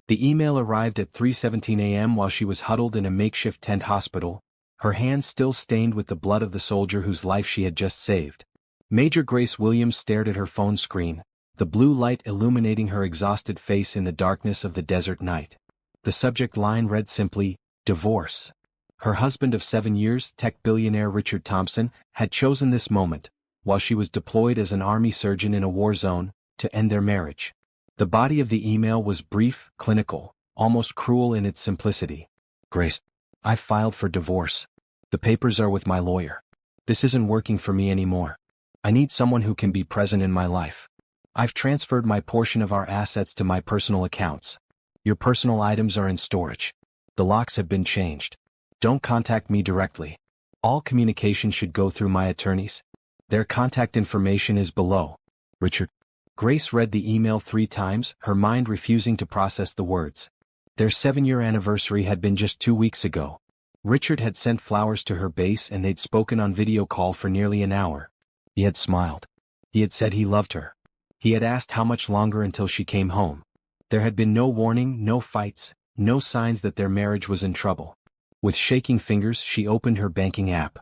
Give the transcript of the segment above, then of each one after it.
The email arrived at 3:17 a.m. while she was huddled in a makeshift tent hospital, her hands still stained with the blood of the soldier whose life she had just saved. Major Grace Williams stared at her phone screen, the blue light illuminating her exhausted face in the darkness of the desert night. The subject line read simply, "Divorce." Her husband of 7 years, tech billionaire Richard Thompson, had chosen this moment, while she was deployed as an army surgeon in a war zone, to end their marriage. The body of the email was brief, clinical, almost cruel in its simplicity. "Grace, I filed for divorce. The papers are with my lawyer. This isn't working for me anymore. I need someone who can be present in my life. I've transferred my portion of our assets to my personal accounts. Your personal items are in storage. The locks have been changed. Don't contact me directly. All communication should go through my attorneys. Their contact information is below. Richard." Grace read the email 3 times, her mind refusing to process the words. Their 7-year anniversary had been just 2 weeks ago. Richard had sent flowers to her base and they'd spoken on video call for nearly an hour. He had smiled. He had said he loved her. He had asked how much longer until she came home. There had been no warning, no fights, no signs that their marriage was in trouble. With shaking fingers, she opened her banking app.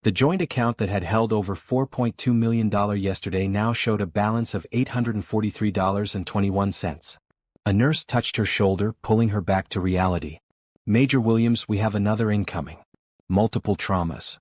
The joint account that had held over $4.2 million yesterday now showed a balance of $843.21. A nurse touched her shoulder, pulling her back to reality. "Major Williams, we have another incoming. Multiple traumas."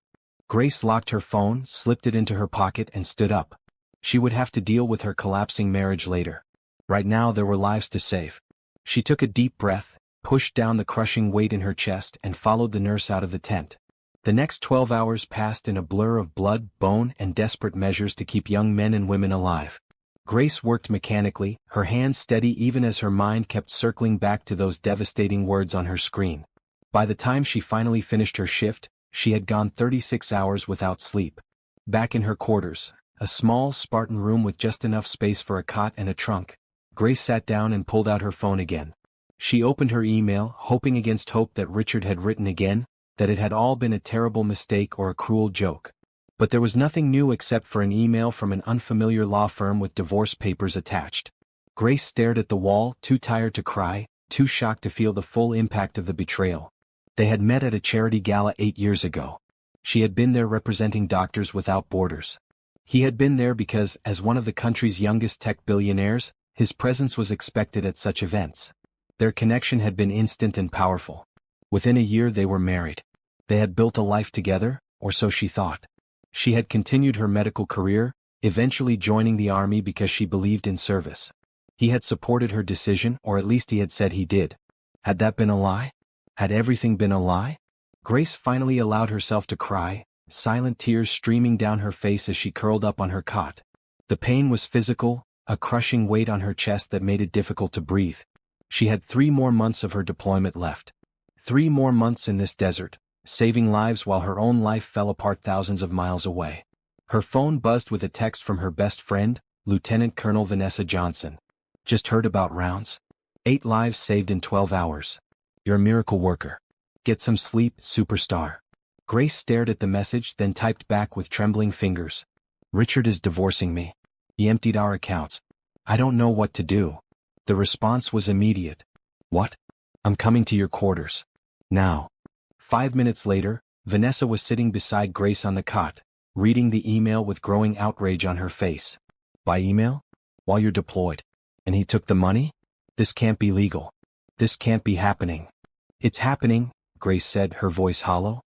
Grace locked her phone, slipped it into her pocket and stood up. She would have to deal with her collapsing marriage later. Right now there were lives to save. She took a deep breath, pushed down the crushing weight in her chest and followed the nurse out of the tent. The next 12 hours passed in a blur of blood, bone, and desperate measures to keep young men and women alive. Grace worked mechanically, her hands steady even as her mind kept circling back to those devastating words on her screen. By the time she finally finished her shift, she had gone 36 hours without sleep. Back in her quarters, a small, Spartan room with just enough space for a cot and a trunk, Grace sat down and pulled out her phone again. She opened her email, hoping against hope that Richard had written again, that it had all been a terrible mistake or a cruel joke. But there was nothing new except for an email from an unfamiliar law firm with divorce papers attached. Grace stared at the wall, too tired to cry, too shocked to feel the full impact of the betrayal. They had met at a charity gala 8 years ago. She had been there representing Doctors Without Borders. He had been there because, as one of the country's youngest tech billionaires, his presence was expected at such events. Their connection had been instant and powerful. Within a year they were married. They had built a life together, or so she thought. She had continued her medical career, eventually joining the army because she believed in service. He had supported her decision, or at least he had said he did. Had that been a lie? Had everything been a lie? Grace finally allowed herself to cry, silent tears streaming down her face as she curled up on her cot. The pain was physical, a crushing weight on her chest that made it difficult to breathe. She had 3 more months of her deployment left. 3 more months in this desert, saving lives while her own life fell apart thousands of miles away. Her phone buzzed with a text from her best friend, Lieutenant Colonel Vanessa Johnson. "Just heard about rounds. 8 lives saved in 12 hours. You're a miracle worker. Get some sleep, superstar." Grace stared at the message, then typed back with trembling fingers. "Richard is divorcing me. He emptied our accounts. I don't know what to do." The response was immediate. "What? I'm coming to your quarters. Now." 5 minutes later, Vanessa was sitting beside Grace on the cot, reading the email with growing outrage on her face. "By email? While you're deployed? And he took the money? This can't be legal. This can't be happening." "It's happening," Grace said, her voice hollow.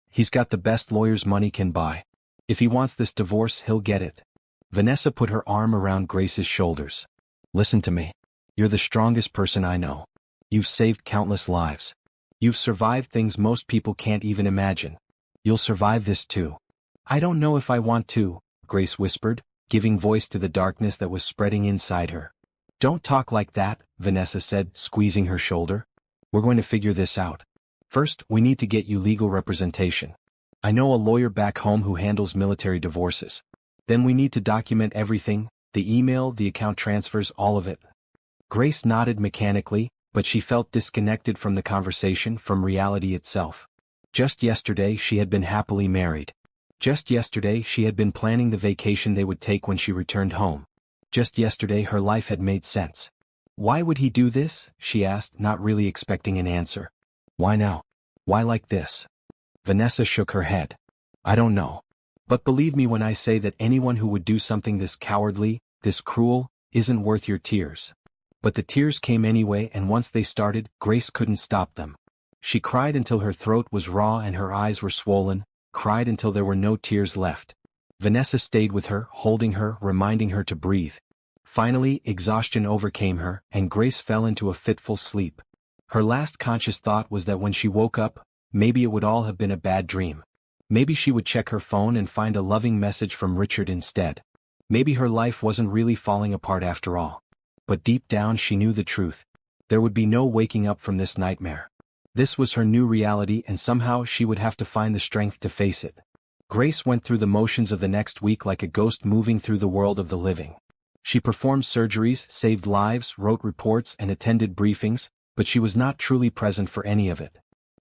"He's got the best lawyers money can buy. If he wants this divorce, he'll get it." Vanessa put her arm around Grace's shoulders. "Listen to me. You're the strongest person I know. You've saved countless lives. You've survived things most people can't even imagine. You'll survive this too." "I don't know if I want to," Grace whispered, giving voice to the darkness that was spreading inside her. "Don't talk like that," Vanessa said, squeezing her shoulder. "We're going to figure this out. First, we need to get you legal representation. I know a lawyer back home who handles military divorces. Then we need to document everything, the email, the account transfers, all of it." Grace nodded mechanically, but she felt disconnected from the conversation, from reality itself. Just yesterday she had been happily married. Just yesterday she had been planning the vacation they would take when she returned home. Just yesterday her life had made sense. Why would he do this? She asked, not really expecting an answer. Why now? Why like this? Vanessa shook her head. I don't know. But believe me when I say that anyone who would do something this cowardly, this cruel, isn't worth your tears. But the tears came anyway, and once they started, Grace couldn't stop them. She cried until her throat was raw and her eyes were swollen, cried until there were no tears left. Vanessa stayed with her, holding her, reminding her to breathe. Finally, exhaustion overcame her, and Grace fell into a fitful sleep. Her last conscious thought was that when she woke up, maybe it would all have been a bad dream. Maybe she would check her phone and find a loving message from Richard instead. Maybe her life wasn't really falling apart after all. But deep down she knew the truth. There would be no waking up from this nightmare. This was her new reality, and somehow she would have to find the strength to face it. Grace went through the motions of the next week like a ghost moving through the world of the living. She performed surgeries, saved lives, wrote reports, and attended briefings, but she was not truly present for any of it.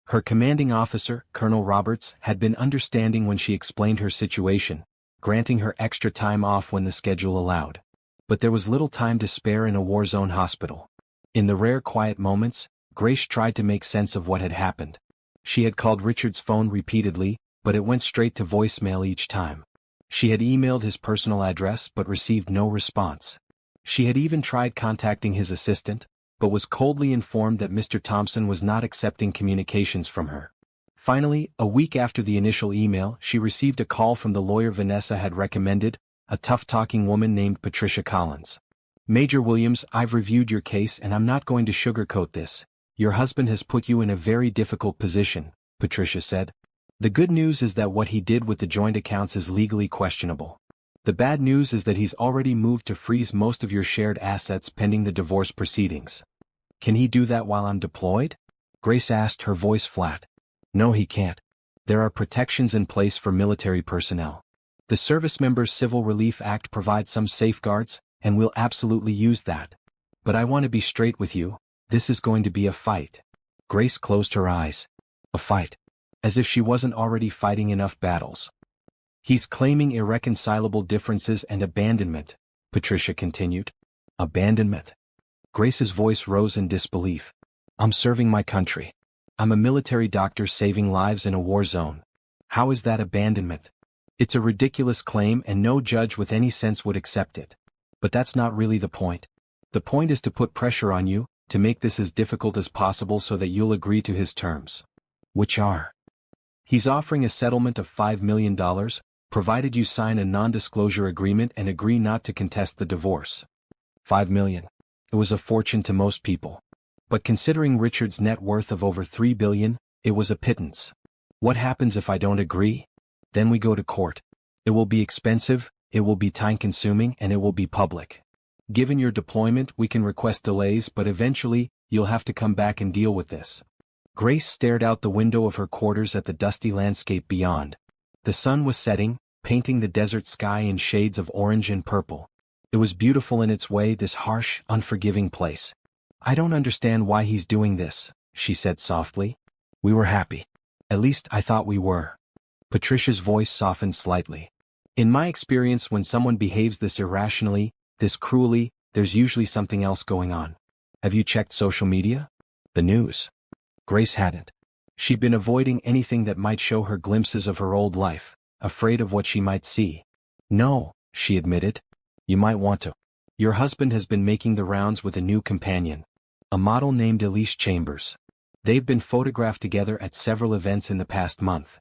Her commanding officer, Colonel Roberts, had been understanding when she explained her situation, granting her extra time off when the schedule allowed. But there was little time to spare in a war-zone hospital. In the rare quiet moments, Grace tried to make sense of what had happened. She had called Richard's phone repeatedly, but it went straight to voicemail each time. She had emailed his personal address but received no response. She had even tried contacting his assistant, but was coldly informed that Mr. Thompson was not accepting communications from her. Finally, a week after the initial email, she received a call from the lawyer Vanessa had recommended, a tough-talking woman named Patricia Collins. Major Williams, I've reviewed your case and I'm not going to sugarcoat this. Your husband has put you in a very difficult position, Patricia said. The good news is that what he did with the joint accounts is legally questionable. The bad news is that he's already moved to freeze most of your shared assets pending the divorce proceedings. Can he do that while I'm deployed? Grace asked, her voice flat. No, he can't. There are protections in place for military personnel. The Service Members Civil Relief Act provides some safeguards, and we'll absolutely use that. But I want to be straight with you, this is going to be a fight. Grace closed her eyes. A fight. As if she wasn't already fighting enough battles. He's claiming irreconcilable differences and abandonment, Patricia continued. Abandonment? Grace's voice rose in disbelief. I'm serving my country. I'm a military doctor saving lives in a war zone. How is that abandonment? It's a ridiculous claim and no judge with any sense would accept it. But that's not really the point. The point is to put pressure on you, to make this as difficult as possible so that you'll agree to his terms. Which are? He's offering a settlement of $5 million, provided you sign a non-disclosure agreement and agree not to contest the divorce. $5 million. It was a fortune to most people. But considering Richard's net worth of over $3 billion, it was a pittance. What happens if I don't agree? Then we go to court. It will be expensive, it will be time-consuming, and it will be public. Given your deployment, we can request delays, but eventually, you'll have to come back and deal with this. Grace stared out the window of her quarters at the dusty landscape beyond. The sun was setting, painting the desert sky in shades of orange and purple. It was beautiful in its way, this harsh, unforgiving place. I don't understand why he's doing this, she said softly. We were happy. At least I thought we were. Patricia's voice softened slightly. In my experience, when someone behaves this irrationally, this cruelly, there's usually something else going on. Have you checked social media? The news? Grace hadn't. She'd been avoiding anything that might show her glimpses of her old life, afraid of what she might see. No, she admitted. You might want to. Your husband has been making the rounds with a new companion, a model named Elise Chambers. They've been photographed together at several events in the past month.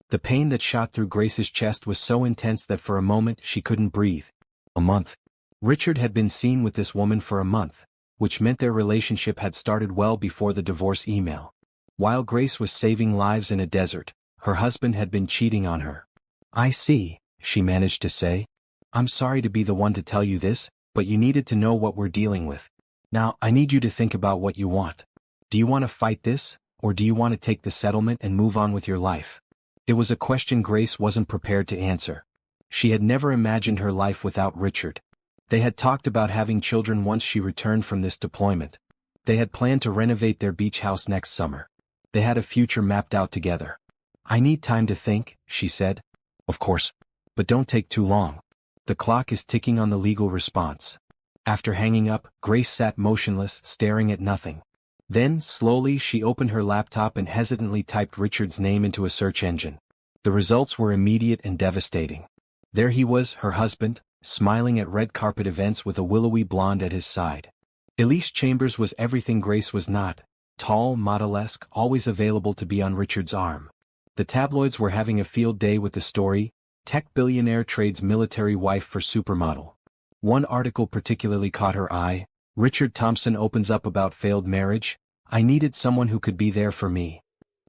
The pain that shot through Grace's chest was so intense that for a moment she couldn't breathe. A month. Richard had been seen with this woman for a month, which meant their relationship had started well before the divorce email. While Grace was saving lives in a desert, her husband had been cheating on her. I see, she managed to say. I'm sorry to be the one to tell you this, but you needed to know what we're dealing with. Now, I need you to think about what you want. Do you want to fight this, or do you want to take the settlement and move on with your life? It was a question Grace wasn't prepared to answer. She had never imagined her life without Richard. They had talked about having children once she returned from this deployment. They had planned to renovate their beach house next summer. They had a future mapped out together. I need time to think, she said. Of course. But don't take too long. The clock is ticking on the legal response. After hanging up, Grace sat motionless, staring at nothing. Then, slowly, she opened her laptop and hesitantly typed Richard's name into a search engine. The results were immediate and devastating. There he was, her husband, smiling at red carpet events with a willowy blonde at his side. Elise Chambers was everything Grace was not: tall, model-esque, always available to be on Richard's arm. The tabloids were having a field day with the story, "Tech billionaire trades military wife for supermodel." One article particularly caught her eye: "Richard Thompson opens up about failed marriage. I needed someone who could be there for me."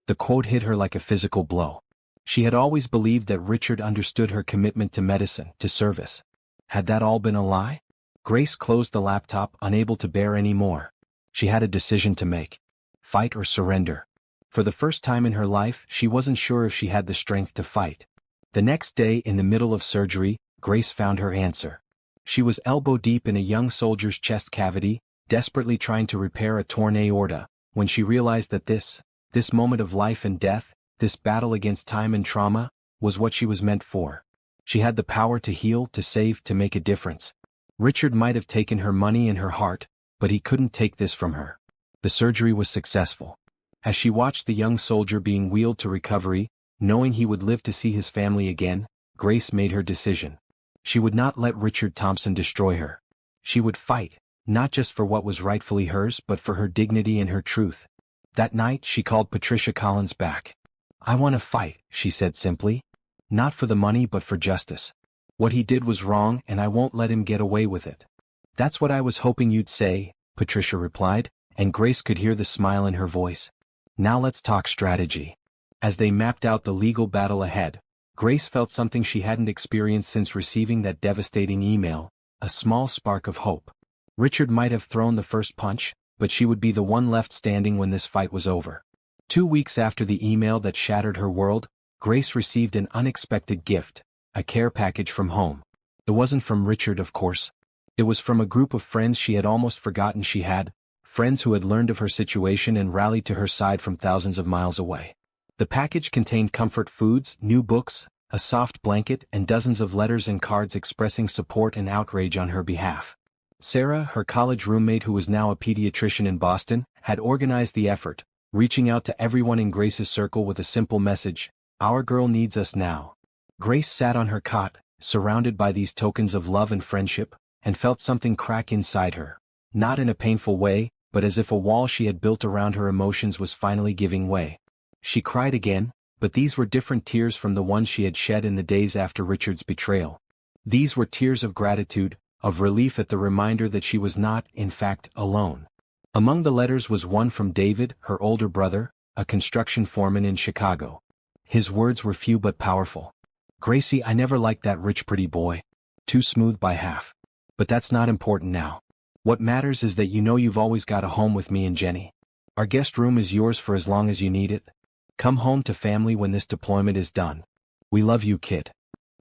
The quote hit her like a physical blow. She had always believed that Richard understood her commitment to medicine, to service. Had that all been a lie? Grace closed the laptop, unable to bear any more. She had a decision to make. Fight or surrender. For the first time in her life, she wasn't sure if she had the strength to fight. The next day, in the middle of surgery, Grace found her answer. She was elbow-deep in a young soldier's chest cavity, desperately trying to repair a torn aorta, when she realized that this moment of life and death, this battle against time and trauma, was what she was meant for. She had the power to heal, to save, to make a difference. Richard might have taken her money and her heart, but he couldn't take this from her. The surgery was successful. As she watched the young soldier being wheeled to recovery, knowing he would live to see his family again, Grace made her decision. She would not let Richard Thompson destroy her. She would fight, not just for what was rightfully hers but for her dignity and her truth. That night she called Patricia Collins back. "I want to fight," she said simply. "Not for the money but for justice. What he did was wrong and I won't let him get away with it." "That's what I was hoping you'd say," Patricia replied, and Grace could hear the smile in her voice. "Now let's talk strategy." As they mapped out the legal battle ahead, Grace felt something she hadn't experienced since receiving that devastating email: a small spark of hope. Richard might have thrown the first punch, but she would be the one left standing when this fight was over. 2 weeks after the email that shattered her world, Grace received an unexpected gift: a care package from home. It wasn't from Richard, of course. It was from a group of friends she had almost forgotten she had, friends who had learned of her situation and rallied to her side from thousands of miles away. The package contained comfort foods, new books, a soft blanket, and dozens of letters and cards expressing support and outrage on her behalf. Sarah, her college roommate who was now a pediatrician in Boston, had organized the effort, reaching out to everyone in Grace's circle with a simple message: "Our girl needs us now." Grace sat on her cot, surrounded by these tokens of love and friendship, and felt something crack inside her. Not in a painful way, but as if a wall she had built around her emotions was finally giving way. She cried again, but these were different tears from the ones she had shed in the days after Richard's betrayal. These were tears of gratitude, of relief at the reminder that she was not, in fact, alone. Among the letters was one from David, her older brother, a construction foreman in Chicago. His words were few but powerful. "Gracie, I never liked that rich pretty boy. Too smooth by half. But that's not important now. What matters is that you know you've always got a home with me and Jenny. Our guest room is yours for as long as you need it. Come home to family when this deployment is done. We love you, kid."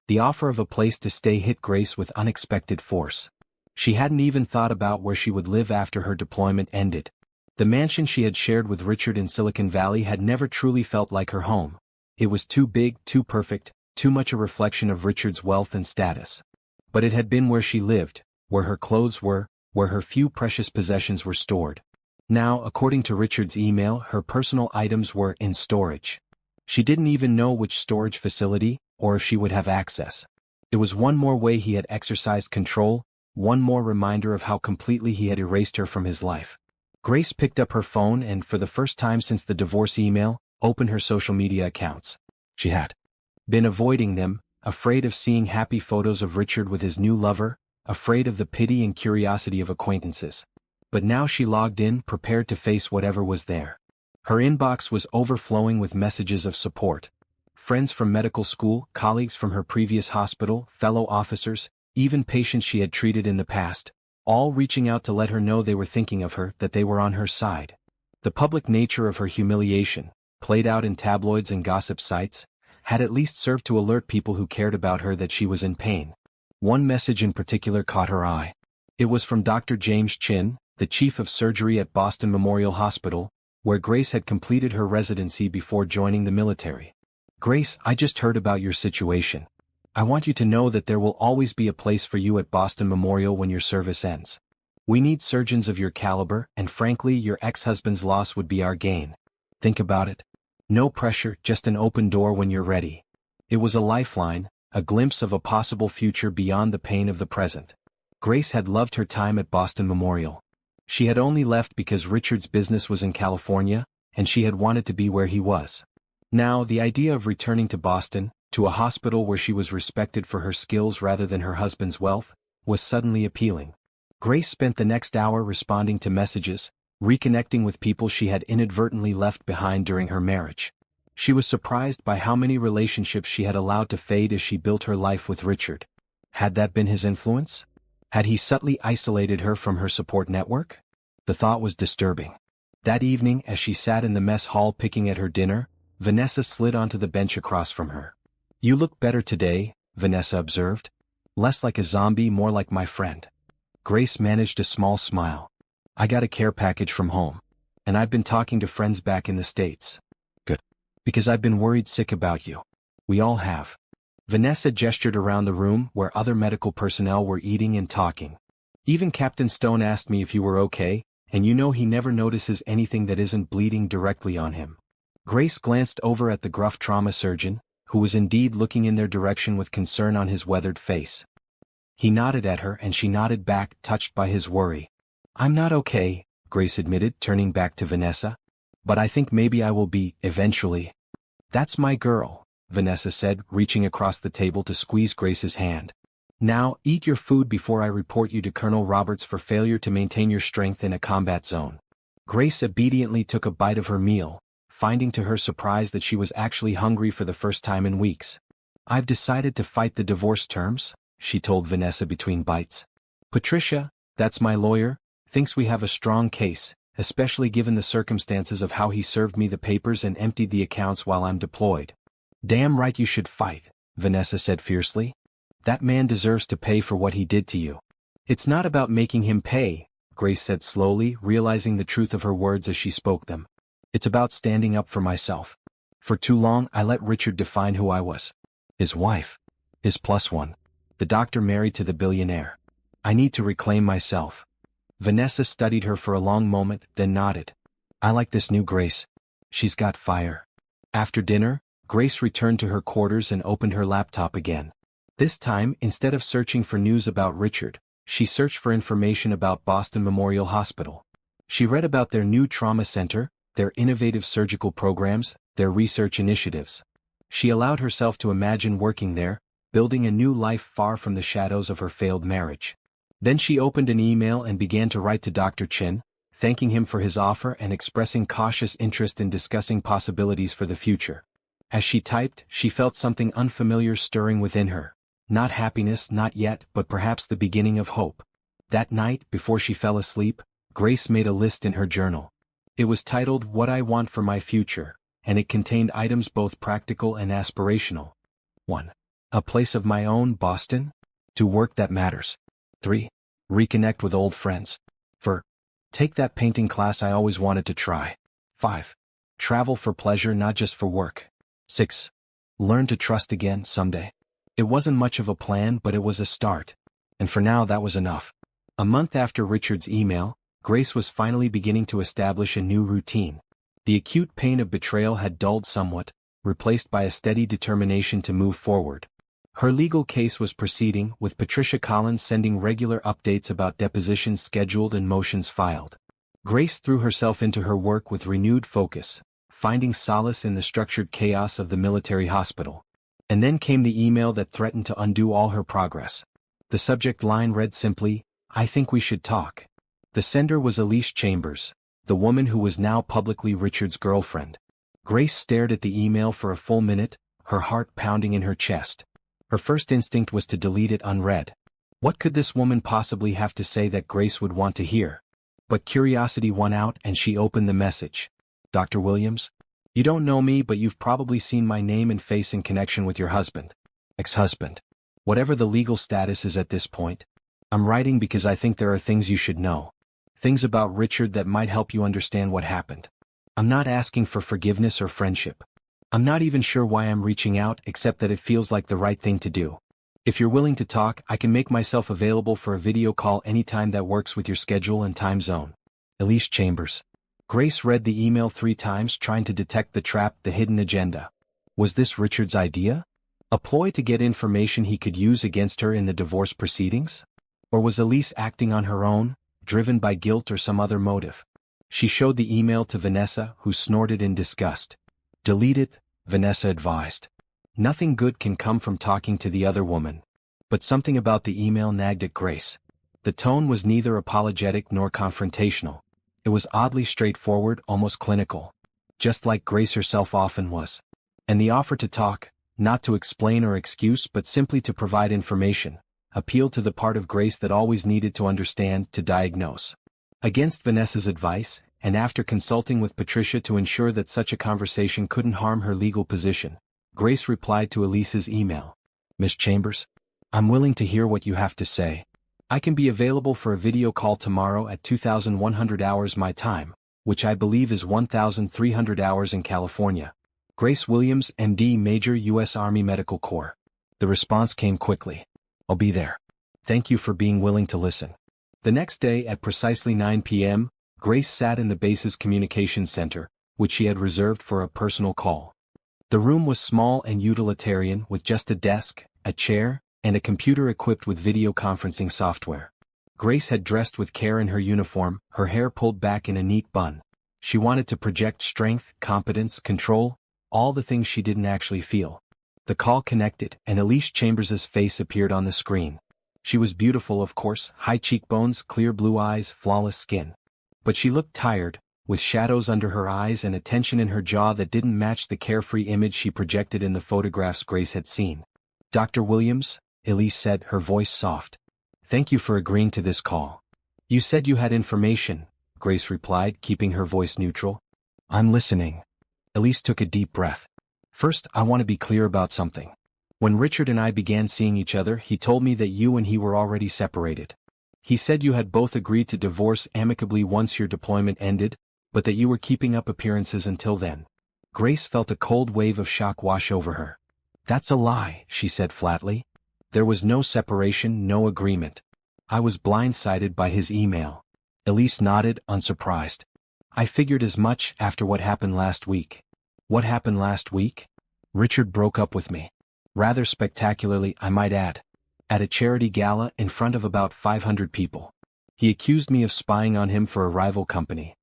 The offer of a place to stay hit Grace with unexpected force. She hadn't even thought about where she would live after her deployment ended. The mansion she had shared with Richard in Silicon Valley had never truly felt like her home. It was too big, too perfect, too much a reflection of Richard's wealth and status. But it had been where she lived, where her clothes were, where her few precious possessions were stored. Now, according to Richard's email, her personal items were in storage. She didn't even know which storage facility, or if she would have access. It was one more way he had exercised control, one more reminder of how completely he had erased her from his life. Grace picked up her phone and, for the first time since the divorce email, opened her social media accounts. She had been avoiding them, afraid of seeing happy photos of Richard with his new lover, afraid of the pity and curiosity of acquaintances. But now she logged in, prepared to face whatever was there. Her inbox was overflowing with messages of support. Friends from medical school, colleagues from her previous hospital, fellow officers, even patients she had treated in the past, all reaching out to let her know they were thinking of her, that they were on her side. The public nature of her humiliation, played out in tabloids and gossip sites, had at least served to alert people who cared about her that she was in pain. One message in particular caught her eye. It was from Dr. James Chin, the chief of surgery at Boston Memorial Hospital, where Grace had completed her residency before joining the military. "Grace, I just heard about your situation. I want you to know that there will always be a place for you at Boston Memorial when your service ends. We need surgeons of your caliber, and frankly, your ex-husband's loss would be our gain. Think about it. No pressure, just an open door when you're ready. It was a lifeline, a glimpse of a possible future beyond the pain of the present. Grace had loved her time at Boston Memorial. She had only left because Richard's business was in California, and she had wanted to be where he was. Now, the idea of returning to Boston, to a hospital where she was respected for her skills rather than her husband's wealth, was suddenly appealing. Grace spent the next hour responding to messages, reconnecting with people she had inadvertently left behind during her marriage. She was surprised by how many relationships she had allowed to fade as she built her life with Richard. Had that been his influence? Had he subtly isolated her from her support network? The thought was disturbing. That evening, as she sat in the mess hall picking at her dinner, Vanessa slid onto the bench across from her. "You look better today," Vanessa observed. "Less like a zombie, more like my friend." Grace managed a small smile. "I got a care package from home. And I've been talking to friends back in the States." "Good. Because I've been worried sick about you." "We all have." Vanessa gestured around the room where other medical personnel were eating and talking. "Even Captain Stone asked me if you were okay, and you know he never notices anything that isn't bleeding directly on him." Grace glanced over at the gruff trauma surgeon, who was indeed looking in their direction with concern on his weathered face. He nodded at her and she nodded back, touched by his worry. "I'm not okay," Grace admitted, turning back to Vanessa. "But I think maybe I will be, eventually." "That's my girl," Vanessa said, reaching across the table to squeeze Grace's hand. "Now, eat your food before I report you to Colonel Roberts for failure to maintain your strength in a combat zone." Grace obediently took a bite of her meal, finding to her surprise that she was actually hungry for the first time in weeks. "I've decided to fight the divorce terms," she told Vanessa between bites. "Patricia, that's my lawyer, thinks we have a strong case, especially given the circumstances of how he served me the papers and emptied the accounts while I'm deployed." "Damn right you should fight," Vanessa said fiercely. "That man deserves to pay for what he did to you." "It's not about making him pay," Grace said slowly, realizing the truth of her words as she spoke them. "It's about standing up for myself. For too long I let Richard define who I was. His wife. His plus one. The doctor married to the billionaire. I need to reclaim myself." Vanessa studied her for a long moment, then nodded. "I like this new Grace. She's got fire." After dinner, Grace returned to her quarters and opened her laptop again. This time, instead of searching for news about Richard, she searched for information about Boston Memorial Hospital. She read about their new trauma center, their innovative surgical programs, their research initiatives. She allowed herself to imagine working there, building a new life far from the shadows of her failed marriage. Then she opened an email and began to write to Dr. Chin, thanking him for his offer and expressing cautious interest in discussing possibilities for the future. As she typed, she felt something unfamiliar stirring within her. Not happiness, not yet, but perhaps the beginning of hope. That night, before she fell asleep, Grace made a list in her journal. It was titled "What I Want for My Future," and it contained items both practical and aspirational. 1. A place of my own, Boston. 2. Work that matters. 3. Reconnect with old friends. 4. Take that painting class I always wanted to try. 5. Travel for pleasure, not just for work. 6. Learn to trust again someday. It wasn't much of a plan, but it was a start. And for now that was enough. A month after Richard's email, Grace was finally beginning to establish a new routine. The acute pain of betrayal had dulled somewhat, replaced by a steady determination to move forward. Her legal case was proceeding, with Patricia Collins sending regular updates about depositions scheduled and motions filed. Grace threw herself into her work with renewed focus, finding solace in the structured chaos of the military hospital. And then came the email that threatened to undo all her progress. The subject line read simply, "I think we should talk." The sender was Elise Chambers, the woman who was now publicly Richard's girlfriend. Grace stared at the email for a full minute, her heart pounding in her chest. Her first instinct was to delete it unread. What could this woman possibly have to say that Grace would want to hear? But curiosity won out and she opened the message. "Dr. Williams? You don't know me, but you've probably seen my name and face in connection with your husband. Ex-husband. Whatever the legal status is at this point. I'm writing because I think there are things you should know. Things about Richard that might help you understand what happened. I'm not asking for forgiveness or friendship. I'm not even sure why I'm reaching out except that it feels like the right thing to do. If you're willing to talk, I can make myself available for a video call anytime that works with your schedule and time zone. Elise Chambers. Grace read the email 3 times, trying to detect the trap, the hidden agenda. Was this Richard's idea? A ploy to get information he could use against her in the divorce proceedings? Or was Elise acting on her own, driven by guilt or some other motive? She showed the email to Vanessa, who snorted in disgust. Delete it, Vanessa advised. Nothing good can come from talking to the other woman. But something about the email nagged at Grace. The tone was neither apologetic nor confrontational. It was oddly straightforward, almost clinical. Just like Grace herself often was. And the offer to talk, not to explain or excuse but simply to provide information, appealed to the part of Grace that always needed to understand, to diagnose. Against Vanessa's advice, and after consulting with Patricia to ensure that such a conversation couldn't harm her legal position, Grace replied to Elise's email. Miss Chambers, I'm willing to hear what you have to say. I can be available for a video call tomorrow at 2100 hours my time, which I believe is 1300 hours in California. Grace Williams, MD, Major U.S. Army Medical Corps. The response came quickly. I'll be there. Thank you for being willing to listen. The next day at precisely 9 p.m., Grace sat in the base's communications center, which she had reserved for a personal call. The room was small and utilitarian, with just a desk, a chair, and a computer equipped with video conferencing software. Grace had dressed with care in her uniform, her hair pulled back in a neat bun. She wanted to project strength, competence, control, all the things she didn't actually feel. The call connected, and Elise Chambers's face appeared on the screen. She was beautiful, of course, high cheekbones, clear blue eyes, flawless skin. But she looked tired, with shadows under her eyes and a tension in her jaw that didn't match the carefree image she projected in the photographs Grace had seen. Dr. Williams, Elise said, her voice soft. Thank you for agreeing to this call. You said you had information, Grace replied, keeping her voice neutral. I'm listening. Elise took a deep breath. First, I want to be clear about something. When Richard and I began seeing each other, he told me that you and he were already separated. He said you had both agreed to divorce amicably once your deployment ended, but that you were keeping up appearances until then. Grace felt a cold wave of shock wash over her. That's a lie, she said flatly. There was no separation, no agreement. I was blindsided by his email. Elise nodded, unsurprised. I figured as much after what happened last week. What happened last week? Richard broke up with me. Rather spectacularly, I might add. At a charity gala in front of about 500 people. He accused me of spying on him for a rival company.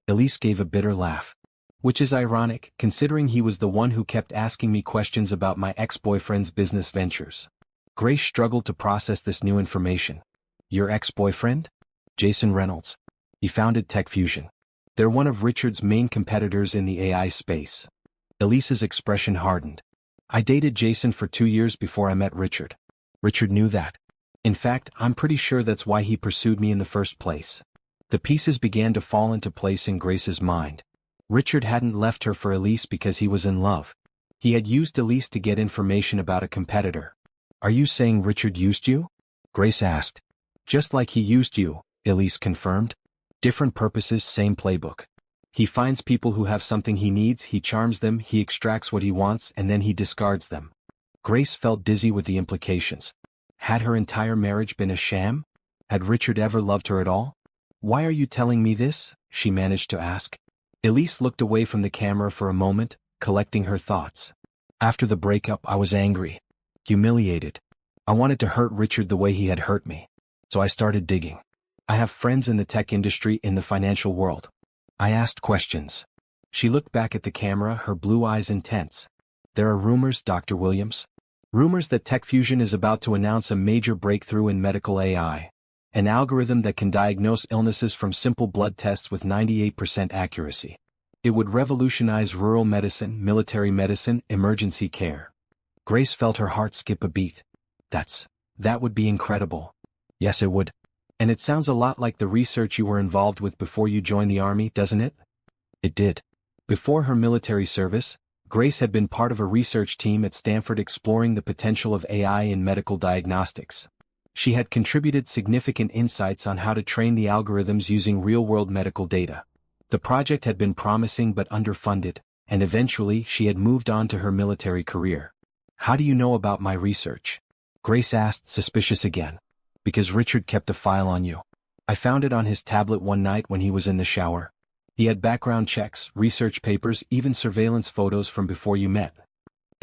Elise gave a bitter laugh. Which is ironic, considering he was the one who kept asking me questions about my ex-boyfriend's business ventures. Grace struggled to process this new information. Your ex-boyfriend? Jason Reynolds. He founded TechFusion. They're one of Richard's main competitors in the AI space. Elise's expression hardened. I dated Jason for 2 years before I met Richard. Richard knew that. In fact, I'm pretty sure that's why he pursued me in the first place. The pieces began to fall into place in Grace's mind. Richard hadn't left her for Elise because he was in love. He had used Elise to get information about a competitor. Are you saying Richard used you? Grace asked. Just like he used you, Elise confirmed. Different purposes, same playbook. He finds people who have something he needs, he charms them, he extracts what he wants, and then he discards them. Grace felt dizzy with the implications. Had her entire marriage been a sham? Had Richard ever loved her at all? Why are you telling me this? She managed to ask. Elise looked away from the camera for a moment, collecting her thoughts. After the breakup, I was angry. Humiliated. I wanted to hurt Richard the way he had hurt me. So I started digging. I have friends in the tech industry, in the financial world. I asked questions. She looked back at the camera, her blue eyes intense. There are rumors, Dr. Williams. Rumors that TechFusion is about to announce a major breakthrough in medical AI. An algorithm that can diagnose illnesses from simple blood tests with 98% accuracy. It would revolutionize rural medicine, military medicine, emergency care. Grace felt her heart skip a beat. That would be incredible. Yes, it would. And it sounds a lot like the research you were involved with before you joined the Army, doesn't it? It did. Before her military service, Grace had been part of a research team at Stanford exploring the potential of AI in medical diagnostics. She had contributed significant insights on how to train the algorithms using real-world medical data. The project had been promising but underfunded, and eventually she had moved on to her military career. How do you know about my research? Grace asked, suspicious again. Because Richard kept a file on you. I found it on his tablet one night when he was in the shower. He had background checks, research papers, even surveillance photos from before you met.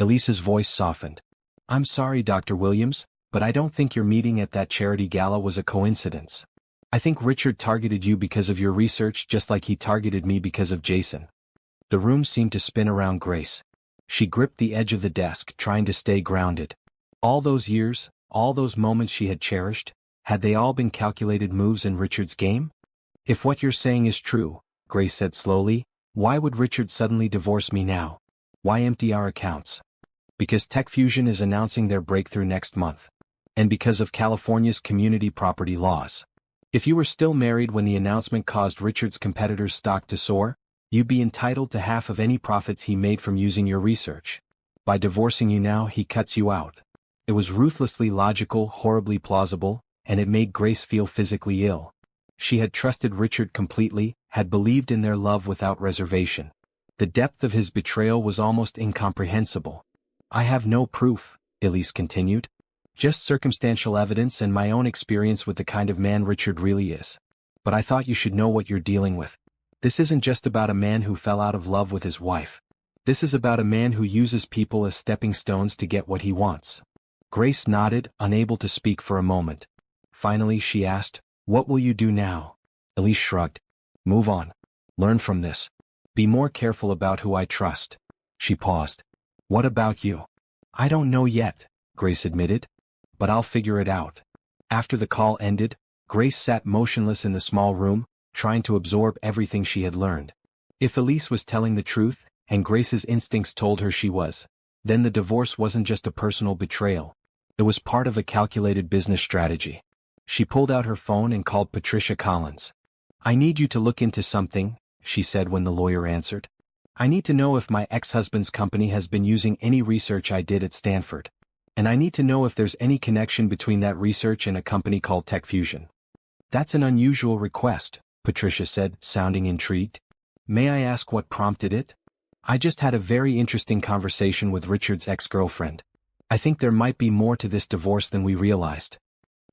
Elise's voice softened. I'm sorry, Dr. Williams, but I don't think your meeting at that charity gala was a coincidence. I think Richard targeted you because of your research just like he targeted me because of Jason. The room seemed to spin around Grace. She gripped the edge of the desk, trying to stay grounded. All those years, all those moments she had cherished, had they all been calculated moves in Richard's game? If what you're saying is true, Grace said slowly, why would Richard suddenly divorce me now? Why empty our accounts? Because Tech Fusion is announcing their breakthrough next month. And because of California's community property laws. If you were still married when the announcement caused Richard's competitors' stock to soar, you'd be entitled to half of any profits he made from using your research. By divorcing you now, he cuts you out. It was ruthlessly logical, horribly plausible, and it made Grace feel physically ill. She had trusted Richard completely, had believed in their love without reservation. The depth of his betrayal was almost incomprehensible. I have no proof, Elise continued. Just circumstantial evidence and my own experience with the kind of man Richard really is. But I thought you should know what you're dealing with. This isn't just about a man who fell out of love with his wife. This is about a man who uses people as stepping stones to get what he wants. Grace nodded, unable to speak for a moment. Finally she asked, what will you do now? Elise shrugged. Move on. Learn from this. Be more careful about who I trust. She paused. What about you? I don't know yet, Grace admitted. But I'll figure it out. After the call ended, Grace sat motionless in the small room, trying to absorb everything she had learned. If Elise was telling the truth, and Grace's instincts told her she was, then the divorce wasn't just a personal betrayal. It was part of a calculated business strategy. She pulled out her phone and called Patricia Collins. I need you to look into something, she said when the lawyer answered. I need to know if my ex-husband's company has been using any research I did at Stanford. And I need to know if there's any connection between that research and a company called Tech Fusion. That's an unusual request, Patricia said, sounding intrigued. May I ask what prompted it? I just had a very interesting conversation with Richard's ex-girlfriend. I think there might be more to this divorce than we realized.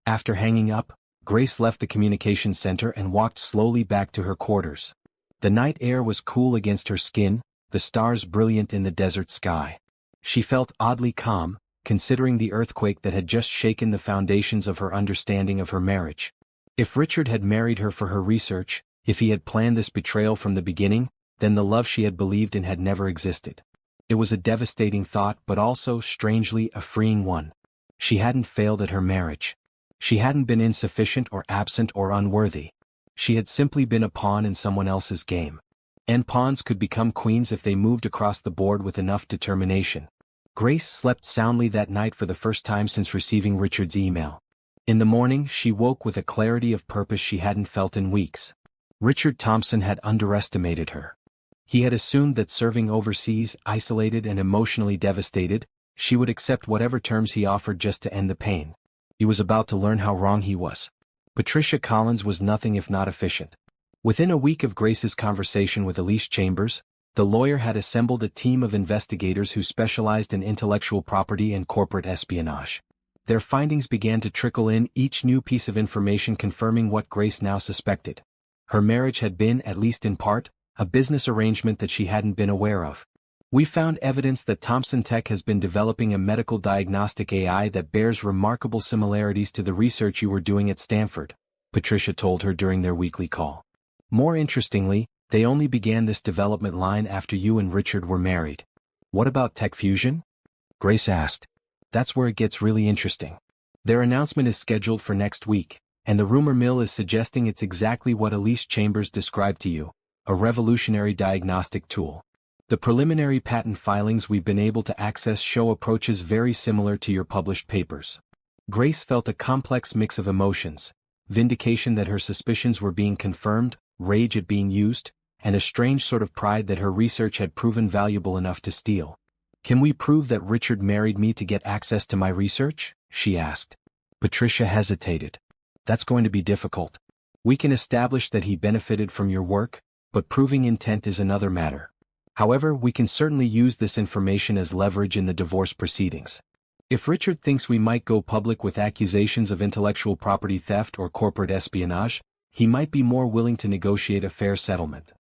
After hanging up, Grace left the communications center and walked slowly back to her quarters. The night air was cool against her skin, the stars brilliant in the desert sky. She felt oddly calm, considering the earthquake that had just shaken the foundations of her understanding of her marriage. If Richard had married her for her research, if he had planned this betrayal from the beginning, then the love she had believed in had never existed. It was a devastating thought but also, strangely, a freeing one. She hadn't failed at her marriage. She hadn't been insufficient or absent or unworthy. She had simply been a pawn in someone else's game. And pawns could become queens if they moved across the board with enough determination. Grace slept soundly that night for the first time since receiving Richard's email. In the morning, she woke with a clarity of purpose she hadn't felt in weeks. Richard Thompson had underestimated her. He had assumed that serving overseas, isolated and emotionally devastated, she would accept whatever terms he offered just to end the pain. He was about to learn how wrong he was. Patricia Collins was nothing if not efficient. Within a week of Grace's conversation with Elise Chambers, the lawyer had assembled a team of investigators who specialized in intellectual property and corporate espionage. Their findings began to trickle in, each new piece of information confirming what Grace now suspected. Her marriage had been, at least in part, a business arrangement that she hadn't been aware of. We found evidence that Thompson Tech has been developing a medical diagnostic AI that bears remarkable similarities to the research you were doing at Stanford, Patricia told her during their weekly call. More interestingly, they only began this development line after you and Richard were married. What about Tech Fusion? Grace asked. That's where it gets really interesting. Their announcement is scheduled for next week, and the rumor mill is suggesting it's exactly what Elise Chambers described to you, a revolutionary diagnostic tool. The preliminary patent filings we've been able to access show approaches very similar to your published papers. Grace felt a complex mix of emotions, vindication that her suspicions were being confirmed, rage at being used, and a strange sort of pride that her research had proven valuable enough to steal. Can we prove that Richard married me to get access to my research? She asked. Patricia hesitated. That's going to be difficult. We can establish that he benefited from your work, but proving intent is another matter. However, we can certainly use this information as leverage in the divorce proceedings. If Richard thinks we might go public with accusations of intellectual property theft or corporate espionage, he might be more willing to negotiate a fair settlement.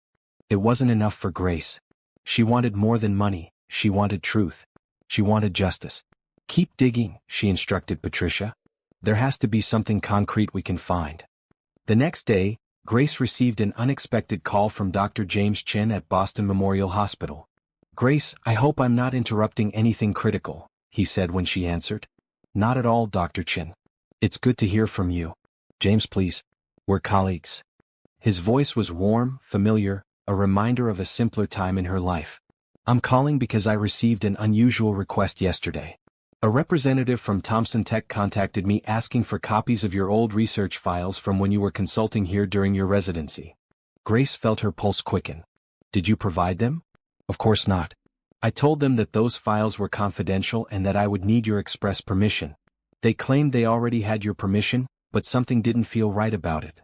It wasn't enough for Grace. She wanted more than money, she wanted truth. She wanted justice. Keep digging, she instructed Patricia. There has to be something concrete we can find. The next day, Grace received an unexpected call from Dr. James Chen at Boston Memorial Hospital. "Grace, I hope I'm not interrupting anything critical," he said when she answered. "Not at all, Dr. Chen. It's good to hear from you. James, please. We're colleagues." His voice was warm, familiar, a reminder of a simpler time in her life. "I'm calling because I received an unusual request yesterday. A representative from Thomson Tech contacted me asking for copies of your old research files from when you were consulting here during your residency." Grace felt her pulse quicken. "Did you provide them?" "Of course not. I told them that those files were confidential and that I would need your express permission. They claimed they already had your permission, but something didn't feel right about it.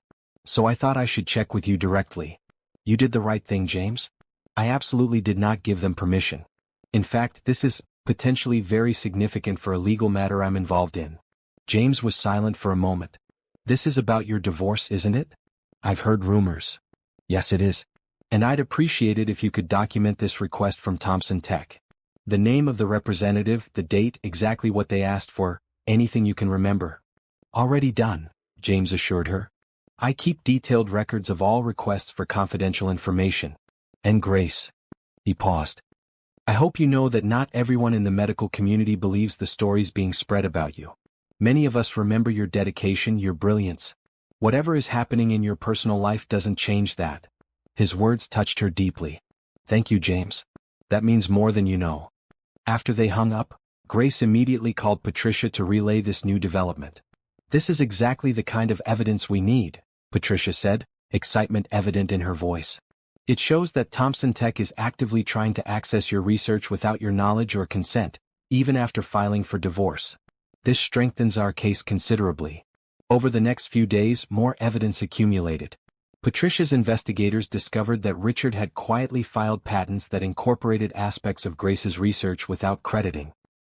So I thought I should check with you directly." "You did the right thing, James. I absolutely did not give them permission. In fact, this is potentially very significant for a legal matter I'm involved in." James was silent for a moment. "This is about your divorce, isn't it?" "I've heard rumors." "Yes, it is. And I'd appreciate it if you could document this request from Thomson Tech. The name of the representative, the date, exactly what they asked for, anything you can remember." "Already done," James assured her. "I keep detailed records of all requests for confidential information. And Grace." He paused. "I hope you know that not everyone in the medical community believes the stories being spread about you. Many of us remember your dedication, your brilliance. Whatever is happening in your personal life doesn't change that." His words touched her deeply. "Thank you, James. That means more than you know." After they hung up, Grace immediately called Patricia to relay this new development. "This is exactly the kind of evidence we need," Patricia said, excitement evident in her voice. "It shows that Thomson Tech is actively trying to access your research without your knowledge or consent, even after filing for divorce. This strengthens our case considerably." Over the next few days, more evidence accumulated. Patricia's investigators discovered that Richard had quietly filed patents that incorporated aspects of Grace's research without crediting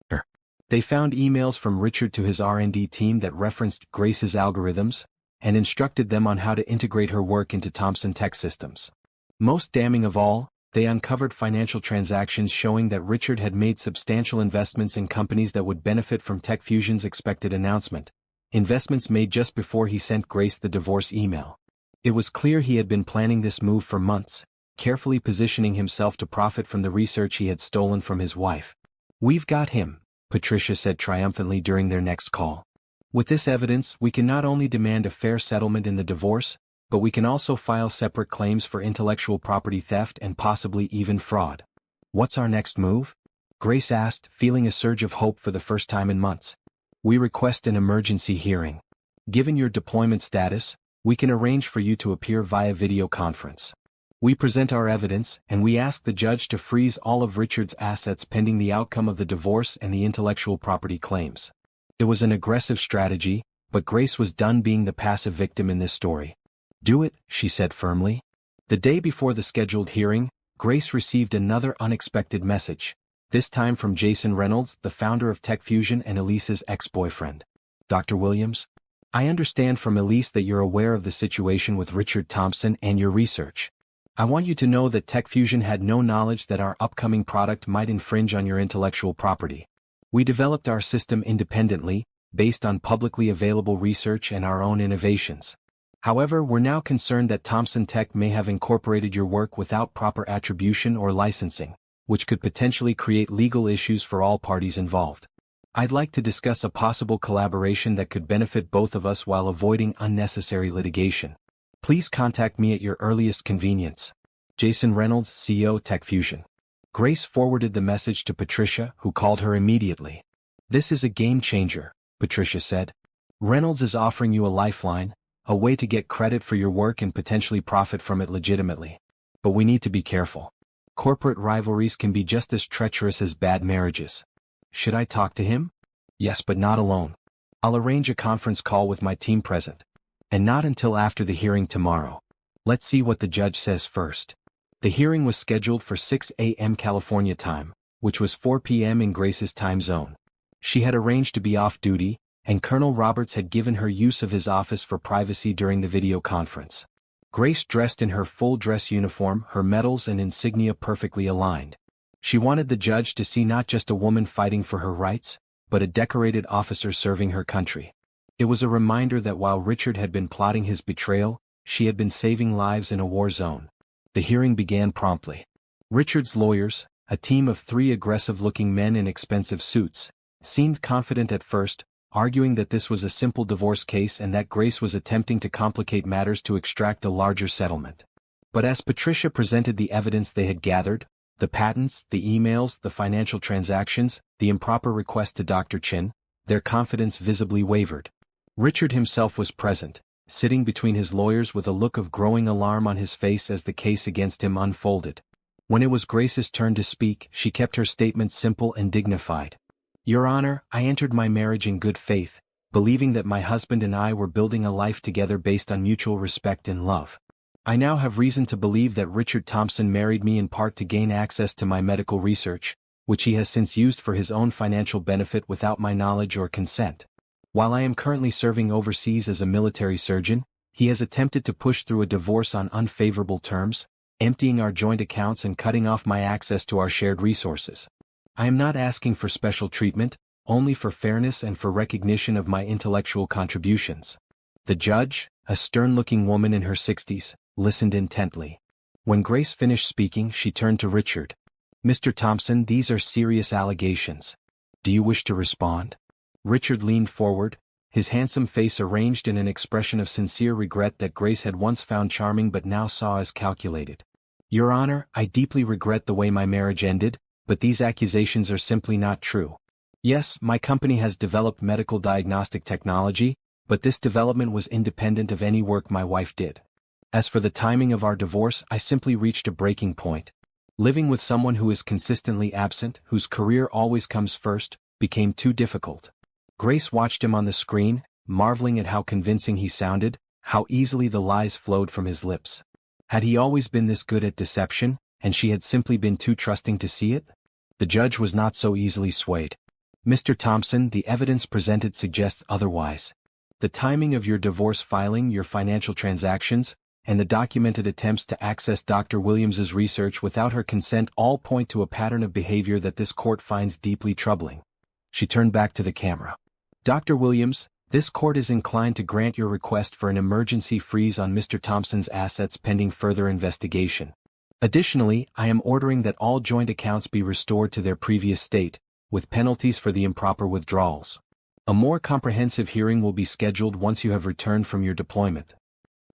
her. They found emails from Richard to his R&D team that referenced Grace's algorithms and instructed them on how to integrate her work into Thomson Tech systems. Most damning of all, they uncovered financial transactions showing that Richard had made substantial investments in companies that would benefit from TechFusion's expected announcement, investments made just before he sent Grace the divorce email. It was clear he had been planning this move for months, carefully positioning himself to profit from the research he had stolen from his wife. "We've got him," Patricia said triumphantly during their next call. "With this evidence, we can not only demand a fair settlement in the divorce, but we can also file separate claims for intellectual property theft and possibly even fraud." "What's our next move?" Grace asked, feeling a surge of hope for the first time in months. "We request an emergency hearing. Given your deployment status, we can arrange for you to appear via video conference. We present our evidence, and we ask the judge to freeze all of Richard's assets pending the outcome of the divorce and the intellectual property claims." It was an aggressive strategy, but Grace was done being the passive victim in this story. "Do it," she said firmly. The day before the scheduled hearing, Grace received another unexpected message, this time from Jason Reynolds, the founder of TechFusion and Elise's ex-boyfriend. "Dr. Williams, I understand from Elise that you're aware of the situation with Richard Thompson and your research. I want you to know that TechFusion had no knowledge that our upcoming product might infringe on your intellectual property. We developed our system independently, based on publicly available research and our own innovations. However, we're now concerned that Thomson Tech may have incorporated your work without proper attribution or licensing, which could potentially create legal issues for all parties involved. I'd like to discuss a possible collaboration that could benefit both of us while avoiding unnecessary litigation. Please contact me at your earliest convenience. Jason Reynolds, CEO, TechFusion." Grace forwarded the message to Patricia, who called her immediately. "This is a game changer," Patricia said. "Reynolds is offering you a lifeline, a way to get credit for your work and potentially profit from it legitimately. But we need to be careful. Corporate rivalries can be just as treacherous as bad marriages." "Should I talk to him?" "Yes, but not alone. I'll arrange a conference call with my team present. And not until after the hearing tomorrow. Let's see what the judge says first." The hearing was scheduled for 6 a.m. California time, which was 4 p.m. in Grace's time zone. She had arranged to be off duty, and Colonel Roberts had given her use of his office for privacy during the video conference. Grace dressed in her full dress uniform, her medals and insignia perfectly aligned. She wanted the judge to see not just a woman fighting for her rights, but a decorated officer serving her country. It was a reminder that while Richard had been plotting his betrayal, she had been saving lives in a war zone. The hearing began promptly. Richard's lawyers, a team of 3 aggressive-looking men in expensive suits, seemed confident at first, arguing that this was a simple divorce case and that Grace was attempting to complicate matters to extract a larger settlement. But as Patricia presented the evidence they had gathered, the patents, the emails, the financial transactions, the improper request to Dr. Chin, their confidence visibly wavered. Richard himself was present, sitting between his lawyers with a look of growing alarm on his face as the case against him unfolded. When it was Grace's turn to speak, she kept her statement simple and dignified. "Your Honor, I entered my marriage in good faith, believing that my husband and I were building a life together based on mutual respect and love. I now have reason to believe that Richard Thompson married me in part to gain access to my medical research, which he has since used for his own financial benefit without my knowledge or consent. While I am currently serving overseas as a military surgeon, he has attempted to push through a divorce on unfavorable terms, emptying our joint accounts and cutting off my access to our shared resources. I am not asking for special treatment, only for fairness and for recognition of my intellectual contributions." The judge, a stern-looking woman in her 60s, listened intently. When Grace finished speaking, she turned to Richard. "Mr. Thompson, these are serious allegations. Do you wish to respond?" Richard leaned forward, his handsome face arranged in an expression of sincere regret that Grace had once found charming but now saw as calculated. "Your Honor, I deeply regret the way my marriage ended, but these accusations are simply not true. Yes, my company has developed medical diagnostic technology, but this development was independent of any work my wife did. As for the timing of our divorce, I simply reached a breaking point. Living with someone who is consistently absent, whose career always comes first, became too difficult." Grace watched him on the screen, marveling at how convincing he sounded, how easily the lies flowed from his lips. Had he always been this good at deception, and she had simply been too trusting to see it? The judge was not so easily swayed. "Mr. Thompson, the evidence presented suggests otherwise. The timing of your divorce filing, your financial transactions, and the documented attempts to access Dr. Williams's research without her consent all point to a pattern of behavior that this court finds deeply troubling." She turned back to the camera. "Dr. Williams, this court is inclined to grant your request for an emergency freeze on Mr. Thompson's assets pending further investigation. Additionally, I am ordering that all joint accounts be restored to their previous state, with penalties for the improper withdrawals. A more comprehensive hearing will be scheduled once you have returned from your deployment."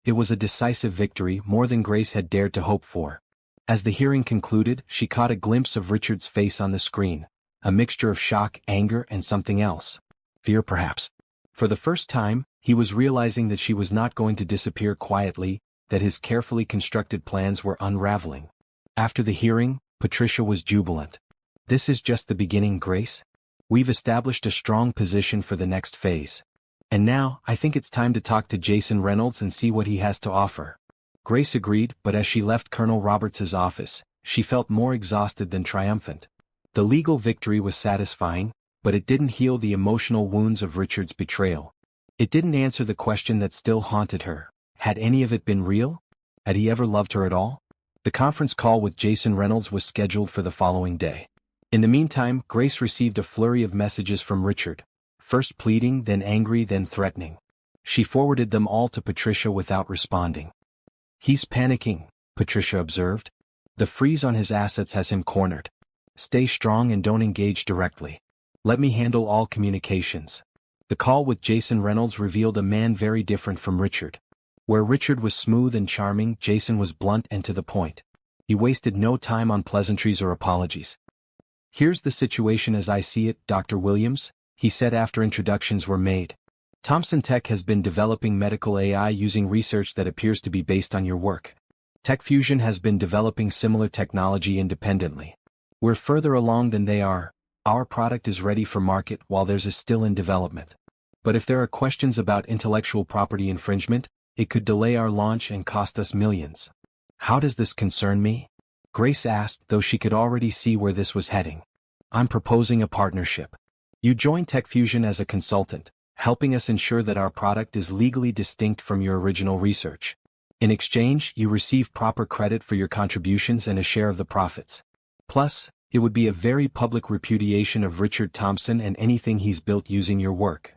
It was a decisive victory, more than Grace had dared to hope for. As the hearing concluded, she caught a glimpse of Richard's face on the screen, a mixture of shock, anger, and something else. Fear, perhaps. For the first time, he was realizing that she was not going to disappear quietly, that his carefully constructed plans were unraveling. After the hearing, Patricia was jubilant. "This is just the beginning, Grace. We've established a strong position for the next phase. And now, I think it's time to talk to Jason Reynolds and see what he has to offer." Grace agreed, but as she left Colonel Roberts's office, she felt more exhausted than triumphant. The legal victory was satisfying, but it didn't heal the emotional wounds of Richard's betrayal. It didn't answer the question that still haunted her. Had any of it been real? Had he ever loved her at all? The conference call with Jason Reynolds was scheduled for the following day. In the meantime, Grace received a flurry of messages from Richard, first pleading, then angry, then threatening. She forwarded them all to Patricia without responding. "He's panicking," Patricia observed. "The freeze on his assets has him cornered. Stay strong and don't engage directly. Let me handle all communications." The call with Jason Reynolds revealed a man very different from Richard. Where Richard was smooth and charming, Jason was blunt and to the point. He wasted no time on pleasantries or apologies. "Here's the situation as I see it, Dr. Williams," he said after introductions were made. "Thompson Tech has been developing medical AI using research that appears to be based on your work. TechFusion has been developing similar technology independently. We're further along than they are. Our product is ready for market while theirs is still in development. But if there are questions about intellectual property infringement, it could delay our launch and cost us millions." "How does this concern me?" Grace asked, though she could already see where this was heading. "I'm proposing a partnership. You join TechFusion as a consultant, helping us ensure that our product is legally distinct from your original research. In exchange, you receive proper credit for your contributions and a share of the profits. Plus, it would be a very public repudiation of Richard Thompson and anything he's built using your work.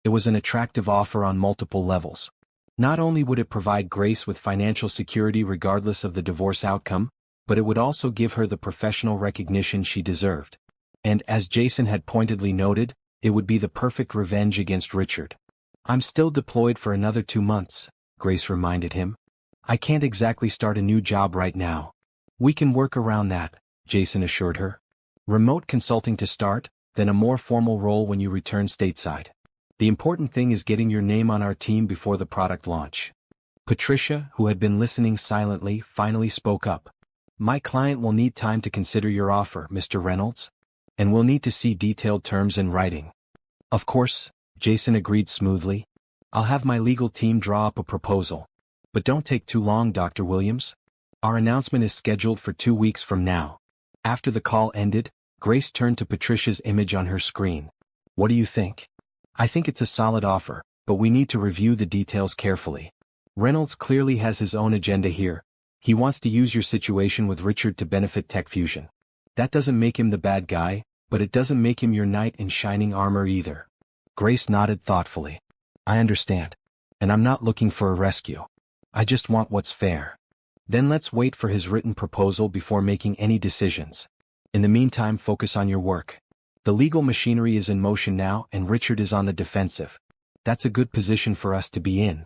It was an attractive offer on multiple levels. Not only would it provide Grace with financial security regardless of the divorce outcome, but it would also give her the professional recognition she deserved. And as Jason had pointedly noted, it would be the perfect revenge against Richard. I'm still deployed for another 2 months, Grace reminded him. I can't exactly start a new job right now. We can work around that, Jason assured her. Remote consulting to start, then a more formal role when you return stateside. The important thing is getting your name on our team before the product launch. Patricia, who had been listening silently, finally spoke up. My client will need time to consider your offer, Mr. Reynolds. And we'll need to see detailed terms in writing. Of course, Jason agreed smoothly. I'll have my legal team draw up a proposal. But don't take too long, Dr. Williams. Our announcement is scheduled for 2 weeks from now. After the call ended, Grace turned to Patricia's image on her screen. What do you think? I think it's a solid offer, but we need to review the details carefully. Reynolds clearly has his own agenda here. He wants to use your situation with Richard to benefit TechFusion. That doesn't make him the bad guy, but it doesn't make him your knight in shining armor either. Grace nodded thoughtfully. I understand. And I'm not looking for a rescue. I just want what's fair. Then let's wait for his written proposal before making any decisions. In the meantime, focus on your work. The legal machinery is in motion now and Richard is on the defensive. That's a good position for us to be in.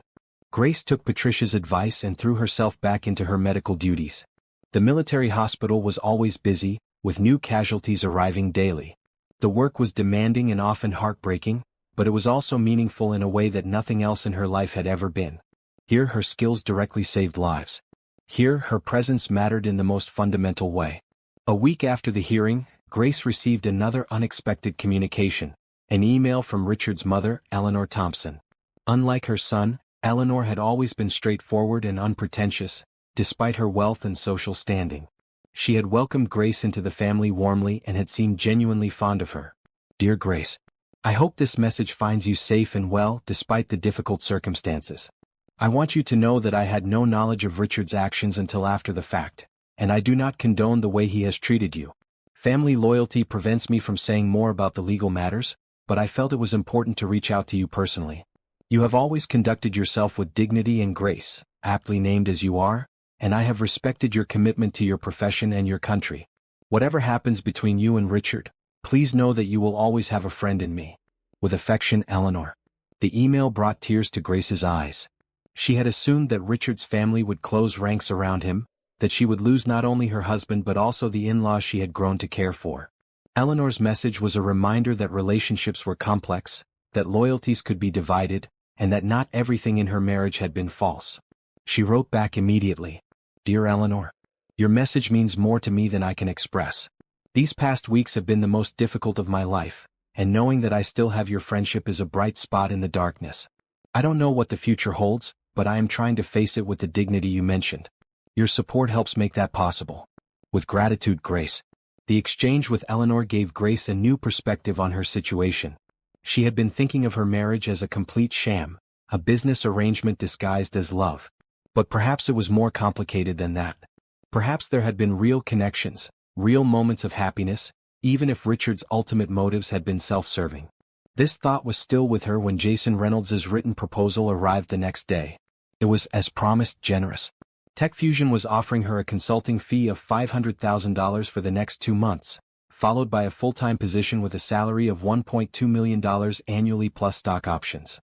Grace took Patricia's advice and threw herself back into her medical duties. The military hospital was always busy, with new casualties arriving daily. The work was demanding and often heartbreaking, but it was also meaningful in a way that nothing else in her life had ever been. Here her skills directly saved lives. Here her presence mattered in the most fundamental way. A week after the hearing, Grace received another unexpected communication, an email from Richard's mother, Eleanor Thompson. Unlike her son, Eleanor had always been straightforward and unpretentious, despite her wealth and social standing. She had welcomed Grace into the family warmly and had seemed genuinely fond of her. Dear Grace, I hope this message finds you safe and well despite the difficult circumstances. I want you to know that I had no knowledge of Richard's actions until after the fact, and I do not condone the way he has treated you. Family loyalty prevents me from saying more about the legal matters, but I felt it was important to reach out to you personally. You have always conducted yourself with dignity and grace, aptly named as you are, and I have respected your commitment to your profession and your country. Whatever happens between you and Richard, please know that you will always have a friend in me. With affection, Eleanor. The email brought tears to Grace's eyes. She had assumed that Richard's family would close ranks around him, that she would lose not only her husband but also the in-laws she had grown to care for. Eleanor's message was a reminder that relationships were complex, that loyalties could be divided, and that not everything in her marriage had been false. She wrote back immediately. Dear Eleanor, your message means more to me than I can express. These past weeks have been the most difficult of my life, and knowing that I still have your friendship is a bright spot in the darkness. I don't know what the future holds, but I am trying to face it with the dignity you mentioned. Your support helps make that possible. With gratitude, Grace. The exchange with Eleanor gave Grace a new perspective on her situation. She had been thinking of her marriage as a complete sham, a business arrangement disguised as love. But perhaps it was more complicated than that. Perhaps there had been real connections, real moments of happiness, even if Richard's ultimate motives had been self-serving. This thought was still with her when Jason Reynolds' written proposal arrived the next day. It was, as promised, generous. TechFusion was offering her a consulting fee of $500,000 for the next 2 months, followed by a full-time position with a salary of $1.2 million annually plus stock options.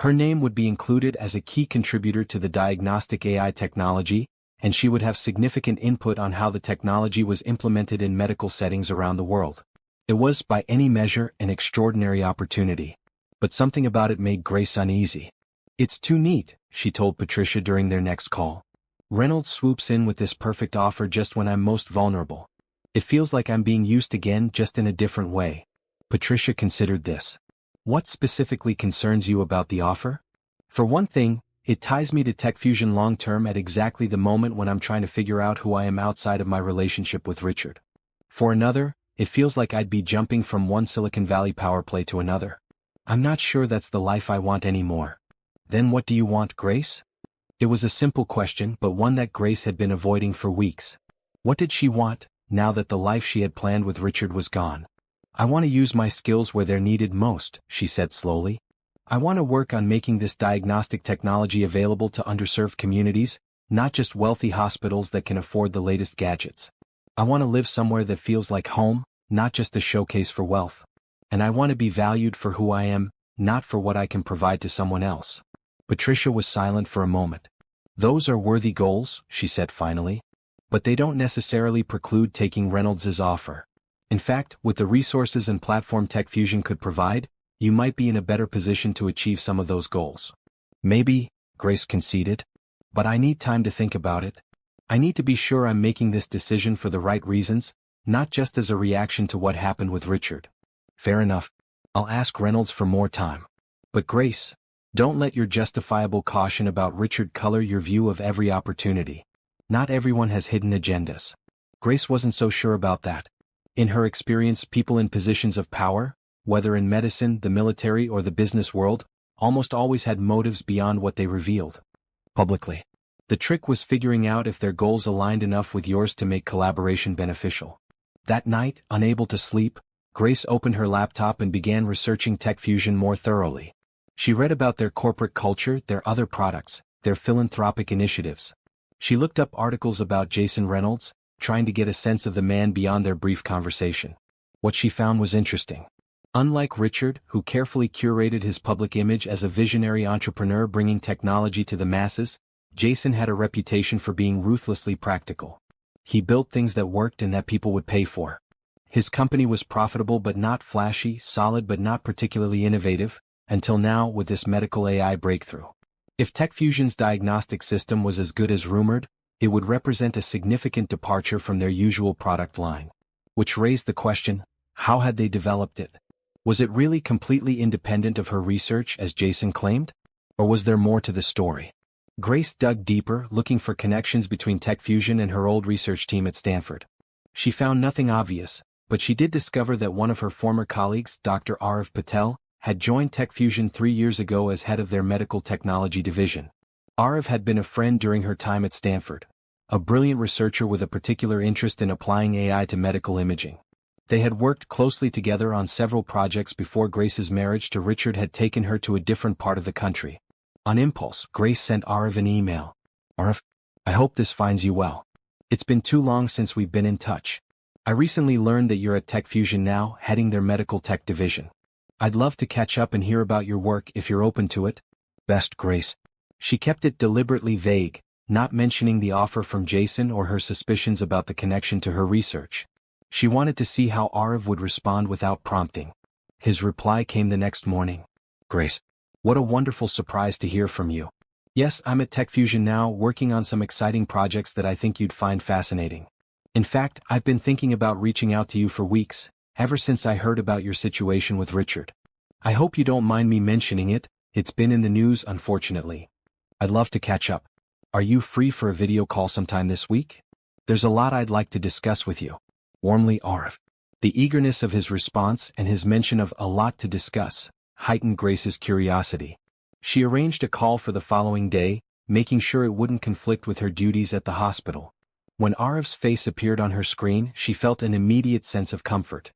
Her name would be included as a key contributor to the diagnostic AI technology, and she would have significant input on how the technology was implemented in medical settings around the world. It was, by any measure, an extraordinary opportunity. But something about it made Grace uneasy. It's too neat, she told Patricia during their next call. Reynolds swoops in with this perfect offer just when I'm most vulnerable. It feels like I'm being used again, just in a different way. Patricia considered this. What specifically concerns you about the offer? For one thing, it ties me to TechFusion long-term at exactly the moment when I'm trying to figure out who I am outside of my relationship with Richard. For another, It feels like I'd be jumping from one Silicon Valley power play to another. I'm not sure that's the life I want anymore. Then what do you want, Grace? It was a simple question, but one that Grace had been avoiding for weeks. What did she want, now that the life she had planned with Richard was gone? I want to use my skills where they're needed most, she said slowly. I want to work on making this diagnostic technology available to underserved communities, not just wealthy hospitals that can afford the latest gadgets. I want to live somewhere that feels like home, not just a showcase for wealth. And I want to be valued for who I am, not for what I can provide to someone else. Patricia was silent for a moment. Those are worthy goals, she said finally. But they don't necessarily preclude taking Reynolds's offer. In fact, with the resources and platform TechFusion could provide, you might be in a better position to achieve some of those goals. Maybe, Grace conceded. But I need time to think about it. I need to be sure I'm making this decision for the right reasons, not just as a reaction to what happened with Richard. Fair enough. I'll ask Reynolds for more time. But Grace, don't let your justifiable caution about Richard color your view of every opportunity. Not everyone has hidden agendas. Grace wasn't so sure about that. In her experience, people in positions of power, whether in medicine, the military, or the business world, almost always had motives beyond what they revealed publicly. The trick was figuring out if their goals aligned enough with yours to make collaboration beneficial. That night, unable to sleep, Grace opened her laptop and began researching TechFusion more thoroughly. She read about their corporate culture, their other products, their philanthropic initiatives. She looked up articles about Jason Reynolds, trying to get a sense of the man beyond their brief conversation. What she found was interesting. Unlike Richard, who carefully curated his public image as a visionary entrepreneur bringing technology to the masses, Jason had a reputation for being ruthlessly practical. He built things that worked and that people would pay for. His company was profitable but not flashy, solid but not particularly innovative, until now with this medical AI breakthrough. If TechFusion's diagnostic system was as good as rumored, it would represent a significant departure from their usual product line. Which raised the question, how had they developed it? Was it really completely independent of her research as Jason claimed? Or was there more to the story? Grace dug deeper, looking for connections between TechFusion and her old research team at Stanford. She found nothing obvious, but she did discover that one of her former colleagues, Dr. Arav Patel, had joined TechFusion 3 years ago as head of their medical technology division. Arav had been a friend during her time at Stanford, a brilliant researcher with a particular interest in applying AI to medical imaging. They had worked closely together on several projects before Grace's marriage to Richard had taken her to a different part of the country. On impulse, Grace sent Arav an email. Arav, I hope this finds you well. It's been too long since we've been in touch. I recently learned that you're at TechFusion now, heading their medical tech division. I'd love to catch up and hear about your work if you're open to it. Best, Grace. She kept it deliberately vague, not mentioning the offer from Jason or her suspicions about the connection to her research. She wanted to see how Arav would respond without prompting. His reply came the next morning. Grace, what a wonderful surprise to hear from you. Yes, I'm at TechFusion now, working on some exciting projects that I think you'd find fascinating. In fact, I've been thinking about reaching out to you for weeks, ever since I heard about your situation with Richard. I hope you don't mind me mentioning it, it's been in the news unfortunately. I'd love to catch up. Are you free for a video call sometime this week? There's a lot I'd like to discuss with you. Warmly, Arav. The eagerness of his response and his mention of a lot to discuss heightened Grace's curiosity. She arranged a call for the following day, making sure it wouldn't conflict with her duties at the hospital. When Arav's face appeared on her screen, she felt an immediate sense of comfort.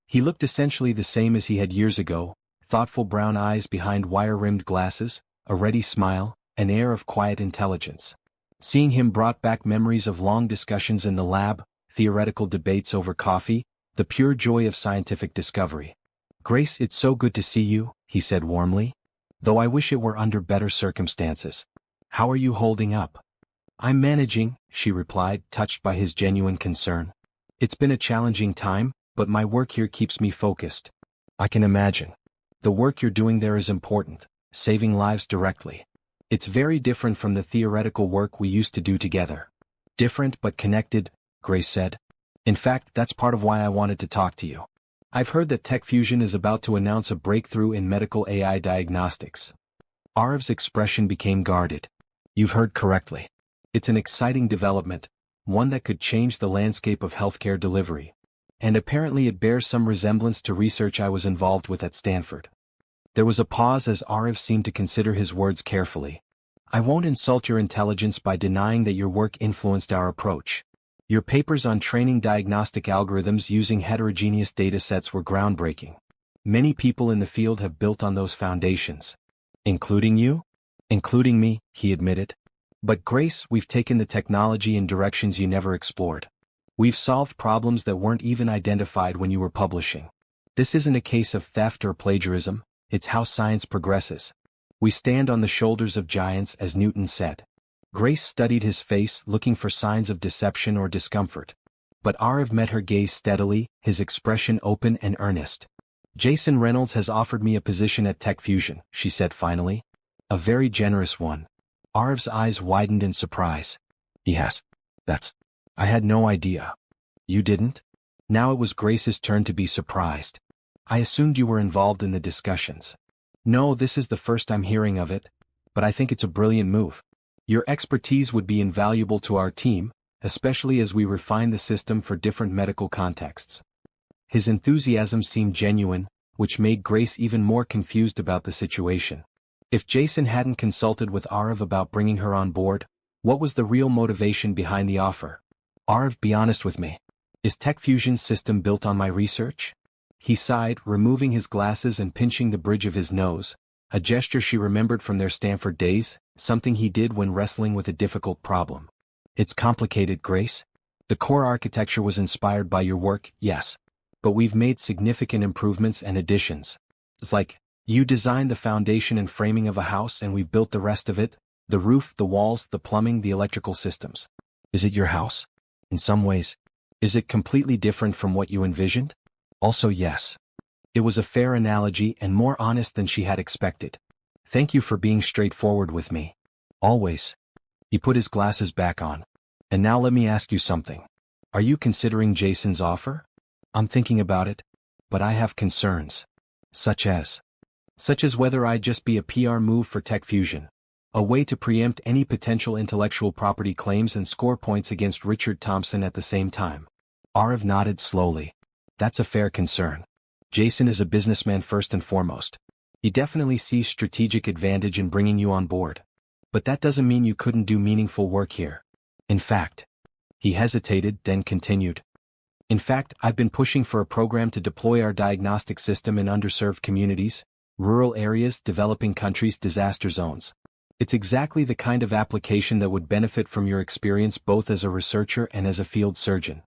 He looked essentially the same as he had years ago, thoughtful brown eyes behind wire-rimmed glasses, a ready smile, an air of quiet intelligence. Seeing him brought back memories of long discussions in the lab, theoretical debates over coffee, the pure joy of scientific discovery. Grace, it's so good to see you, he said warmly. Though I wish it were under better circumstances. How are you holding up? I'm managing, she replied, touched by his genuine concern. It's been a challenging time, but my work here keeps me focused. I can imagine. The work you're doing there is important, saving lives directly. It's very different from the theoretical work we used to do together. Different but connected, Grace said. In fact, that's part of why I wanted to talk to you. I've heard that TechFusion is about to announce a breakthrough in medical AI diagnostics. Arav's expression became guarded. You've heard correctly. It's an exciting development, one that could change the landscape of healthcare delivery. and apparently it bears some resemblance to research I was involved with at Stanford. There was a pause as Arif seemed to consider his words carefully. I won't insult your intelligence by denying that your work influenced our approach. Your papers on training diagnostic algorithms using heterogeneous datasets were groundbreaking. Many people in the field have built on those foundations. Including you? Including me, he admitted. But Grace, we've taken the technology in directions you never explored. We've solved problems that weren't even identified when you were publishing. This isn't a case of theft or plagiarism, it's how science progresses. We stand on the shoulders of giants, as Newton said. Grace studied his face, looking for signs of deception or discomfort. But Arif met her gaze steadily, his expression open and earnest. Jason Reynolds has offered me a position at Tech Fusion, she said finally. A very generous one. Arif's eyes widened in surprise. Yes. I had no idea. You didn't? Now it was Grace's turn to be surprised. I assumed you were involved in the discussions. No, this is the first I'm hearing of it, but I think it's a brilliant move. Your expertise would be invaluable to our team, especially as we refine the system for different medical contexts. His enthusiasm seemed genuine, which made Grace even more confused about the situation. If Jason hadn't consulted with Arif about bringing her on board, what was the real motivation behind the offer? Arif, be honest with me. Is Tech Fusion's system built on my research? He sighed, removing his glasses and pinching the bridge of his nose, a gesture she remembered from their Stanford days, something he did when wrestling with a difficult problem. It's complicated, Grace. The core architecture was inspired by your work, yes. But we've made significant improvements and additions. It's like, you designed the foundation and framing of a house and we've built the rest of it, the roof, the walls, the plumbing, the electrical systems. Is it your house? In some ways. Is it completely different from what you envisioned? Also yes. It was a fair analogy and more honest than she had expected. Thank you for being straightforward with me. Always. He put his glasses back on. And now let me ask you something. Are you considering Jason's offer? I'm thinking about it, but I have concerns. Such as whether I'd just be a PR move for Tech Fusion. A way to preempt any potential intellectual property claims and score points against Richard Thompson at the same time. Arif nodded slowly. That's a fair concern. Jason is a businessman first and foremost. He definitely sees strategic advantage in bringing you on board. But that doesn't mean you couldn't do meaningful work here. In fact, he hesitated, then continued. In fact, I've been pushing for a program to deploy our diagnostic system in underserved communities, rural areas, developing countries, disaster zones. It's exactly the kind of application that would benefit from your experience both as a researcher and as a field surgeon.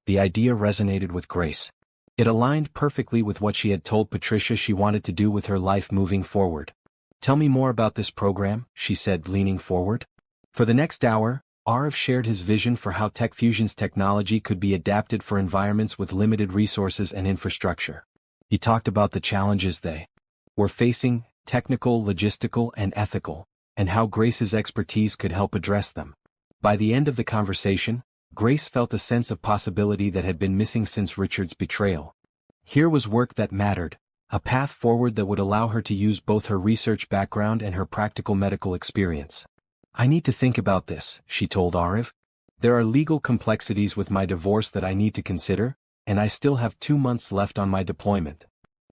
The idea resonated with Grace. It aligned perfectly with what she had told Patricia she wanted to do with her life moving forward. Tell me more about this program, she said, leaning forward. For the next hour, Arif shared his vision for how Tech Fusion's technology could be adapted for environments with limited resources and infrastructure. He talked about the challenges they were facing, technical, logistical, and ethical, and how Grace's expertise could help address them. By the end of the conversation, Grace felt a sense of possibility that had been missing since Richard's betrayal. Here was work that mattered, a path forward that would allow her to use both her research background and her practical medical experience. I need to think about this, she told Arif. There are legal complexities with my divorce that I need to consider, and I still have 2 months left on my deployment.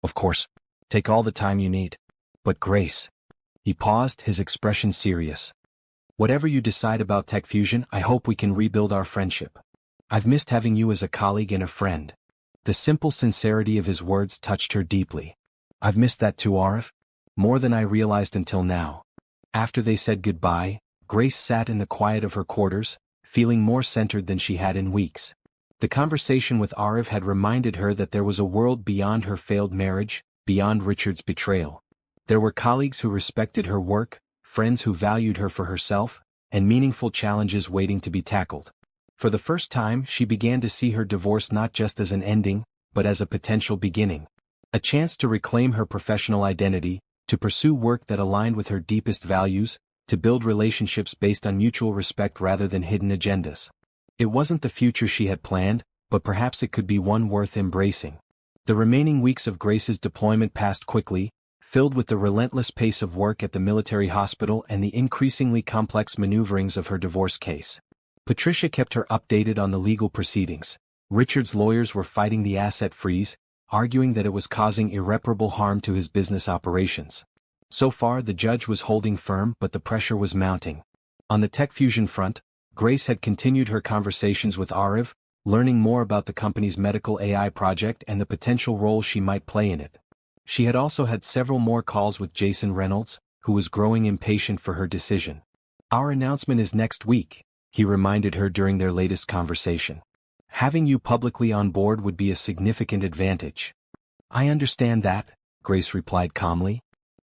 Of course. Take all the time you need. But Grace. He paused, his expression serious. Whatever you decide about Tech Fusion, I hope we can rebuild our friendship. I've missed having you as a colleague and a friend. The simple sincerity of his words touched her deeply. I've missed that too, Arif. More than I realized until now. After they said goodbye, Grace sat in the quiet of her quarters, feeling more centered than she had in weeks. The conversation with Arif had reminded her that there was a world beyond her failed marriage, beyond Richard's betrayal. There were colleagues who respected her work, friends who valued her for herself, and meaningful challenges waiting to be tackled. For the first time, she began to see her divorce not just as an ending, but as a potential beginning. A chance to reclaim her professional identity, to pursue work that aligned with her deepest values, to build relationships based on mutual respect rather than hidden agendas. It wasn't the future she had planned, but perhaps it could be one worth embracing. The remaining weeks of Grace's deployment passed quickly, filled with the relentless pace of work at the military hospital and the increasingly complex maneuverings of her divorce case. Patricia kept her updated on the legal proceedings, Richard's lawyers were fighting the asset freeze, arguing that it was causing irreparable harm to his business operations. So far the judge was holding firm, but the pressure was mounting. On the tech fusion front, Grace had continued her conversations with Ariv, learning more about the company's medical AI project and the potential role she might play in it. She had also had several more calls with Jason Reynolds, who was growing impatient for her decision. "Our announcement is next week," he reminded her during their latest conversation. "Having you publicly on board would be a significant advantage." "I understand that," Grace replied calmly.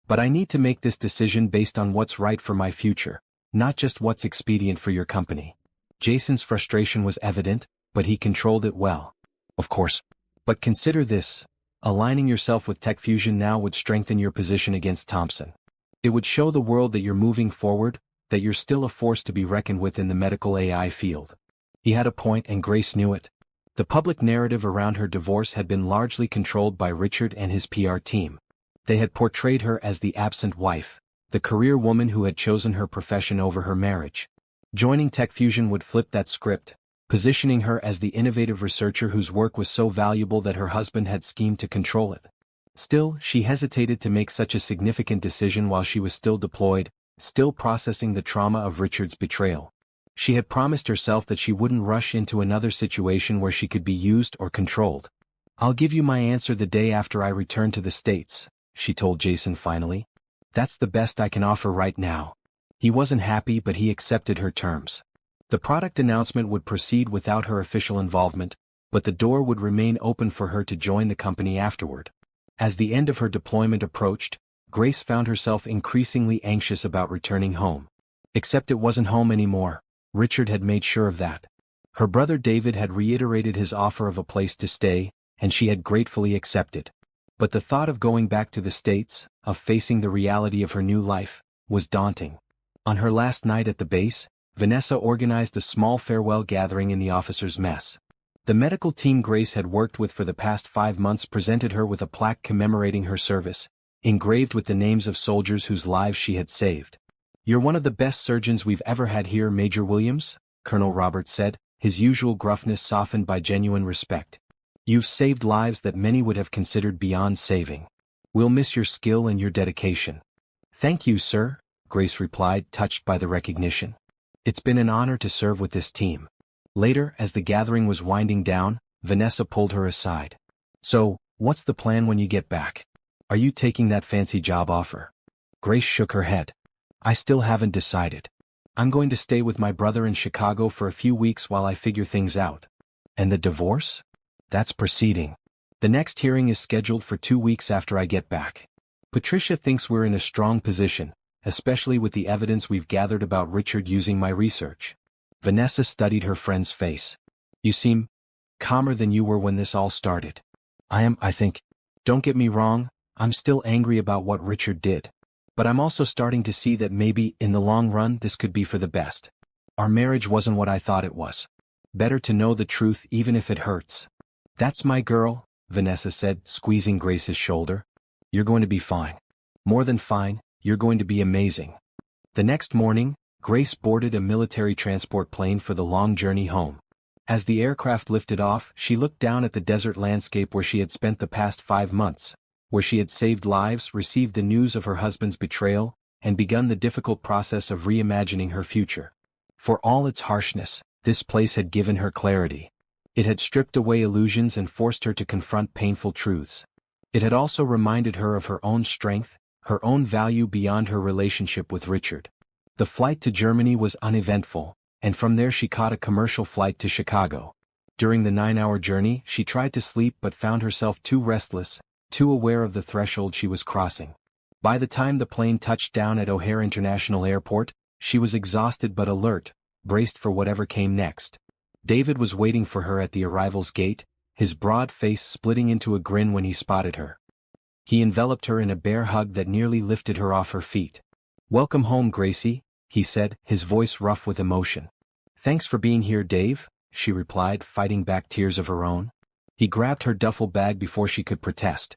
"But I need to make this decision based on what's right for my future, not just what's expedient for your company." Jason's frustration was evident, but he controlled it well. "Of course. But consider this. Aligning yourself with Tech Fusion now would strengthen your position against Thompson. It would show the world that you're moving forward, that you're still a force to be reckoned with in the medical AI field." He had a point, and Grace knew it. The public narrative around her divorce had been largely controlled by Richard and his PR team. They had portrayed her as the absent wife, the career woman who had chosen her profession over her marriage. Joining Tech Fusion would flip that script, positioning her as the innovative researcher whose work was so valuable that her husband had schemed to control it. Still, she hesitated to make such a significant decision while she was still deployed, still processing the trauma of Richard's betrayal. She had promised herself that she wouldn't rush into another situation where she could be used or controlled. "I'll give you my answer the day after I return to the States," she told Jason finally. "That's the best I can offer right now." He wasn't happy, but he accepted her terms. The product announcement would proceed without her official involvement, but the door would remain open for her to join the company afterward. As the end of her deployment approached, Grace found herself increasingly anxious about returning home. Except it wasn't home anymore. Richard had made sure of that. Her brother David had reiterated his offer of a place to stay, and she had gratefully accepted. But the thought of going back to the States, of facing the reality of her new life, was daunting. On her last night at the base, Vanessa organized a small farewell gathering in the officers' mess. The medical team Grace had worked with for the past 5 months presented her with a plaque commemorating her service, engraved with the names of soldiers whose lives she had saved. "You're one of the best surgeons we've ever had here, Major Williams," Colonel Roberts said, his usual gruffness softened by genuine respect. "You've saved lives that many would have considered beyond saving. We'll miss your skill and your dedication." "Thank you, sir," Grace replied, touched by the recognition. "It's been an honor to serve with this team." Later, as the gathering was winding down, Vanessa pulled her aside. "So, what's the plan when you get back? Are you taking that fancy job offer?" Grace shook her head. "I still haven't decided. I'm going to stay with my brother in Chicago for a few weeks while I figure things out." "And the divorce?" "That's proceeding. The next hearing is scheduled for 2 weeks after I get back. Patricia thinks we're in a strong position, especially with the evidence we've gathered about Richard using my research." Vanessa studied her friend's face. "You seem calmer than you were when this all started." I think. Don't get me wrong, I'm still angry about what Richard did. But I'm also starting to see that maybe, in the long run, this could be for the best. Our marriage wasn't what I thought it was. Better to know the truth even if it hurts." "That's my girl," Vanessa said, squeezing Grace's shoulder. "You're going to be fine. More than fine, you're going to be amazing." The next morning, Grace boarded a military transport plane for the long journey home. As the aircraft lifted off, she looked down at the desert landscape where she had spent the past 5 months, where she had saved lives, received the news of her husband's betrayal, and begun the difficult process of reimagining her future. For all its harshness, this place had given her clarity. It had stripped away illusions and forced her to confront painful truths. It had also reminded her of her own strength, her own value beyond her relationship with Richard. The flight to Germany was uneventful, and from there she caught a commercial flight to Chicago. During the 9-hour journey, she tried to sleep but found herself too restless, too aware of the threshold she was crossing. By the time the plane touched down at O'Hare International Airport, she was exhausted but alert, braced for whatever came next. David was waiting for her at the arrival's gate, his broad face splitting into a grin when he spotted her. He enveloped her in a bear hug that nearly lifted her off her feet. "Welcome home, Gracie," he said, his voice rough with emotion. "Thanks for being here, Dave," she replied, fighting back tears of her own. He grabbed her duffel bag before she could protest.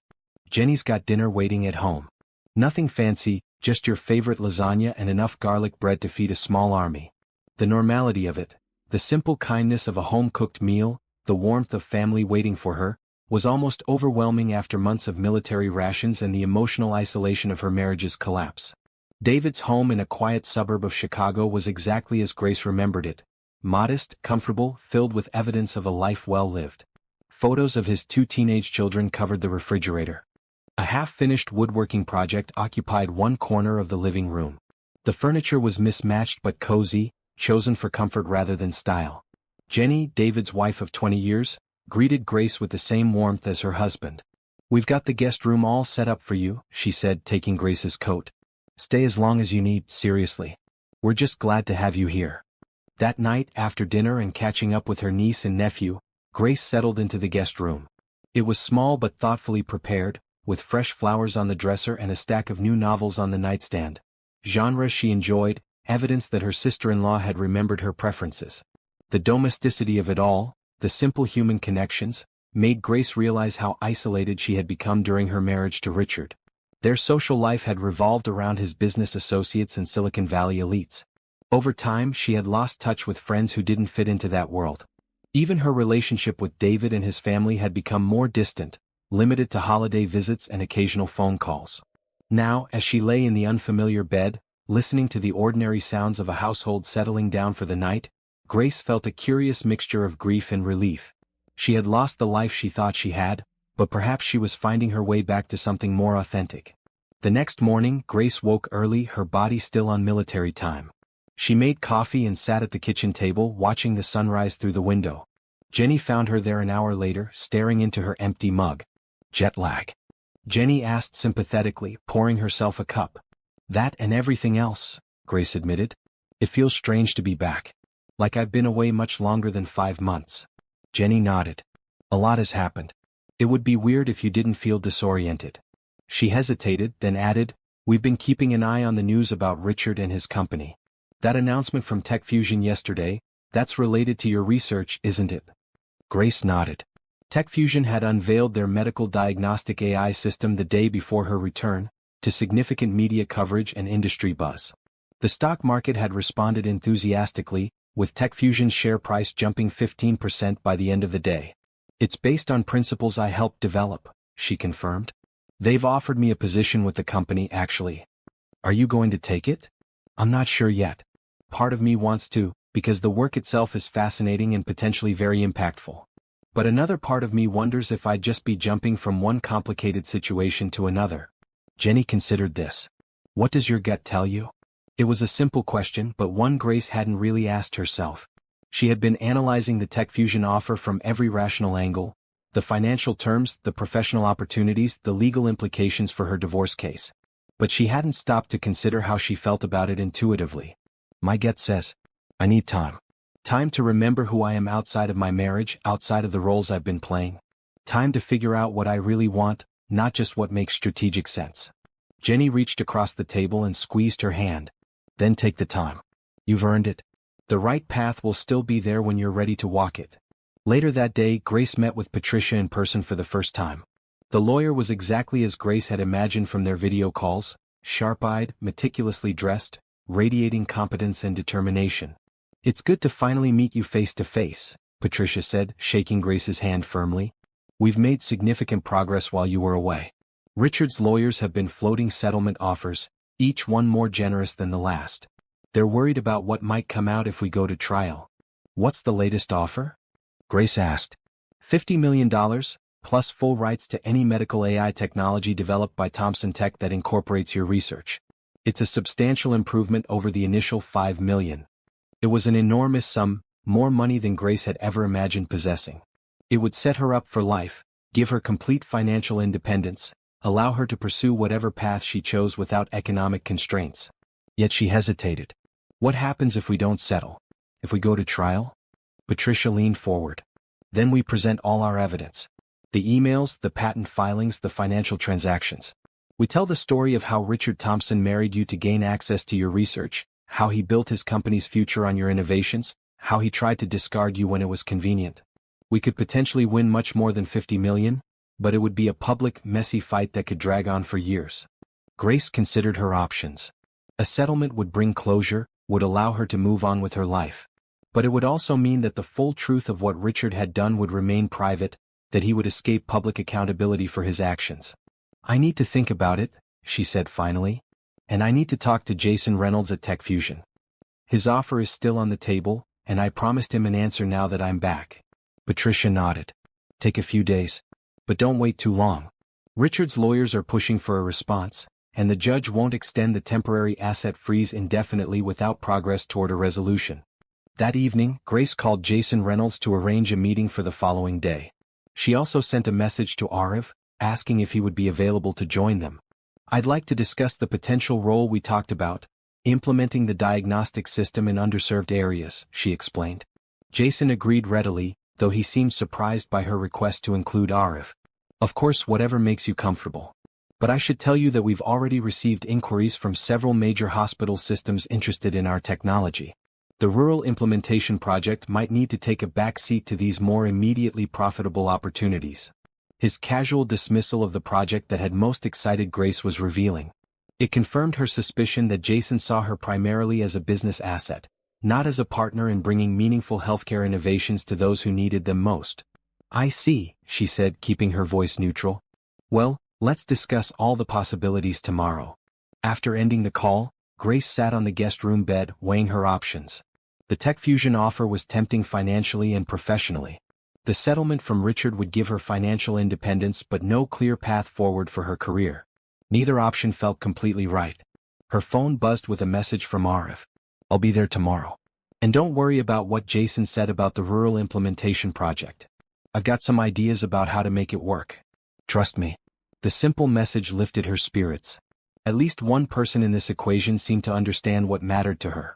"Jenny's got dinner waiting at home. Nothing fancy, just your favorite lasagna and enough garlic bread to feed a small army." The normality of it, the simple kindness of a home-cooked meal, the warmth of family waiting for her, was almost overwhelming after months of military rations and the emotional isolation of her marriage's collapse. David's home in a quiet suburb of Chicago was exactly as Grace remembered it: modest, comfortable, filled with evidence of a life well lived. Photos of his 2 teenage children covered the refrigerator. A half-finished woodworking project occupied one corner of the living room. The furniture was mismatched but cozy, chosen for comfort rather than style. Jenny, David's wife of 20 years, greeted Grace with the same warmth as her husband. "We've got the guest room all set up for you," she said, taking Grace's coat. "Stay as long as you need, seriously. We're just glad to have you here." That night, after dinner and catching up with her niece and nephew, Grace settled into the guest room. It was small but thoughtfully prepared, with fresh flowers on the dresser and a stack of new novels on the nightstand. Genres she enjoyed, evidence that her sister-in-law had remembered her preferences. The domesticity of it all, the simple human connections, made Grace realize how isolated she had become during her marriage to Richard. Their social life had revolved around his business associates and Silicon Valley elites. Over time, she had lost touch with friends who didn't fit into that world. Even her relationship with David and his family had become more distant, limited to holiday visits and occasional phone calls. Now, as she lay in the unfamiliar bed, listening to the ordinary sounds of a household settling down for the night, Grace felt a curious mixture of grief and relief. She had lost the life she thought she had, but perhaps she was finding her way back to something more authentic. The next morning, Grace woke early, her body still on military time. She made coffee and sat at the kitchen table watching the sunrise through the window. Jenny found her there an hour later, staring into her empty mug. "Jet lag?" Jenny asked sympathetically, pouring herself a cup. "That and everything else," Grace admitted. "It feels strange to be back. Like I've been away much longer than 5 months." Jenny nodded. "A lot has happened. It would be weird if you didn't feel disoriented." She hesitated, then added, "We've been keeping an eye on the news about Richard and his company. That announcement from Tech Fusion yesterday, that's related to your research, isn't it?" Grace nodded. Tech Fusion had unveiled their medical diagnostic AI system the day before her return, to significant media coverage and industry buzz. The stock market had responded enthusiastically, with Tech Fusion's share price jumping 15% by the end of the day. "It's based on principles I helped develop," she confirmed. "They've offered me a position with the company, actually." "Are you going to take it?" "I'm not sure yet. Part of me wants to, because the work itself is fascinating and potentially very impactful. But another part of me wonders if I'd just be jumping from one complicated situation to another." Jenny considered this. "What does your gut tell you?" It was a simple question, but one Grace hadn't really asked herself. She had been analyzing the Tech Fusion offer from every rational angle: the financial terms, the professional opportunities, the legal implications for her divorce case. But she hadn't stopped to consider how she felt about it intuitively. "My gut says, I need time. Time to remember who I am outside of my marriage, outside of the roles I've been playing. Time to figure out what I really want, not just what makes strategic sense." Jenny reached across the table and squeezed her hand. "Then take the time. You've earned it. The right path will still be there when you're ready to walk it." Later that day, Grace met with Patricia in person for the first time. The lawyer was exactly as Grace had imagined from their video calls: sharp-eyed, meticulously dressed, radiating competence and determination. "It's good to finally meet you face to face," Patricia said, shaking Grace's hand firmly. "We've made significant progress while you were away. Richard's lawyers have been floating settlement offers, each one more generous than the last. They're worried about what might come out if we go to trial." "What's the latest offer?" Grace asked. $50 million, plus full rights to any medical AI technology developed by Thompson Tech that incorporates your research. It's a substantial improvement over the initial $5 million. It was an enormous sum, more money than Grace had ever imagined possessing. It would set her up for life, give her complete financial independence, allow her to pursue whatever path she chose without economic constraints. Yet she hesitated. "What happens if we don't settle? If we go to trial?" Patricia leaned forward. "Then we present all our evidence. The emails, the patent filings, the financial transactions. We tell the story of how Richard Thompson married you to gain access to your research, how he built his company's future on your innovations, how he tried to discard you when it was convenient. We could potentially win much more than $50 million, but it would be a public, messy fight that could drag on for years." Grace considered her options. A settlement would bring closure, would allow her to move on with her life. But it would also mean that the full truth of what Richard had done would remain private, that he would escape public accountability for his actions. "I need to think about it," she said finally. "And I need to talk to Jason Reynolds at Tech Fusion. His offer is still on the table, and I promised him an answer now that I'm back." Patricia nodded. "Take a few days. But don't wait too long. Richard's lawyers are pushing for a response, and the judge won't extend the temporary asset freeze indefinitely without progress toward a resolution." That evening, Grace called Jason Reynolds to arrange a meeting for the following day. She also sent a message to Arav, asking if he would be available to join them. "I'd like to discuss the potential role we talked about, implementing the diagnostic system in underserved areas," she explained. Jason agreed readily, though he seemed surprised by her request to include Arav. "Of course, whatever makes you comfortable. But I should tell you that we've already received inquiries from several major hospital systems interested in our technology. The rural implementation project might need to take a back seat to these more immediately profitable opportunities." His casual dismissal of the project that had most excited Grace was revealing. It confirmed her suspicion that Jason saw her primarily as a business asset, not as a partner in bringing meaningful healthcare innovations to those who needed them most. "I see," she said, keeping her voice neutral. "Well, let's discuss all the possibilities tomorrow." After ending the call, Grace sat on the guest room bed, weighing her options. The Tech Fusion offer was tempting financially and professionally. The settlement from Richard would give her financial independence but no clear path forward for her career. Neither option felt completely right. Her phone buzzed with a message from Arav. "I'll be there tomorrow. And don't worry about what Jason said about the rural implementation project. I've got some ideas about how to make it work. Trust me." The simple message lifted her spirits. At least one person in this equation seemed to understand what mattered to her.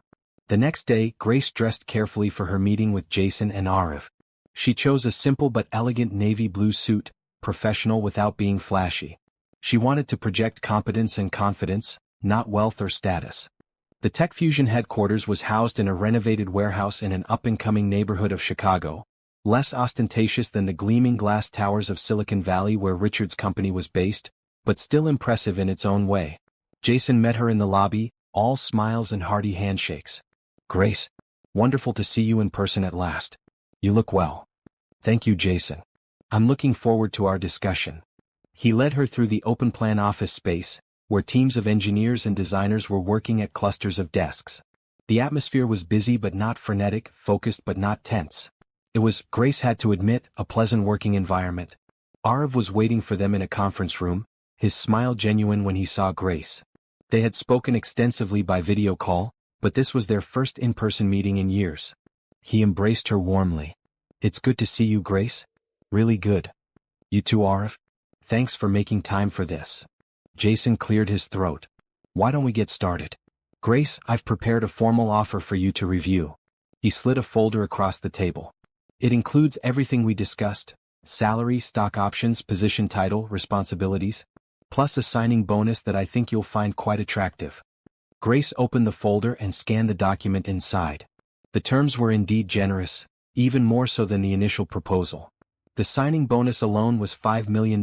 The next day, Grace dressed carefully for her meeting with Jason and Arav. She chose a simple but elegant navy blue suit, professional without being flashy. She wanted to project competence and confidence, not wealth or status. The Tech Fusion headquarters was housed in a renovated warehouse in an up-and-coming neighborhood of Chicago, less ostentatious than the gleaming glass towers of Silicon Valley where Richard's company was based, but still impressive in its own way. Jason met her in the lobby, all smiles and hearty handshakes. "Grace, wonderful to see you in person at last. You look well." "Thank you, Jason. I'm looking forward to our discussion." He led her through the open-plan office space, where teams of engineers and designers were working at clusters of desks. The atmosphere was busy but not frenetic, focused but not tense. It was, Grace had to admit, a pleasant working environment. Arav was waiting for them in a conference room, his smile genuine when he saw Grace. They had spoken extensively by video call, but this was their first in-person meeting in years. He embraced her warmly. "It's good to see you, Grace. Really good. You too, Arav. Thanks for making time for this." Jason cleared his throat. "Why don't we get started? Grace, I've prepared a formal offer for you to review." He slid a folder across the table. "It includes everything we discussed: salary, stock options, position title, responsibilities, plus a signing bonus that I think you'll find quite attractive." Grace opened the folder and scanned the document inside. The terms were indeed generous, even more so than the initial proposal. The signing bonus alone was $5 million,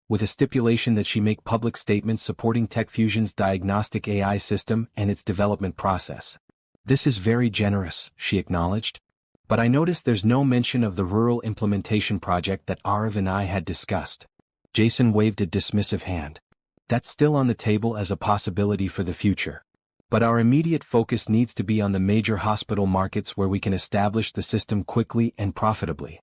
with a stipulation that she make public statements supporting Tech Fusion's diagnostic AI system and its development process. "This is very generous," she acknowledged. "But I noticed there's no mention of the rural implementation project that Arav and I had discussed." Jason waved a dismissive hand. "That's still on the table as a possibility for the future. But our immediate focus needs to be on the major hospital markets where we can establish the system quickly and profitably."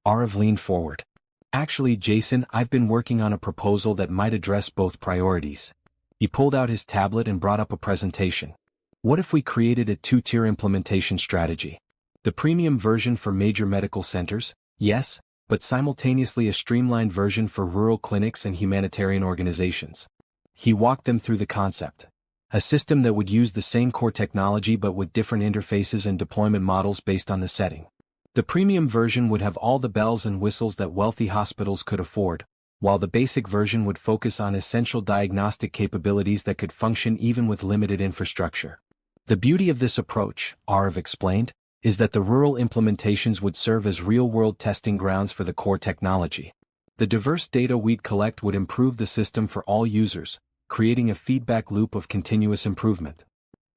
Arav leaned forward. "Actually, Jason, I've been working on a proposal that might address both priorities." He pulled out his tablet and brought up a presentation. "What if we created a two-tier implementation strategy? The premium version for major medical centers, yes, but simultaneously a streamlined version for rural clinics and humanitarian organizations." He walked them through the concept. A system that would use the same core technology but with different interfaces and deployment models based on the setting. The premium version would have all the bells and whistles that wealthy hospitals could afford, while the basic version would focus on essential diagnostic capabilities that could function even with limited infrastructure. "The beauty of this approach," Arav explained, "is that the rural implementations would serve as real-world testing grounds for the core technology. The diverse data we'd collect would improve the system for all users, creating a feedback loop of continuous improvement."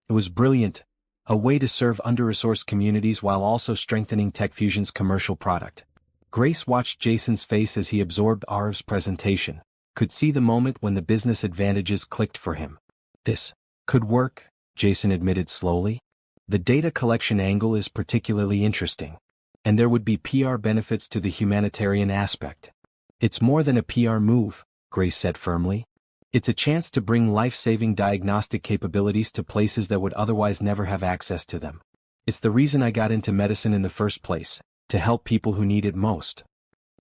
It was brilliant, a way to serve under-resourced communities while also strengthening TechFusion's commercial product. Grace watched Jason's face as he absorbed Ariv's presentation, could see the moment when the business advantages clicked for him. This could work, Jason admitted slowly. The data collection angle is particularly interesting. And there would be PR benefits to the humanitarian aspect. It's more than a PR move, Grace said firmly. It's a chance to bring life-saving diagnostic capabilities to places that would otherwise never have access to them. It's the reason I got into medicine in the first place, to help people who need it most.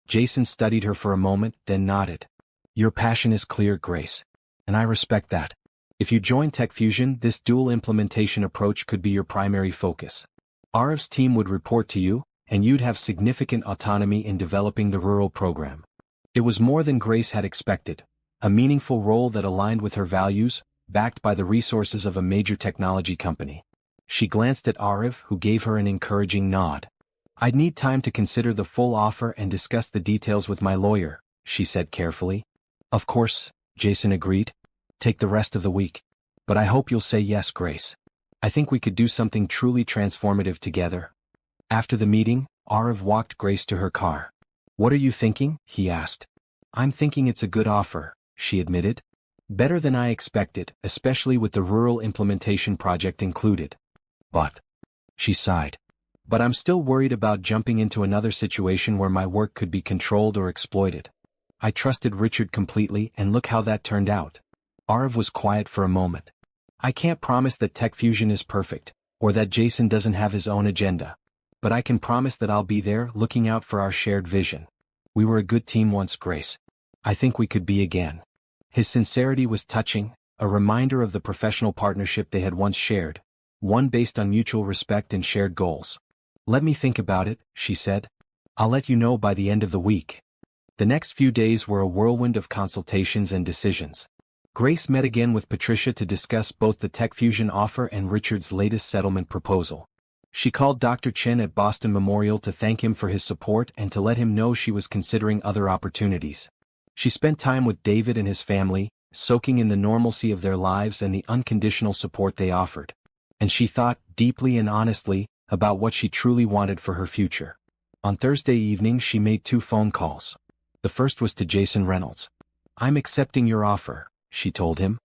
Jason studied her for a moment, then nodded. Your passion is clear, Grace. And I respect that. If you join TechFusion, this dual implementation approach could be your primary focus. Ariv's team would report to you, and you'd have significant autonomy in developing the rural program. It was more than Grace had expected, a meaningful role that aligned with her values, backed by the resources of a major technology company. She glanced at Ariv, who gave her an encouraging nod. I'd need time to consider the full offer and discuss the details with my lawyer, she said carefully. Of course, Jason agreed. Take the rest of the week. But I hope you'll say yes, Grace. I think we could do something truly transformative together. After the meeting, Ariv walked Grace to her car. What are you thinking? He asked. I'm thinking it's a good offer, she admitted. Better than I expected, especially with the rural implementation project included. But, she sighed. But I'm still worried about jumping into another situation where my work could be controlled or exploited. I trusted Richard completely, and look how that turned out. Ariv was quiet for a moment. I can't promise that TechFusion is perfect, or that Jason doesn't have his own agenda. But I can promise that I'll be there, looking out for our shared vision. We were a good team once, Grace. I think we could be again. His sincerity was touching, a reminder of the professional partnership they had once shared, one based on mutual respect and shared goals. Let me think about it, she said. I'll let you know by the end of the week. The next few days were a whirlwind of consultations and decisions. Grace met again with Patricia to discuss both the TechFusion offer and Richard's latest settlement proposal. She called Dr. Chen at Boston Memorial to thank him for his support and to let him know she was considering other opportunities. She spent time with David and his family, soaking in the normalcy of their lives and the unconditional support they offered. And she thought, deeply and honestly, about what she truly wanted for her future. On Thursday evening she made 2 phone calls. The first was to Jason Reynolds. I'm accepting your offer, she told him.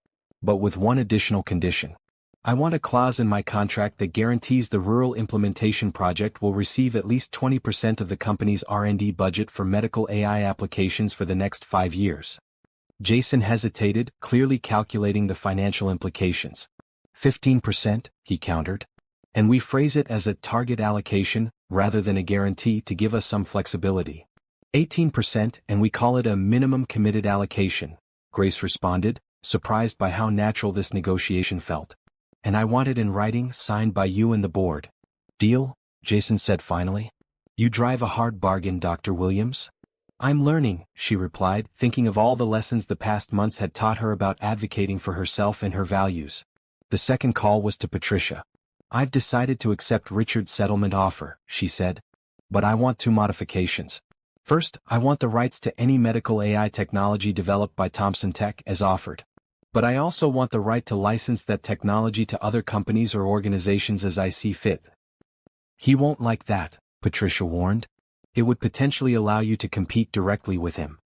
But with one additional condition. I want a clause in my contract that guarantees the rural implementation project will receive at least 20% of the company's R&D budget for medical AI applications for the next 5 years. Jason hesitated, clearly calculating the financial implications. 15%, he countered. And we phrase it as a target allocation, rather than a guarantee to give us some flexibility. 18%, and we call it a minimum committed allocation, Grace responded, surprised by how natural this negotiation felt. And I want it in writing, signed by you and the board. Deal? Jason said finally. You drive a hard bargain, Dr. Williams. I'm learning, she replied, thinking of all the lessons the past months had taught her about advocating for herself and her values. The second call was to Patricia. I've decided to accept Richard's settlement offer, she said. But I want 2 modifications. First, I want the rights to any medical AI technology developed by Thomson Tech as offered. But I also want the right to license that technology to other companies or organizations as I see fit. He won't like that, Patricia warned. It would potentially allow you to compete directly with him.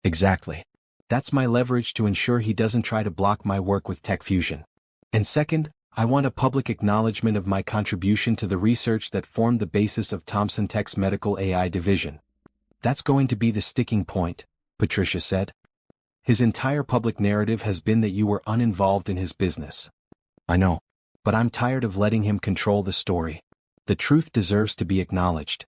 Exactly. That's my leverage to ensure he doesn't try to block my work with TechFusion. And second, I want a public acknowledgement of my contribution to the research that formed the basis of Thomson Tech's medical AI division. That's going to be the sticking point, Patricia said. His entire public narrative has been that you were uninvolved in his business. I know. But I'm tired of letting him control the story. The truth deserves to be acknowledged.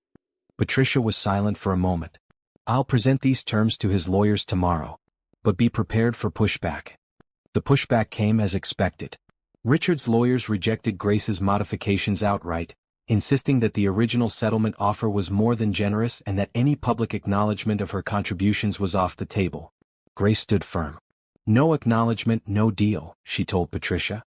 Patricia was silent for a moment. I'll present these terms to his lawyers tomorrow. But be prepared for pushback. The pushback came as expected. Richard's lawyers rejected Grace's modifications outright, insisting that the original settlement offer was more than generous and that any public acknowledgement of her contributions was off the table. Grace stood firm. No acknowledgement, no deal, she told Patricia.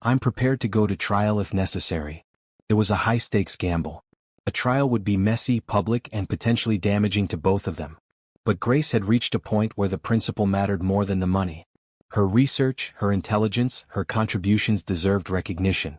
I'm prepared to go to trial if necessary. It was a high-stakes gamble. A trial would be messy, public, and potentially damaging to both of them. But Grace had reached a point where the principle mattered more than the money. Her research, her intelligence, her contributions deserved recognition.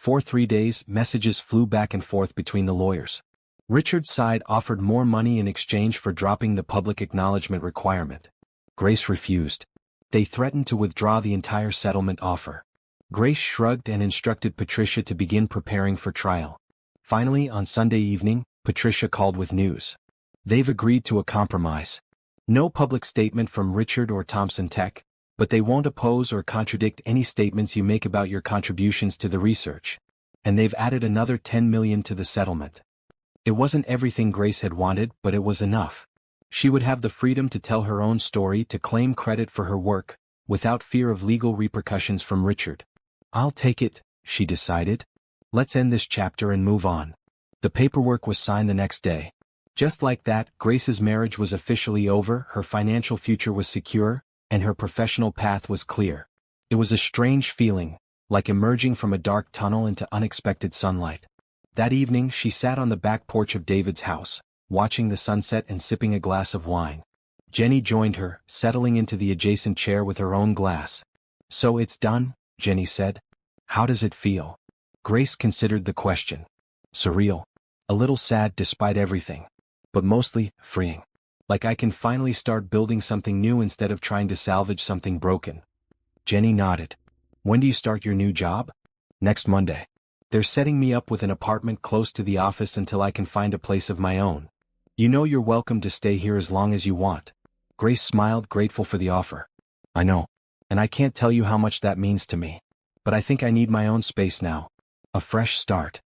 For 3 days, messages flew back and forth between the lawyers. Richard's side offered more money in exchange for dropping the public acknowledgement requirement. Grace refused. They threatened to withdraw the entire settlement offer. Grace shrugged and instructed Patricia to begin preparing for trial. Finally, on Sunday evening, Patricia called with news. They've agreed to a compromise. No public statement from Richard or Thompson Tech, but they won't oppose or contradict any statements you make about your contributions to the research. And they've added another $10 million to the settlement. It wasn't everything Grace had wanted, but it was enough. She would have the freedom to tell her own story, to claim credit for her work, without fear of legal repercussions from Richard. I'll take it, she decided. Let's end this chapter and move on. The paperwork was signed the next day. Just like that, Grace's marriage was officially over, her financial future was secure, and her professional path was clear. It was a strange feeling, like emerging from a dark tunnel into unexpected sunlight. That evening she sat on the back porch of David's house, watching the sunset and sipping a glass of wine. Jenny joined her, settling into the adjacent chair with her own glass. "So it's done," Jenny said. "How does it feel?" Grace considered the question. "Surreal. A little sad despite everything. But mostly freeing. Like I can finally start building something new instead of trying to salvage something broken." Jenny nodded. "When do you start your new job?" "Next Monday. They're setting me up with an apartment close to the office until I can find a place of my own. You know you're welcome to stay here as long as you want." Grace smiled, grateful for the offer. "I know. And I can't tell you how much that means to me. But I think I need my own space now. A fresh start."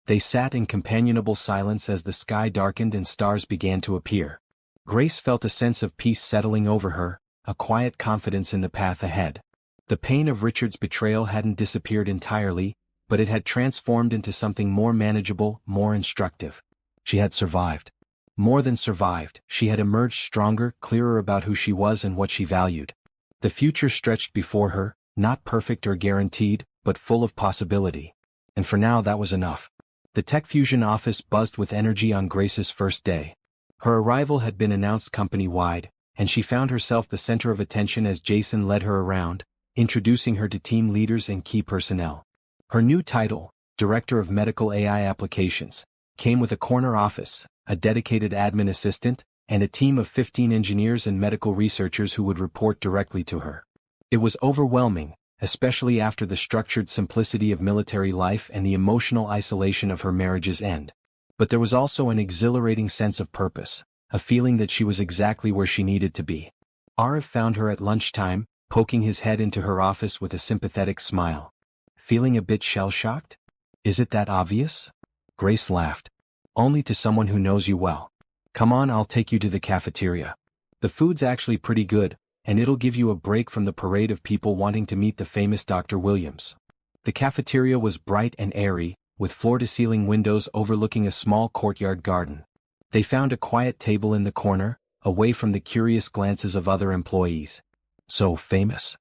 They sat in companionable silence as the sky darkened and stars began to appear. Grace felt a sense of peace settling over her, a quiet confidence in the path ahead. The pain of Richard's betrayal hadn't disappeared entirely, but it had transformed into something more manageable, more instructive. She had survived. More than survived, she had emerged stronger, clearer about who she was and what she valued. The future stretched before her, not perfect or guaranteed, but full of possibility. And for now that was enough. The Tech Fusion office buzzed with energy on Grace's first day. Her arrival had been announced company-wide, and she found herself the center of attention as Jason led her around, introducing her to team leaders and key personnel. Her new title, Director of Medical AI Applications, came with a corner office, a dedicated admin assistant, and a team of 15 engineers and medical researchers who would report directly to her. It was overwhelming, especially after the structured simplicity of military life and the emotional isolation of her marriage's end. But there was also an exhilarating sense of purpose, a feeling that she was exactly where she needed to be. Arif found her at lunchtime, poking his head into her office with a sympathetic smile. "Feeling a bit shell-shocked? Is it that obvious?" Grace laughed. "Only to someone who knows you well. Come on, I'll take you to the cafeteria. The food's actually pretty good, and it'll give you a break from the parade of people wanting to meet the famous Dr. Williams." The cafeteria was bright and airy, with floor-to-ceiling windows overlooking a small courtyard garden. They found a quiet table in the corner, away from the curious glances of other employees. "So famous?"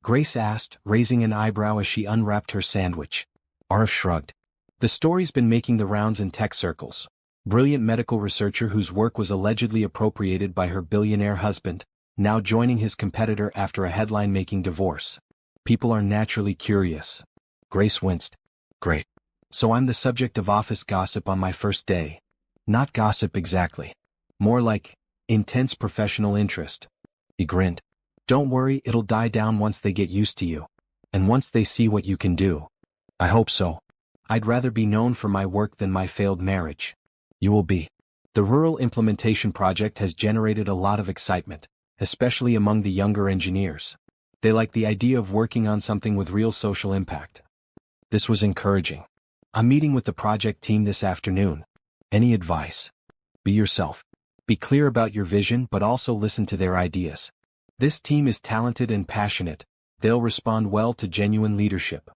Grace asked, raising an eyebrow as she unwrapped her sandwich. Arif shrugged. "The story's been making the rounds in tech circles. Brilliant medical researcher whose work was allegedly appropriated by her billionaire husband, now joining his competitor after a headline-making divorce. People are naturally curious." Grace winced. "Great. So I'm the subject of office gossip on my first day." "Not gossip exactly. More like intense professional interest." He grinned. "Don't worry, it'll die down once they get used to you. And once they see what you can do." "I hope so. I'd rather be known for my work than my failed marriage." "You will be." The rural implementation project has generated a lot of excitement, especially among the younger engineers. They like the idea of working on something with real social impact. This was encouraging. "I'm meeting with the project team this afternoon. Any advice?" "Be yourself. Be clear about your vision but also listen to their ideas. This team is talented and passionate. They'll respond well to genuine leadership."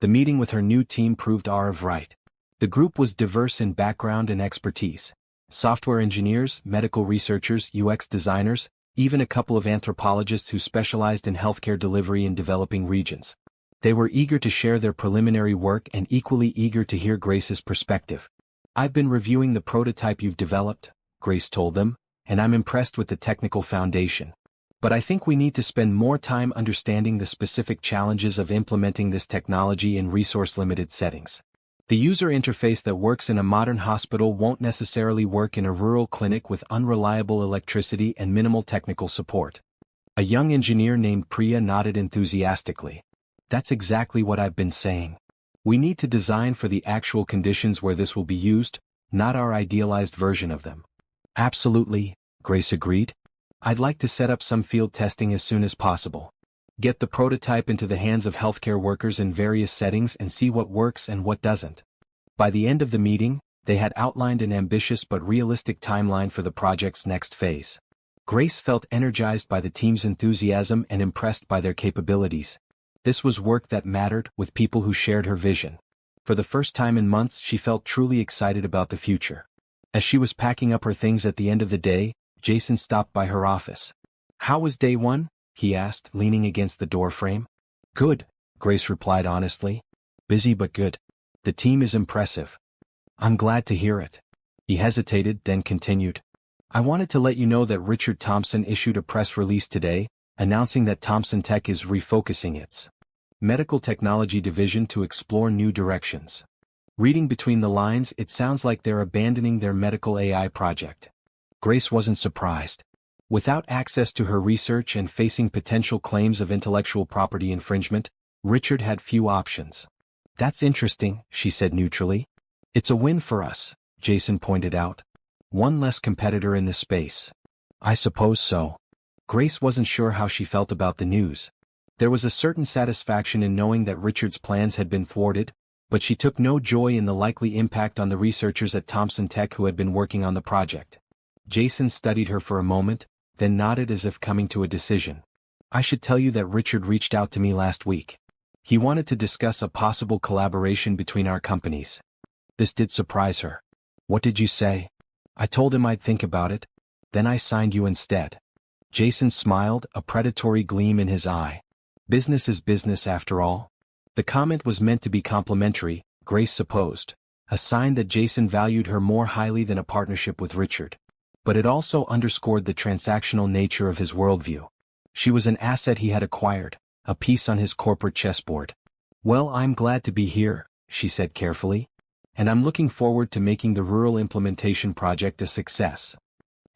The meeting with her new team proved Arif right. The group was diverse in background and expertise. Software engineers, medical researchers, UX designers, even a couple of anthropologists who specialized in healthcare delivery in developing regions. They were eager to share their preliminary work and equally eager to hear Grace's perspective. "I've been reviewing the prototype you've developed," Grace told them, "and I'm impressed with the technical foundation. But I think we need to spend more time understanding the specific challenges of implementing this technology in resource-limited settings. The user interface that works in a modern hospital won't necessarily work in a rural clinic with unreliable electricity and minimal technical support. A young engineer named Priya nodded enthusiastically. That's exactly what I've been saying. We need to design for the actual conditions where this will be used, not our idealized version of them. Absolutely, Grace agreed. I'd like to set up some field testing as soon as possible. Get the prototype into the hands of healthcare workers in various settings and see what works and what doesn't. By the end of the meeting, they had outlined an ambitious but realistic timeline for the project's next phase. Grace felt energized by the team's enthusiasm and impressed by their capabilities. This was work that mattered, with people who shared her vision. For the first time in months, she felt truly excited about the future. As she was packing up her things at the end of the day, Jason stopped by her office. "How was day one?" he asked, leaning against the doorframe. "Good," Grace replied honestly. "Busy but good. The team is impressive." "I'm glad to hear it." He hesitated, then continued. "I wanted to let you know that Richard Thompson issued a press release today, announcing that Thompson Tech is refocusing its medical technology division to explore new directions. Reading between the lines, it sounds like they're abandoning their medical AI project." Grace wasn't surprised. Without access to her research and facing potential claims of intellectual property infringement, Richard had few options. "That's interesting," she said neutrally. "It's a win for us," Jason pointed out. "One less competitor in this space." "I suppose so." Grace wasn't sure how she felt about the news. There was a certain satisfaction in knowing that Richard's plans had been thwarted, but she took no joy in the likely impact on the researchers at Thompson Tech who had been working on the project. Jason studied her for a moment, then nodded as if coming to a decision. "I should tell you that Richard reached out to me last week. He wanted to discuss a possible collaboration between our companies." This did surprise her. "What did you say?" "I told him I'd think about it. Then I signed you instead." Jason smiled, a predatory gleam in his eye. Business is business after all. The comment was meant to be complimentary, Grace supposed, a sign that Jason valued her more highly than a partnership with Richard. But it also underscored the transactional nature of his worldview. She was an asset he had acquired, a piece on his corporate chessboard. "Well, I'm glad to be here," she said carefully. "And I'm looking forward to making the rural implementation project a success.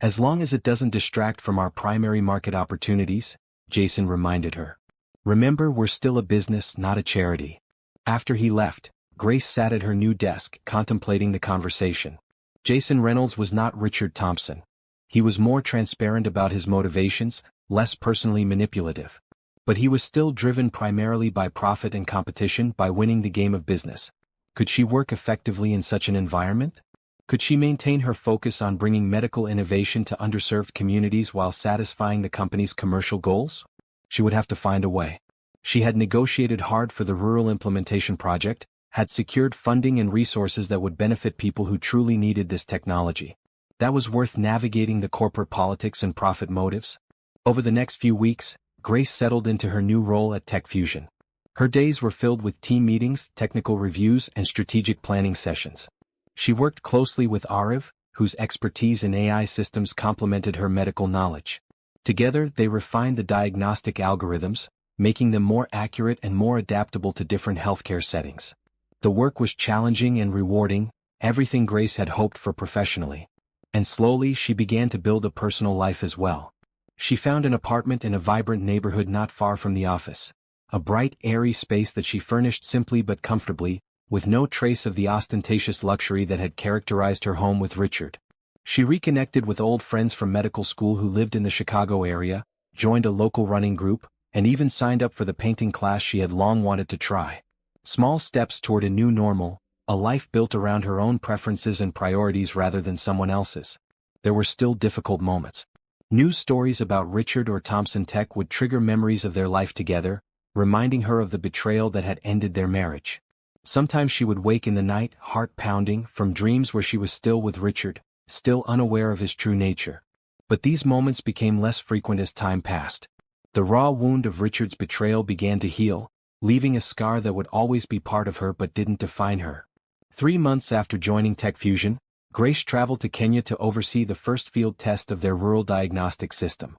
As long as it doesn't distract from our primary market opportunities," Jason reminded her. "Remember, we're still a business, not a charity." After he left, Grace sat at her new desk, contemplating the conversation. Jason Reynolds was not Richard Thompson. He was more transparent about his motivations, less personally manipulative. But he was still driven primarily by profit and competition, by winning the game of business. Could she work effectively in such an environment? Could she maintain her focus on bringing medical innovation to underserved communities while satisfying the company's commercial goals? She would have to find a way. She had negotiated hard for the rural implementation project, had secured funding and resources that would benefit people who truly needed this technology. That was worth navigating the corporate politics and profit motives. Over the next few weeks, Grace settled into her new role at TechFusion. Her days were filled with team meetings, technical reviews, and strategic planning sessions. She worked closely with Ariv, whose expertise in AI systems complemented her medical knowledge. Together, they refined the diagnostic algorithms, making them more accurate and more adaptable to different healthcare settings. The work was challenging and rewarding, everything Grace had hoped for professionally. And slowly she began to build a personal life as well. She found an apartment in a vibrant neighborhood not far from the office. A bright, airy space that she furnished simply but comfortably, with no trace of the ostentatious luxury that had characterized her home with Richard. She reconnected with old friends from medical school who lived in the Chicago area, joined a local running group, and even signed up for the painting class she had long wanted to try. Small steps toward a new normal, a life built around her own preferences and priorities rather than someone else's. There were still difficult moments. News stories about Richard or Thompson Tech would trigger memories of their life together, reminding her of the betrayal that had ended their marriage. Sometimes she would wake in the night, heart pounding, from dreams where she was still with Richard, still unaware of his true nature. But these moments became less frequent as time passed. The raw wound of Richard's betrayal began to heal, leaving a scar that would always be part of her but didn't define her. 3 months after joining TechFusion, Grace traveled to Kenya to oversee the first field test of their rural diagnostic system.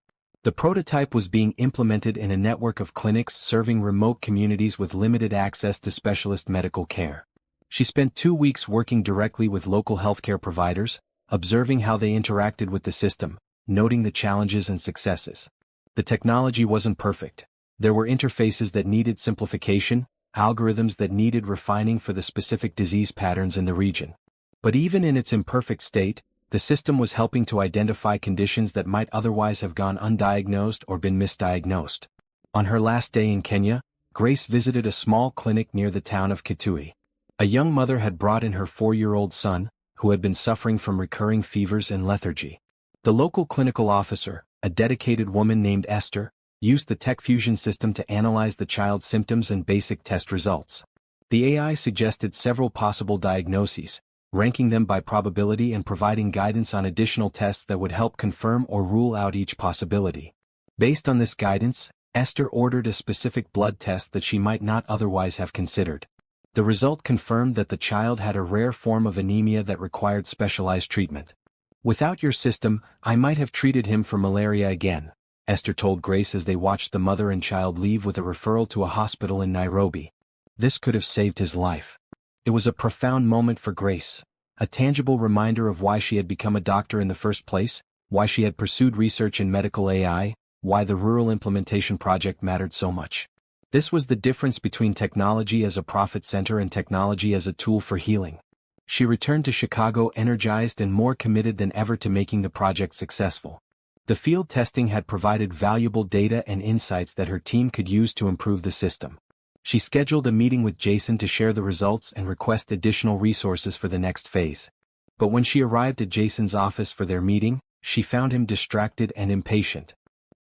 The prototype was being implemented in a network of clinics serving remote communities with limited access to specialist medical care. She spent 2 weeks working directly with local healthcare providers, observing how they interacted with the system, noting the challenges and successes. The technology wasn't perfect. There were interfaces that needed simplification, algorithms that needed refining for the specific disease patterns in the region. But even in its imperfect state, the system was helping to identify conditions that might otherwise have gone undiagnosed or been misdiagnosed. On her last day in Kenya, Grace visited a small clinic near the town of Kitui. A young mother had brought in her 4-year-old son, who had been suffering from recurring fevers and lethargy. The local clinical officer, a dedicated woman named Esther, used the tech fusion system to analyze the child's symptoms and basic test results. The AI suggested several possible diagnoses, ranking them by probability and providing guidance on additional tests that would help confirm or rule out each possibility. Based on this guidance, Esther ordered a specific blood test that she might not otherwise have considered. The result confirmed that the child had a rare form of anemia that required specialized treatment. "Without your system, I might have treated him for malaria again," Esther told Grace as they watched the mother and child leave with a referral to a hospital in Nairobi. This could have saved his life. It was a profound moment for Grace, a tangible reminder of why she had become a doctor in the first place, why she had pursued research in medical AI, why the rural implementation project mattered so much. This was the difference between technology as a profit center and technology as a tool for healing. She returned to Chicago energized and more committed than ever to making the project successful. The field testing had provided valuable data and insights that her team could use to improve the system. She scheduled a meeting with Jason to share the results and request additional resources for the next phase. But when she arrived at Jason's office for their meeting, she found him distracted and impatient.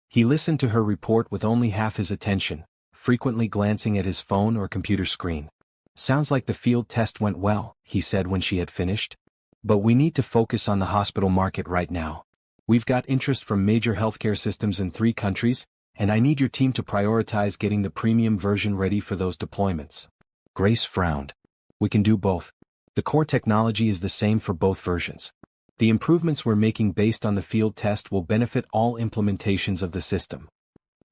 He listened to her report with only half his attention, frequently glancing at his phone or computer screen. "Sounds like the field test went well," he said when she had finished. "But we need to focus on the hospital market right now. We've got interest from major healthcare systems in 3 countries, and I need your team to prioritize getting the premium version ready for those deployments." Grace frowned. "We can do both. The core technology is the same for both versions. The improvements we're making based on the field test will benefit all implementations of the system."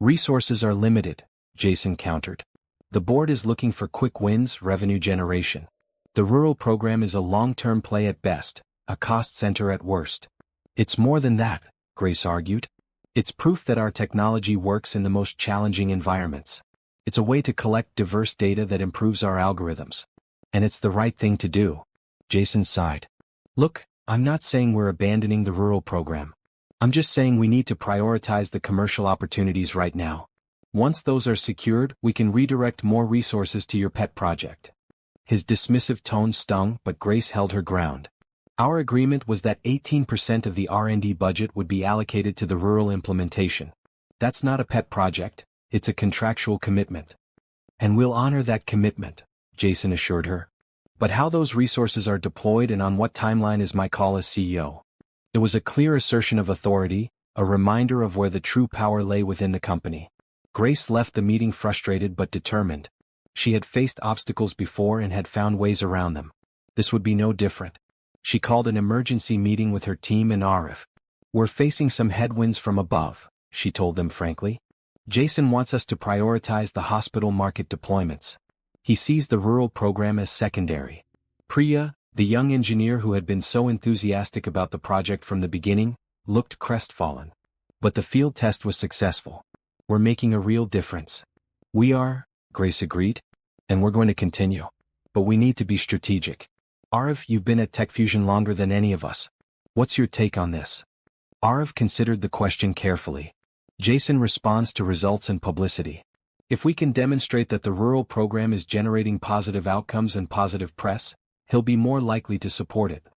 "Resources are limited," Jason countered. "The board is looking for quick wins, revenue generation. The rural program is a long-term play at best, a cost center at worst." "It's more than that," Grace argued. "It's proof that our technology works in the most challenging environments. It's a way to collect diverse data that improves our algorithms. And it's the right thing to do." Jason sighed. "Look, I'm not saying we're abandoning the rural program. I'm just saying we need to prioritize the commercial opportunities right now. Once those are secured, we can redirect more resources to your pet project." His dismissive tone stung, but Grace held her ground. "Our agreement was that 18% of the R&D budget would be allocated to the rural implementation. That's not a pet project, it's a contractual commitment. And we'll honor that commitment," Jason assured her. "But how those resources are deployed and on what timeline is my call as CEO." It was a clear assertion of authority, a reminder of where the true power lay within the company. Grace left the meeting frustrated but determined. She had faced obstacles before and had found ways around them. This would be no different. She called an emergency meeting with her team and Arif. "We're facing some headwinds from above," she told them frankly. "Jason wants us to prioritize the hospital market deployments. He sees the rural program as secondary." Priya, the young engineer who had been so enthusiastic about the project from the beginning, looked crestfallen. "But the field test was successful. We're making a real difference." "We are," Grace agreed. "And we're going to continue. But we need to be strategic. Arif, you've been at TechFusion longer than any of us. What's your take on this?" Arif considered the question carefully. Jason responds to results and publicity. If we can demonstrate that the rural program is generating positive outcomes and positive press, he'll be more likely to support it.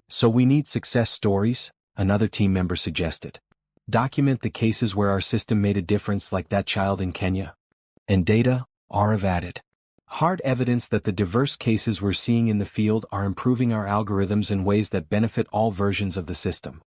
"So we need success stories," another team member suggested. "Document the cases where our system made a difference like that child in Kenya." "And data," Arif added. "Hard evidence that the diverse cases we're seeing in the field are improving our algorithms in ways that benefit all versions of the system."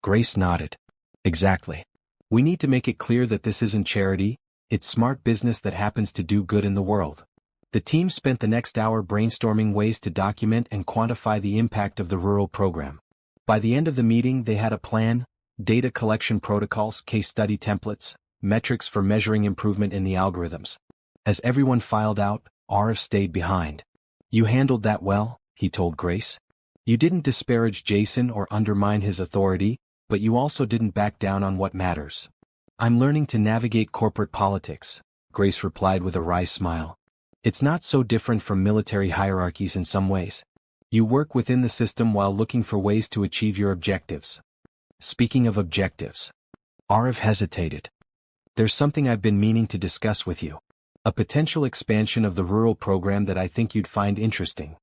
Grace nodded. "Exactly. We need to make it clear that this isn't charity, it's smart business that happens to do good in the world." The team spent the next hour brainstorming ways to document and quantify the impact of the rural program. By the end of the meeting they had a plan, data collection protocols, case study templates, metrics for measuring improvement in the algorithms. As everyone filed out, Arif stayed behind. You handled that well, he told Grace. You didn't disparage Jason or undermine his authority, but you also didn't back down on what matters. I'm learning to navigate corporate politics, Grace replied with a wry smile. It's not so different from military hierarchies in some ways. You work within the system while looking for ways to achieve your objectives. Speaking of objectives. Arif hesitated. There's something I've been meaning to discuss with you. A potential expansion of the rural program that I think you'd find interesting.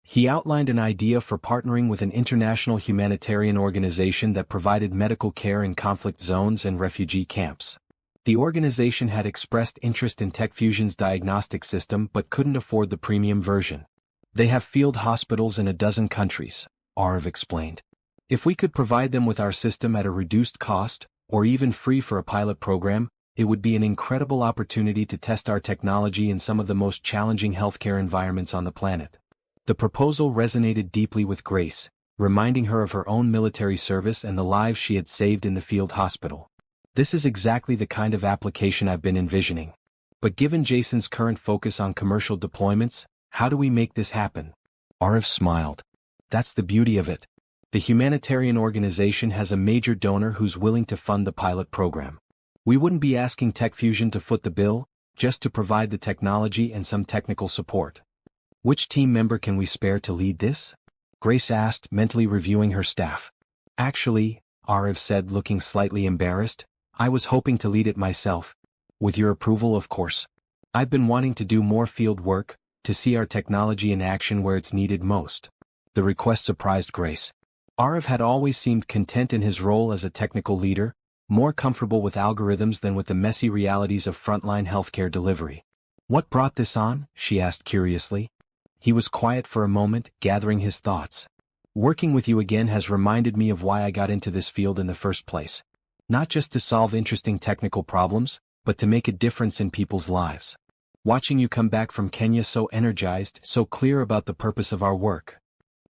He outlined an idea for partnering with an international humanitarian organization that provided medical care in conflict zones and refugee camps. The organization had expressed interest in TechFusion's diagnostic system but couldn't afford the premium version. They have field hospitals in a dozen countries, Arif explained. If we could provide them with our system at a reduced cost, or even free for a pilot program, it would be an incredible opportunity to test our technology in some of the most challenging healthcare environments on the planet. The proposal resonated deeply with Grace, reminding her of her own military service and the lives she had saved in the field hospital. This is exactly the kind of application I've been envisioning. But given Jason's current focus on commercial deployments, how do we make this happen? Arif smiled. That's the beauty of it. The humanitarian organization has a major donor who's willing to fund the pilot program. We wouldn't be asking TechFusion to foot the bill, just to provide the technology and some technical support. Which team member can we spare to lead this? Grace asked, mentally reviewing her staff. Actually, Arif said, looking slightly embarrassed, I was hoping to lead it myself. With your approval, of course. I've been wanting to do more field work, to see our technology in action where it's needed most. The request surprised Grace. Arif had always seemed content in his role as a technical leader, more comfortable with algorithms than with the messy realities of frontline healthcare delivery. What brought this on? She asked curiously. He was quiet for a moment, gathering his thoughts. Working with you again has reminded me of why I got into this field in the first place. Not just to solve interesting technical problems, but to make a difference in people's lives. Watching you come back from Kenya so energized, so clear about the purpose of our work.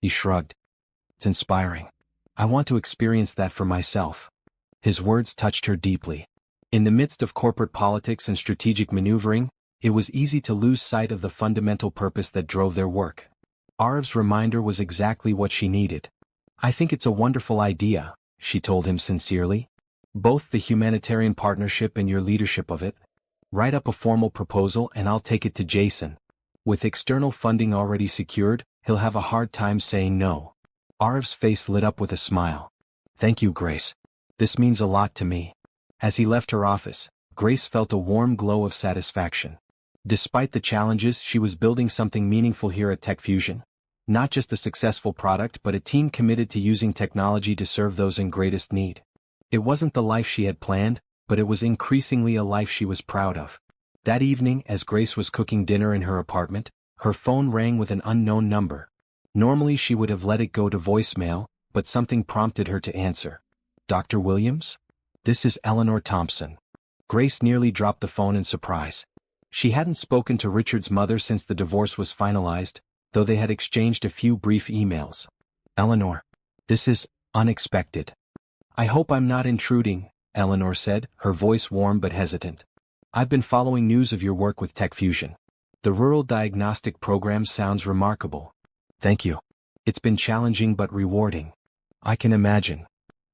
He shrugged. It's inspiring. I want to experience that for myself. His words touched her deeply. In the midst of corporate politics and strategic maneuvering, it was easy to lose sight of the fundamental purpose that drove their work. Arif's reminder was exactly what she needed. I think it's a wonderful idea, she told him sincerely. Both the humanitarian partnership and your leadership of it. Write up a formal proposal and I'll take it to Jason. With external funding already secured, he'll have a hard time saying no. Arif's face lit up with a smile. Thank you, Grace. This means a lot to me. As he left her office, Grace felt a warm glow of satisfaction. Despite the challenges, she was building something meaningful here at TechFusion. Not just a successful product but a team committed to using technology to serve those in greatest need. It wasn't the life she had planned, but it was increasingly a life she was proud of. That evening, as Grace was cooking dinner in her apartment, her phone rang with an unknown number. Normally she would have let it go to voicemail, but something prompted her to answer. Dr. Williams? This is Eleanor Thompson. Grace nearly dropped the phone in surprise. She hadn't spoken to Richard's mother since the divorce was finalized, though they had exchanged a few brief emails. Eleanor. This is unexpected. I hope I'm not intruding, Eleanor said, her voice warm but hesitant. I've been following news of your work with TechFusion. The rural diagnostic program sounds remarkable. Thank you. It's been challenging but rewarding. I can imagine.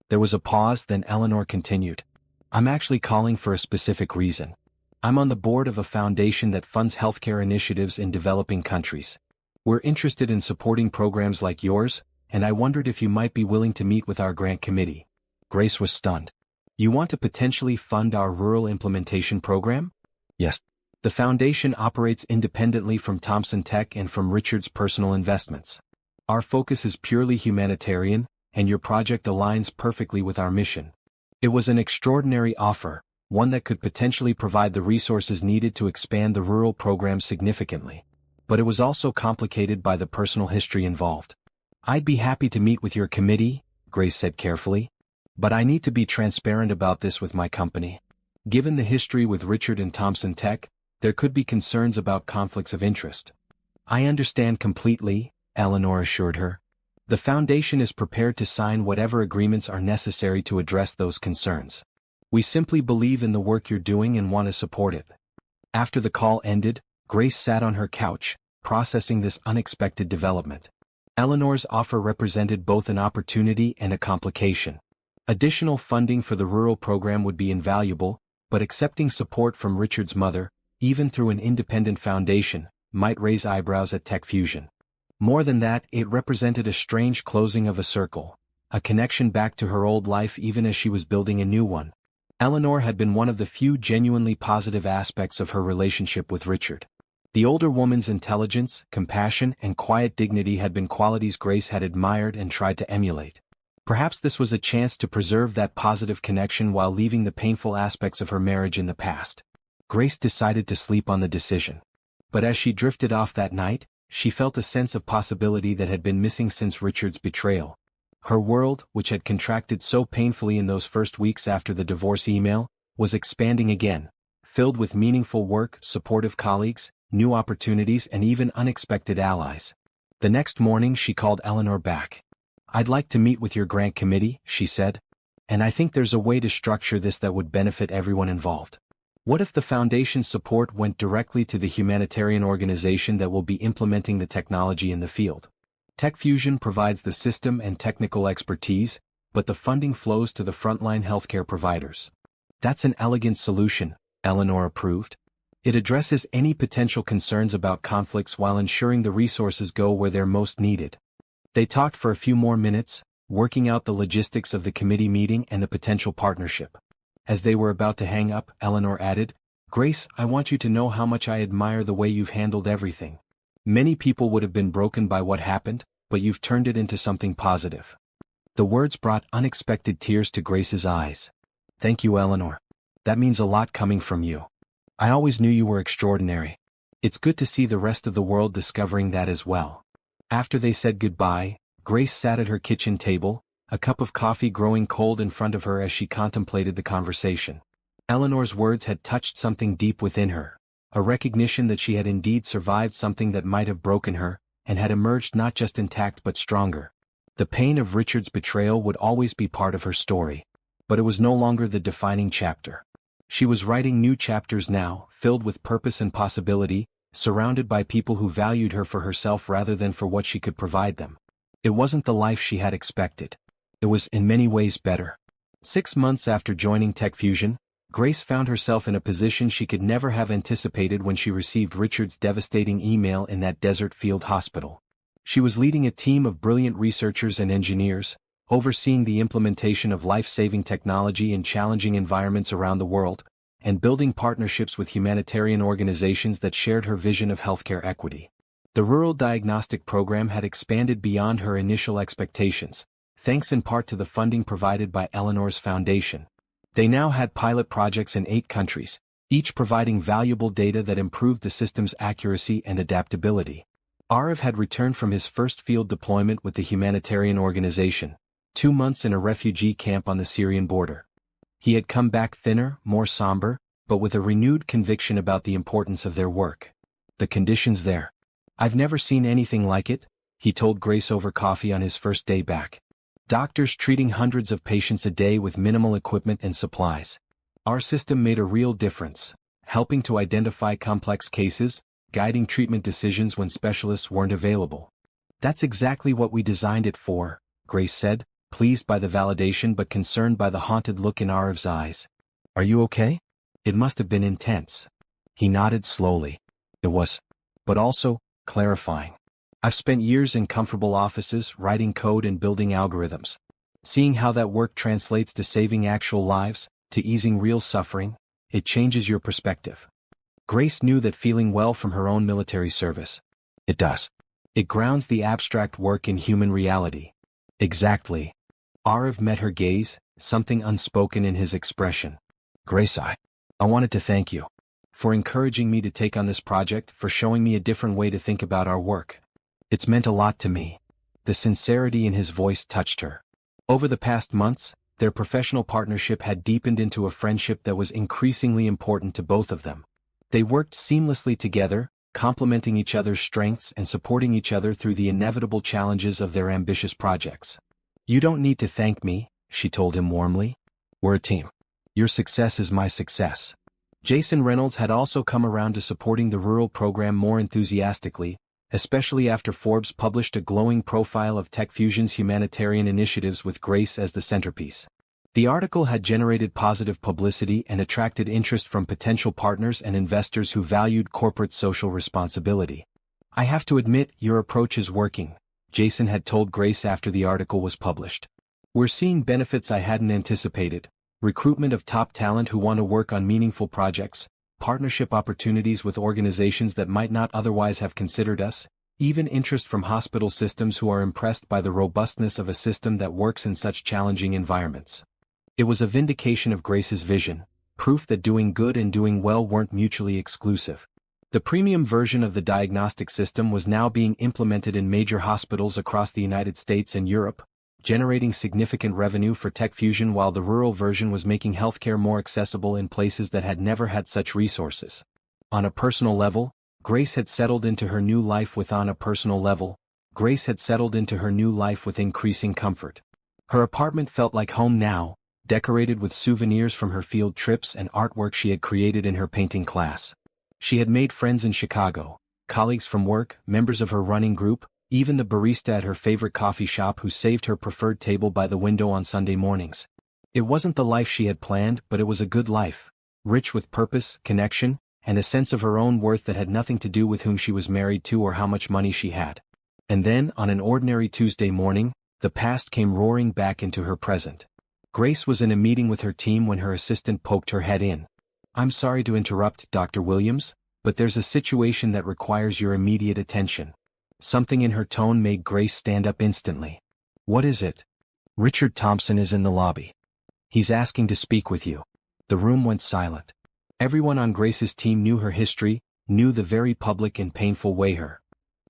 There was a pause, then Eleanor continued. I'm actually calling for a specific reason. I'm on the board of a foundation that funds healthcare initiatives in developing countries. We're interested in supporting programs like yours, and I wondered if you might be willing to meet with our grant committee. Grace was stunned. You want to potentially fund our rural implementation program? Yes. The foundation operates independently from Thompson Tech and from Richard's personal investments. Our focus is purely humanitarian, and your project aligns perfectly with our mission. It was an extraordinary offer, one that could potentially provide the resources needed to expand the rural program significantly. But it was also complicated by the personal history involved. I'd be happy to meet with your committee, Grace said carefully. But I need to be transparent about this with my company. Given the history with Richard and Thompson Tech, there could be concerns about conflicts of interest. I understand completely, Eleanor assured her. The Foundation is prepared to sign whatever agreements are necessary to address those concerns. We simply believe in the work you're doing and want to support it. After the call ended, Grace sat on her couch, processing this unexpected development. Eleanor's offer represented both an opportunity and a complication. Additional funding for the rural program would be invaluable, but accepting support from Richard's mother, even through an independent foundation, might raise eyebrows at TechFusion. More than that, it represented a strange closing of a circle, a connection back to her old life even as she was building a new one. Eleanor had been one of the few genuinely positive aspects of her relationship with Richard. The older woman's intelligence, compassion, and quiet dignity had been qualities Grace had admired and tried to emulate. Perhaps this was a chance to preserve that positive connection while leaving the painful aspects of her marriage in the past. Grace decided to sleep on the decision. But as she drifted off that night, she felt a sense of possibility that had been missing since Richard's betrayal. Her world, which had contracted so painfully in those first weeks after the divorce email, was expanding again, filled with meaningful work, supportive colleagues, new opportunities, and even unexpected allies. The next morning she called Eleanor back. "I'd like to meet with your grant committee," she said. "And I think there's a way to structure this that would benefit everyone involved. What if the Foundation's support went directly to the humanitarian organization that will be implementing the technology in the field? TechFusion provides the system and technical expertise, but the funding flows to the frontline healthcare providers." "That's an elegant solution," Eleanor approved. "It addresses any potential concerns about conflicts while ensuring the resources go where they're most needed." They talked for a few more minutes, working out the logistics of the committee meeting and the potential partnership. As they were about to hang up, Eleanor added, "Grace, I want you to know how much I admire the way you've handled everything. Many people would have been broken by what happened, but you've turned it into something positive." The words brought unexpected tears to Grace's eyes. "Thank you, Eleanor. That means a lot coming from you. I always knew you were extraordinary. It's good to see the rest of the world discovering that as well." After they said goodbye, Grace sat at her kitchen table, a cup of coffee growing cold in front of her as she contemplated the conversation. Eleanor's words had touched something deep within her, a recognition that she had indeed survived something that might have broken her, and had emerged not just intact but stronger. The pain of Richard's betrayal would always be part of her story, but it was no longer the defining chapter. She was writing new chapters now, filled with purpose and possibility, surrounded by people who valued her for herself rather than for what she could provide them. It wasn't the life she had expected. It was in many ways better. 6 months after joining TechFusion, Grace found herself in a position she could never have anticipated when she received Richard's devastating email in that desert field hospital. She was leading a team of brilliant researchers and engineers, overseeing the implementation of life-saving technology in challenging environments around the world, and building partnerships with humanitarian organizations that shared her vision of healthcare equity. The rural diagnostic program had expanded beyond her initial expectations, thanks in part to the funding provided by Eleanor's foundation. They now had pilot projects in 8 countries, each providing valuable data that improved the system's accuracy and adaptability. Arav had returned from his first field deployment with the humanitarian organization, 2 months in a refugee camp on the Syrian border. He had come back thinner, more somber, but with a renewed conviction about the importance of their work. "The conditions there. I've never seen anything like it," he told Grace over coffee on his first day back. "Doctors treating hundreds of patients a day with minimal equipment and supplies. Our system made a real difference, helping to identify complex cases, guiding treatment decisions when specialists weren't available." "That's exactly what we designed it for," Grace said, pleased by the validation but concerned by the haunted look in Arav's eyes. "Are you okay? It must have been intense." He nodded slowly. "It was. But also, clarifying. I've spent years in comfortable offices, writing code and building algorithms. Seeing how that work translates to saving actual lives, to easing real suffering, it changes your perspective." Grace knew that feeling well from her own military service. "It does. It grounds the abstract work in human reality." "Exactly." Arav met her gaze, something unspoken in his expression. "Grace, I wanted to thank you for encouraging me to take on this project, for showing me a different way to think about our work. It's meant a lot to me." The sincerity in his voice touched her. Over the past months, their professional partnership had deepened into a friendship that was increasingly important to both of them. They worked seamlessly together, complementing each other's strengths and supporting each other through the inevitable challenges of their ambitious projects. "You don't need to thank me," she told him warmly. "We're a team. Your success is my success." Jason Reynolds had also come around to supporting the rural program more enthusiastically, especially after Forbes published a glowing profile of TechFusion's humanitarian initiatives with Grace as the centerpiece. The article had generated positive publicity and attracted interest from potential partners and investors who valued corporate social responsibility. "I have to admit, your approach is working," Jason had told Grace after the article was published. "We're seeing benefits I hadn't anticipated: recruitment of top talent who want to work on meaningful projects, partnership opportunities with organizations that might not otherwise have considered us, even interest from hospital systems who are impressed by the robustness of a system that works in such challenging environments." It was a vindication of Grace's vision, proof that doing good and doing well weren't mutually exclusive. The premium version of the diagnostic system was now being implemented in major hospitals across the United States and Europe, generating significant revenue for TechFusion, while the rural version was making healthcare more accessible in places that had never had such resources. On a personal level, Grace had settled into her new life with increasing comfort. Her apartment felt like home now, decorated with souvenirs from her field trips and artwork she had created in her painting class. She had made friends in Chicago, colleagues from work, members of her running group, even the barista at her favorite coffee shop who saved her preferred table by the window on Sunday mornings. It wasn't the life she had planned, but it was a good life, rich with purpose, connection, and a sense of her own worth that had nothing to do with whom she was married to or how much money she had. And then, on an ordinary Tuesday morning, the past came roaring back into her present. Grace was in a meeting with her team when her assistant poked her head in. "I'm sorry to interrupt, Dr. Williams, but there's a situation that requires your immediate attention." Something in her tone made Grace stand up instantly. "What is it?" "Richard Thompson is in the lobby. He's asking to speak with you." The room went silent. Everyone on Grace's team knew her history, knew the very public and painful way her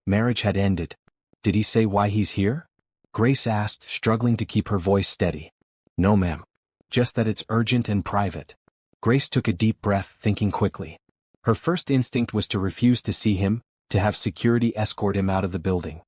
marriage had ended. "Did he say why he's here?" Grace asked, struggling to keep her voice steady. "No, ma'am. Just that it's urgent and private." Grace took a deep breath, thinking quickly. Her first instinct was to refuse to see him, to have security escort him out of the building.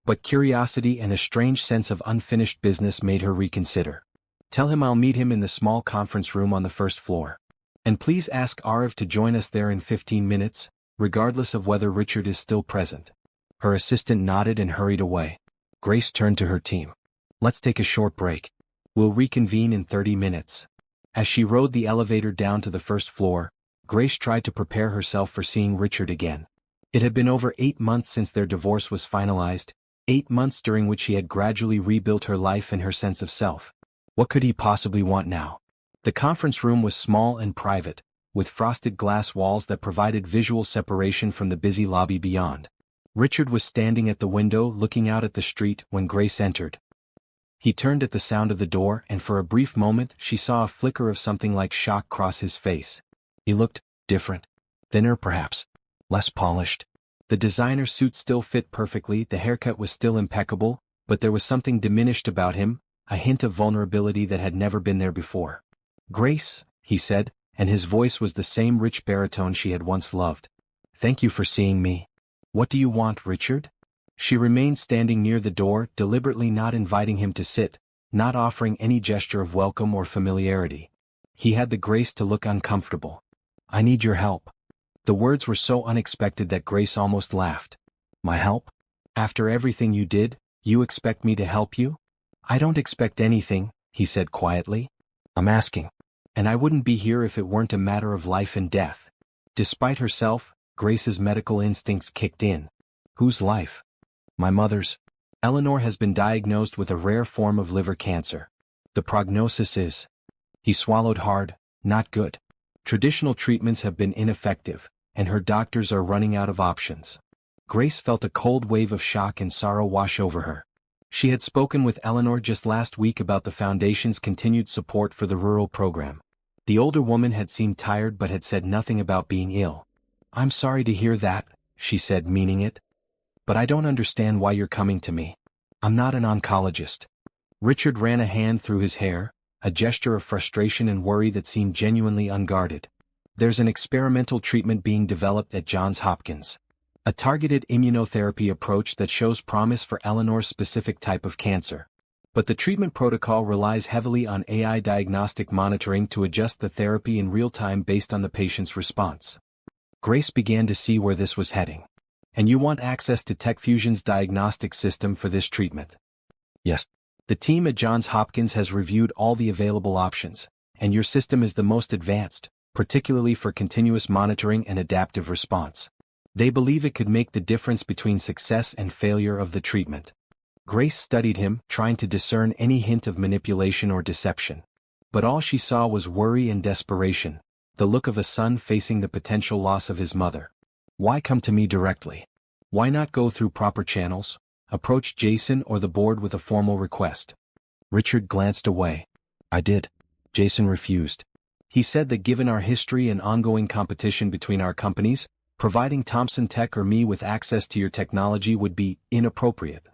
But curiosity and a strange sense of unfinished business made her reconsider. "Tell him I'll meet him in the small conference room on the first floor. And please ask Arv to join us there in 15 minutes, regardless of whether Richard is still present." Her assistant nodded and hurried away. Grace turned to her team. "Let's take a short break. We'll reconvene in 30 minutes. As she rode the elevator down to the first floor, Grace tried to prepare herself for seeing Richard again. It had been over 8 months since their divorce was finalized, 8 months during which she had gradually rebuilt her life and her sense of self. What could he possibly want now? The conference room was small and private, with frosted glass walls that provided visual separation from the busy lobby beyond. Richard was standing at the window looking out at the street when Grace entered. He turned at the sound of the door, and for a brief moment she saw a flicker of something like shock cross his face. He looked different. Thinner perhaps. Less polished. The designer suit still fit perfectly, the haircut was still impeccable, but there was something diminished about him, a hint of vulnerability that had never been there before. "Grace," he said, and his voice was the same rich baritone she had once loved. "Thank you for seeing me. What do you want, Richard?" She remained standing near the door, deliberately not inviting him to sit, not offering any gesture of welcome or familiarity. He had the grace to look uncomfortable. "I need your help." The words were so unexpected that Grace almost laughed. "My help? After everything you did, you expect me to help you?" "I don't expect anything," he said quietly. "I'm asking. And I wouldn't be here if it weren't a matter of life and death." Despite herself, Grace's medical instincts kicked in. "Whose life?" "My mother's. Eleanor has been diagnosed with a rare form of liver cancer. The prognosis is..." He swallowed hard. "Not good. Traditional treatments have been ineffective, and her doctors are running out of options." Grace felt a cold wave of shock and sorrow wash over her. She had spoken with Eleanor just last week about the Foundation's continued support for the rural program. The older woman had seemed tired but had said nothing about being ill. "I'm sorry to hear that," she said, meaning it. "But I don't understand why you're coming to me. I'm not an oncologist." Richard ran a hand through his hair, a gesture of frustration and worry that seemed genuinely unguarded. "There's an experimental treatment being developed at Johns Hopkins. A targeted immunotherapy approach that shows promise for Eleanor's specific type of cancer. But the treatment protocol relies heavily on AI diagnostic monitoring to adjust the therapy in real time based on the patient's response. Grace began to see where this was heading. And you want access to TechFusion's diagnostic system for this treatment? Yes. The team at Johns Hopkins has reviewed all the available options, and your system is the most advanced, particularly for continuous monitoring and adaptive response. They believe it could make the difference between success and failure of the treatment. Grace studied him, trying to discern any hint of manipulation or deception. But all she saw was worry and desperation, the look of a son facing the potential loss of his mother. Why come to me directly? Why not go through proper channels? Approach Jason or the board with a formal request. Richard glanced away. I did. Jason refused. He said that given our history and ongoing competition between our companies, providing Thompson Tech or me with access to your technology would be inappropriate.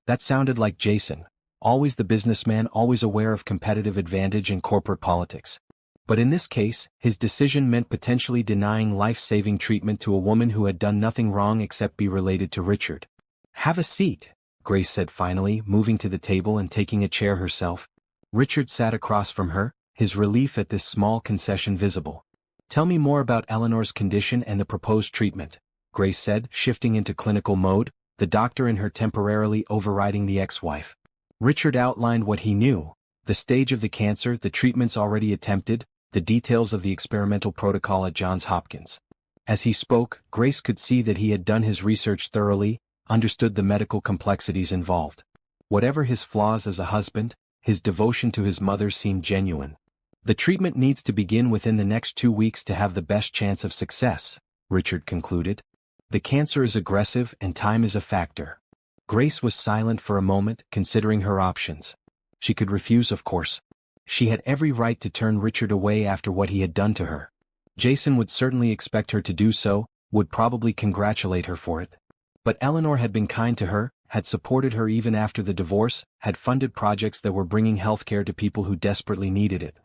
That sounded like Jason, always the businessman, always aware of competitive advantage in corporate politics. But in this case, his decision meant potentially denying life-saving treatment to a woman who had done nothing wrong except be related to Richard. Have a seat, Grace said finally, moving to the table and taking a chair herself. Richard sat across from her, his relief at this small concession visible. Tell me more about Eleanor's condition and the proposed treatment, Grace said, shifting into clinical mode, the doctor in her temporarily overriding the ex-wife. Richard outlined what he knew, the stage of the cancer, the treatments already attempted, the details of the experimental protocol at Johns Hopkins. As he spoke, Grace could see that he had done his research thoroughly, understood the medical complexities involved. Whatever his flaws as a husband, his devotion to his mother seemed genuine. The treatment needs to begin within the next 2 weeks to have the best chance of success, Richard concluded. The cancer is aggressive and time is a factor. Grace was silent for a moment, considering her options. She could refuse, of course. She had every right to turn Richard away after what he had done to her. Jason would certainly expect her to do so, would probably congratulate her for it. But Eleanor had been kind to her, had supported her even after the divorce, had funded projects that were bringing healthcare to people who desperately needed it.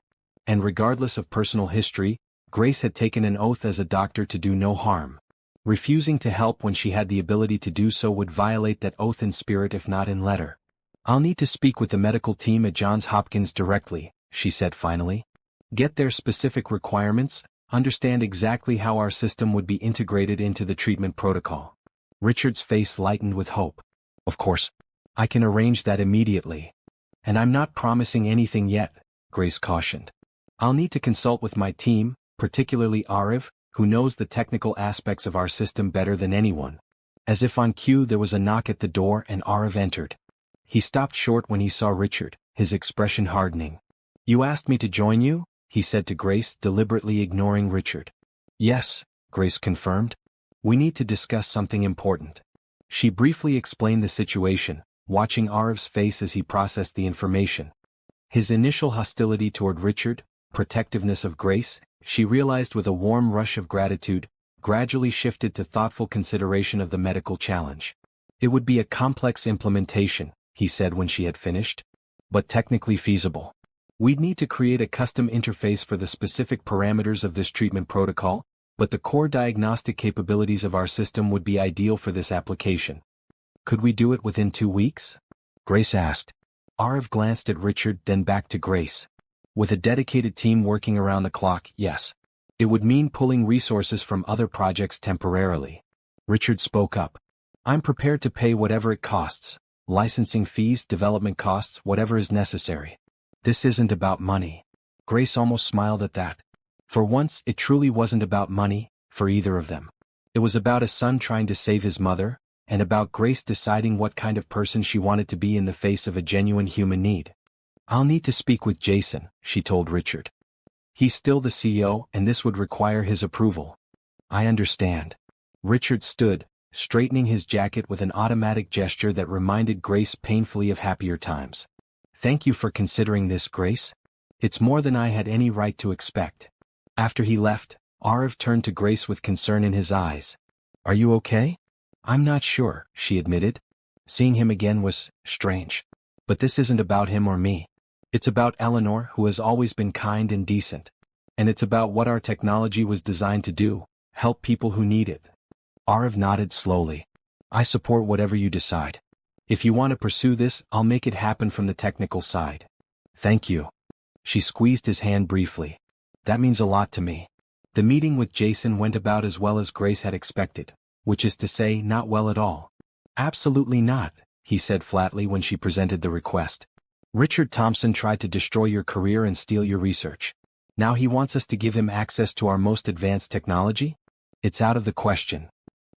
And regardless of personal history, Grace had taken an oath as a doctor to do no harm. Refusing to help when she had the ability to do so would violate that oath in spirit if not in letter. I'll need to speak with the medical team at Johns Hopkins directly, she said finally. Get their specific requirements, understand exactly how our system would be integrated into the treatment protocol. Richard's face lightened with hope. Of course. I can arrange that immediately. And I'm not promising anything yet, Grace cautioned. I'll need to consult with my team, particularly Ariv, who knows the technical aspects of our system better than anyone. As if on cue, there was a knock at the door and Ariv entered. He stopped short when he saw Richard, his expression hardening. You asked me to join you? He said to Grace, deliberately ignoring Richard. Yes, Grace confirmed. We need to discuss something important. She briefly explained the situation, watching Ariv's face as he processed the information. His initial hostility toward Richard, protectiveness of Grace, she realized with a warm rush of gratitude, gradually shifted to thoughtful consideration of the medical challenge. It would be a complex implementation, he said when she had finished, but technically feasible. We'd need to create a custom interface for the specific parameters of this treatment protocol, but the core diagnostic capabilities of our system would be ideal for this application. Could we do it within 2 weeks? Grace asked. Ariv glanced at Richard, then back to Grace. With a dedicated team working around the clock, yes. It would mean pulling resources from other projects temporarily. Richard spoke up. I'm prepared to pay whatever it costs. Licensing fees, development costs, whatever is necessary. This isn't about money. Grace almost smiled at that. For once, it truly wasn't about money, for either of them. It was about a son trying to save his mother, and about Grace deciding what kind of person she wanted to be in the face of a genuine human need. I'll need to speak with Jason, she told Richard. He's still the CEO, and this would require his approval. I understand. Richard stood, straightening his jacket with an automatic gesture that reminded Grace painfully of happier times. Thank you for considering this, Grace. It's more than I had any right to expect. After he left, Ariv turned to Grace with concern in his eyes. Are you okay? I'm not sure, she admitted. Seeing him again was strange. But this isn't about him or me. It's about Eleanor, who has always been kind and decent. And it's about what our technology was designed to do, help people who need it. Arav nodded slowly. I support whatever you decide. If you want to pursue this, I'll make it happen from the technical side. Thank you. She squeezed his hand briefly. That means a lot to me. The meeting with Jason went about as well as Grace had expected, which is to say, not well at all. Absolutely not, he said flatly when she presented the request. Richard Thompson tried to destroy your career and steal your research. Now he wants us to give him access to our most advanced technology? It's out of the question.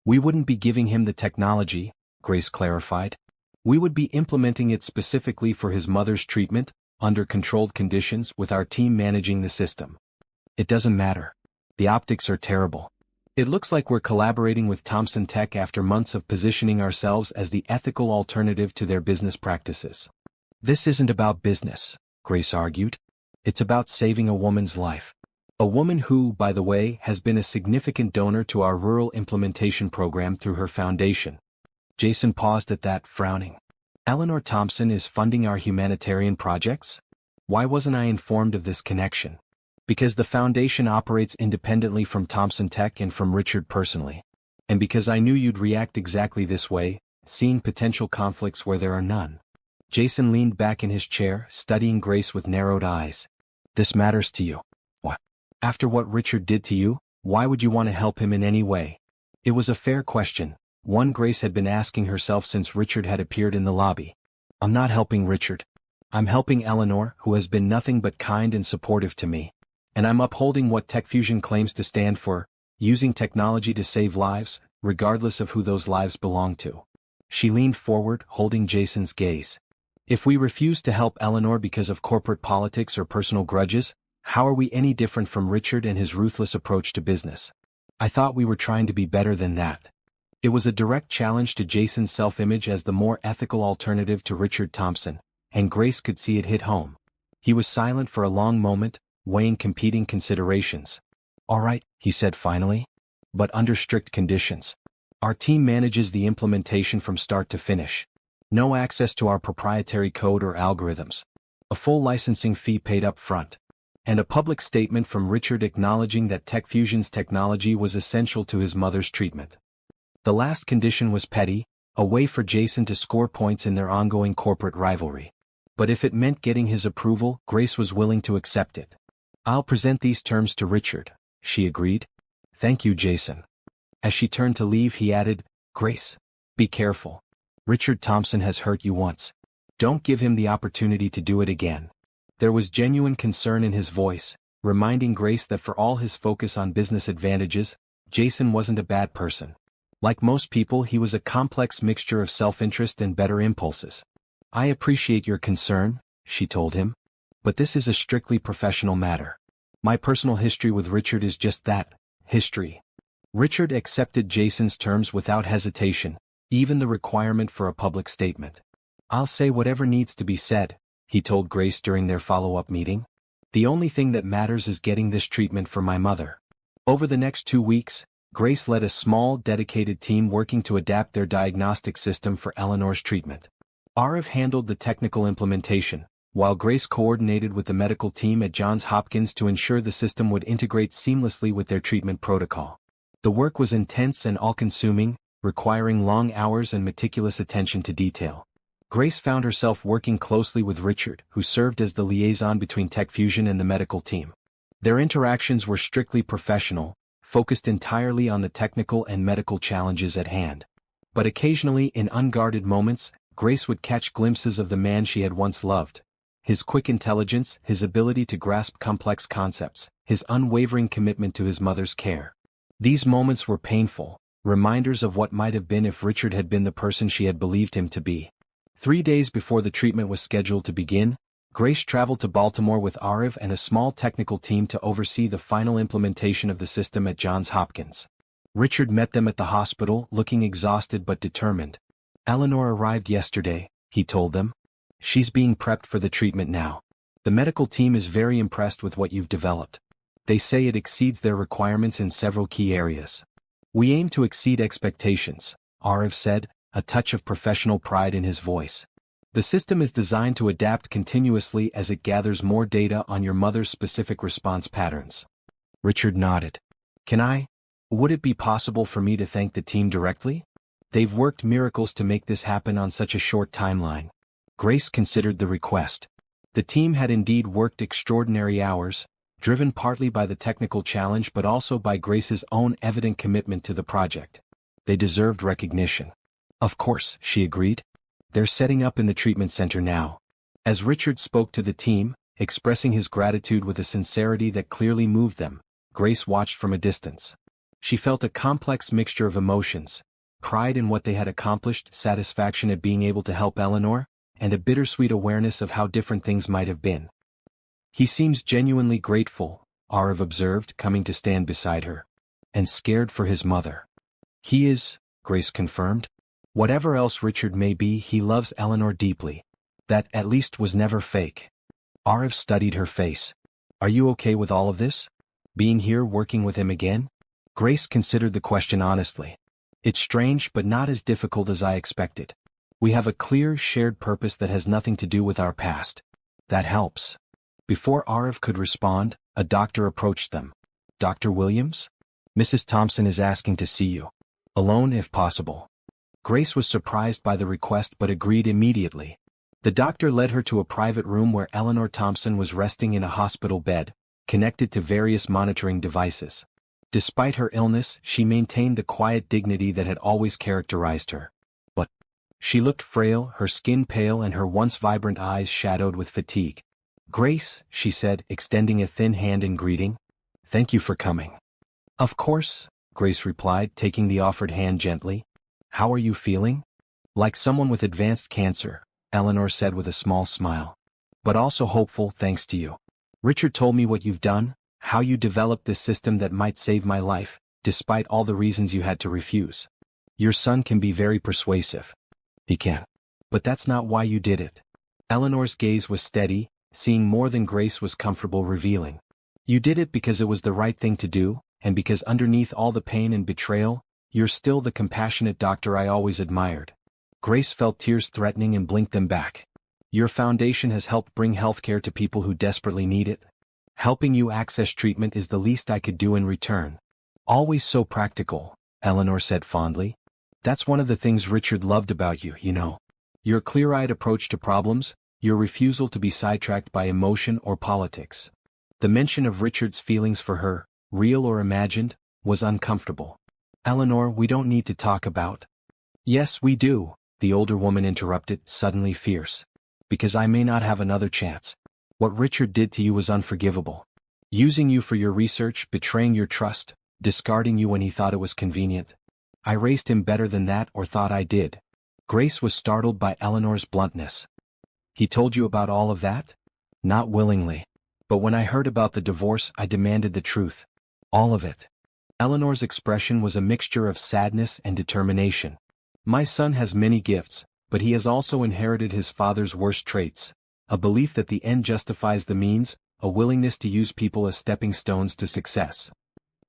We wouldn't be giving him the technology, Grace clarified. We would be implementing it specifically for his mother's treatment, under controlled conditions with our team managing the system. It doesn't matter. The optics are terrible. It looks like we're collaborating with Thompson Tech after months of positioning ourselves as the ethical alternative to their business practices. This isn't about business, Grace argued. It's about saving a woman's life. A woman who, by the way, has been a significant donor to our rural implementation program through her foundation. Jason paused at that, frowning. Eleanor Thompson is funding our humanitarian projects? Why wasn't I informed of this connection? Because the foundation operates independently from Thompson Tech and from Richard personally. And because I knew you'd react exactly this way, seeing potential conflicts where there are none. Jason leaned back in his chair, studying Grace with narrowed eyes. This matters to you. What? After what Richard did to you, why would you want to help him in any way? It was a fair question, one Grace had been asking herself since Richard had appeared in the lobby. I'm not helping Richard. I'm helping Eleanor, who has been nothing but kind and supportive to me. And I'm upholding what TechFusion claims to stand for, using technology to save lives, regardless of who those lives belong to. She leaned forward, holding Jason's gaze. If we refuse to help Eleanor because of corporate politics or personal grudges, how are we any different from Richard and his ruthless approach to business? I thought we were trying to be better than that. It was a direct challenge to Jason's self-image as the more ethical alternative to Richard Thompson, and Grace could see it hit home. He was silent for a long moment, weighing competing considerations. All right, he said finally. But under strict conditions. Our team manages the implementation from start to finish. No access to our proprietary code or algorithms. A full licensing fee paid up front. And a public statement from Richard acknowledging that TechFusion's technology was essential to his mother's treatment. The last condition was petty, a way for Jason to score points in their ongoing corporate rivalry. But if it meant getting his approval, Grace was willing to accept it. I'll present these terms to Richard, she agreed. Thank you, Jason. As she turned to leave, he added, Grace, be careful. Richard Thompson has hurt you once. Don't give him the opportunity to do it again. There was genuine concern in his voice, reminding Grace that for all his focus on business advantages, Jason wasn't a bad person. Like most people, he was a complex mixture of self-interest and better impulses. I appreciate your concern, she told him. But this is a strictly professional matter. My personal history with Richard is just that, history. Richard accepted Jason's terms without hesitation, even the requirement for a public statement. I'll say whatever needs to be said, he told Grace during their follow-up meeting. The only thing that matters is getting this treatment for my mother. Over the next 2 weeks, Grace led a small, dedicated team working to adapt their diagnostic system for Eleanor's treatment. Arav handled the technical implementation, while Grace coordinated with the medical team at Johns Hopkins to ensure the system would integrate seamlessly with their treatment protocol. The work was intense and all-consuming, requiring long hours and meticulous attention to detail. Grace found herself working closely with Richard, who served as the liaison between TechFusion and the medical team. Their interactions were strictly professional, focused entirely on the technical and medical challenges at hand. But occasionally, in unguarded moments, Grace would catch glimpses of the man she had once loved. His quick intelligence, his ability to grasp complex concepts, his unwavering commitment to his mother's care. These moments were painful, reminders of what might have been if Richard had been the person she had believed him to be. 3 days before the treatment was scheduled to begin, Grace traveled to Baltimore with Arav and a small technical team to oversee the final implementation of the system at Johns Hopkins. Richard met them at the hospital, looking exhausted but determined. Eleanor arrived yesterday, he told them. She's being prepped for the treatment now. The medical team is very impressed with what you've developed. They say it exceeds their requirements in several key areas. We aim to exceed expectations, Arav said, a touch of professional pride in his voice. The system is designed to adapt continuously as it gathers more data on your mother's specific response patterns. Richard nodded. Can I Would it be possible for me to thank the team directly? They've worked miracles to make this happen on such a short timeline. Grace considered the request. The team had indeed worked extraordinary hours, driven partly by the technical challenge but also by Grace's own evident commitment to the project. They deserved recognition. Of course, she agreed. They're setting up in the treatment center now. As Richard spoke to the team, expressing his gratitude with a sincerity that clearly moved them, Grace watched from a distance. She felt a complex mixture of emotions: pride in what they had accomplished, satisfaction at being able to help Eleanor, and a bittersweet awareness of how different things might have been. He seems genuinely grateful, Arav observed, coming to stand beside her. And scared for his mother. He is, Grace confirmed. Whatever else Richard may be, he loves Eleanor deeply. That, at least, was never fake. Arav studied her face. Are you okay with all of this? Being here working with him again? Grace considered the question honestly. It's strange but not as difficult as I expected. We have a clear, shared purpose that has nothing to do with our past. That helps. Before Arav could respond, a doctor approached them. Dr. Williams? Mrs. Thompson is asking to see you. Alone if possible. Grace was surprised by the request but agreed immediately. The doctor led her to a private room where Eleanor Thompson was resting in a hospital bed, connected to various monitoring devices. Despite her illness, she maintained the quiet dignity that had always characterized her. But she looked frail, her skin pale and her once vibrant eyes shadowed with fatigue. Grace, she said, extending a thin hand in greeting. Thank you for coming. Of course, Grace replied, taking the offered hand gently. How are you feeling? Like someone with advanced cancer, Eleanor said with a small smile. But also hopeful, thanks to you. Richard told me what you've done, how you developed this system that might save my life, despite all the reasons you had to refuse. Your son can be very persuasive. He can. But that's not why you did it. Eleanor's gaze was steady, seeing more than Grace was comfortable revealing. You did it because it was the right thing to do, and because underneath all the pain and betrayal, you're still the compassionate doctor I always admired. Grace felt tears threatening and blinked them back. Your foundation has helped bring healthcare to people who desperately need it. Helping you access treatment is the least I could do in return. Always so practical, Eleanor said fondly. That's one of the things Richard loved about you, you know. Your clear-eyed approach to problems, your refusal to be sidetracked by emotion or politics. The mention of Richard's feelings for her, real or imagined, was uncomfortable. Eleanor, we don't need to talk about. Yes, we do, the older woman interrupted, suddenly fierce. Because I may not have another chance. What Richard did to you was unforgivable. Using you for your research, betraying your trust, discarding you when he thought it was convenient. I raised him better than that, or thought I did. Grace was startled by Eleanor's bluntness. He told you about all of that? Not willingly. But when I heard about the divorce, I demanded the truth. All of it. Eleanor's expression was a mixture of sadness and determination. My son has many gifts, but he has also inherited his father's worst traits. A belief that the end justifies the means, a willingness to use people as stepping stones to success.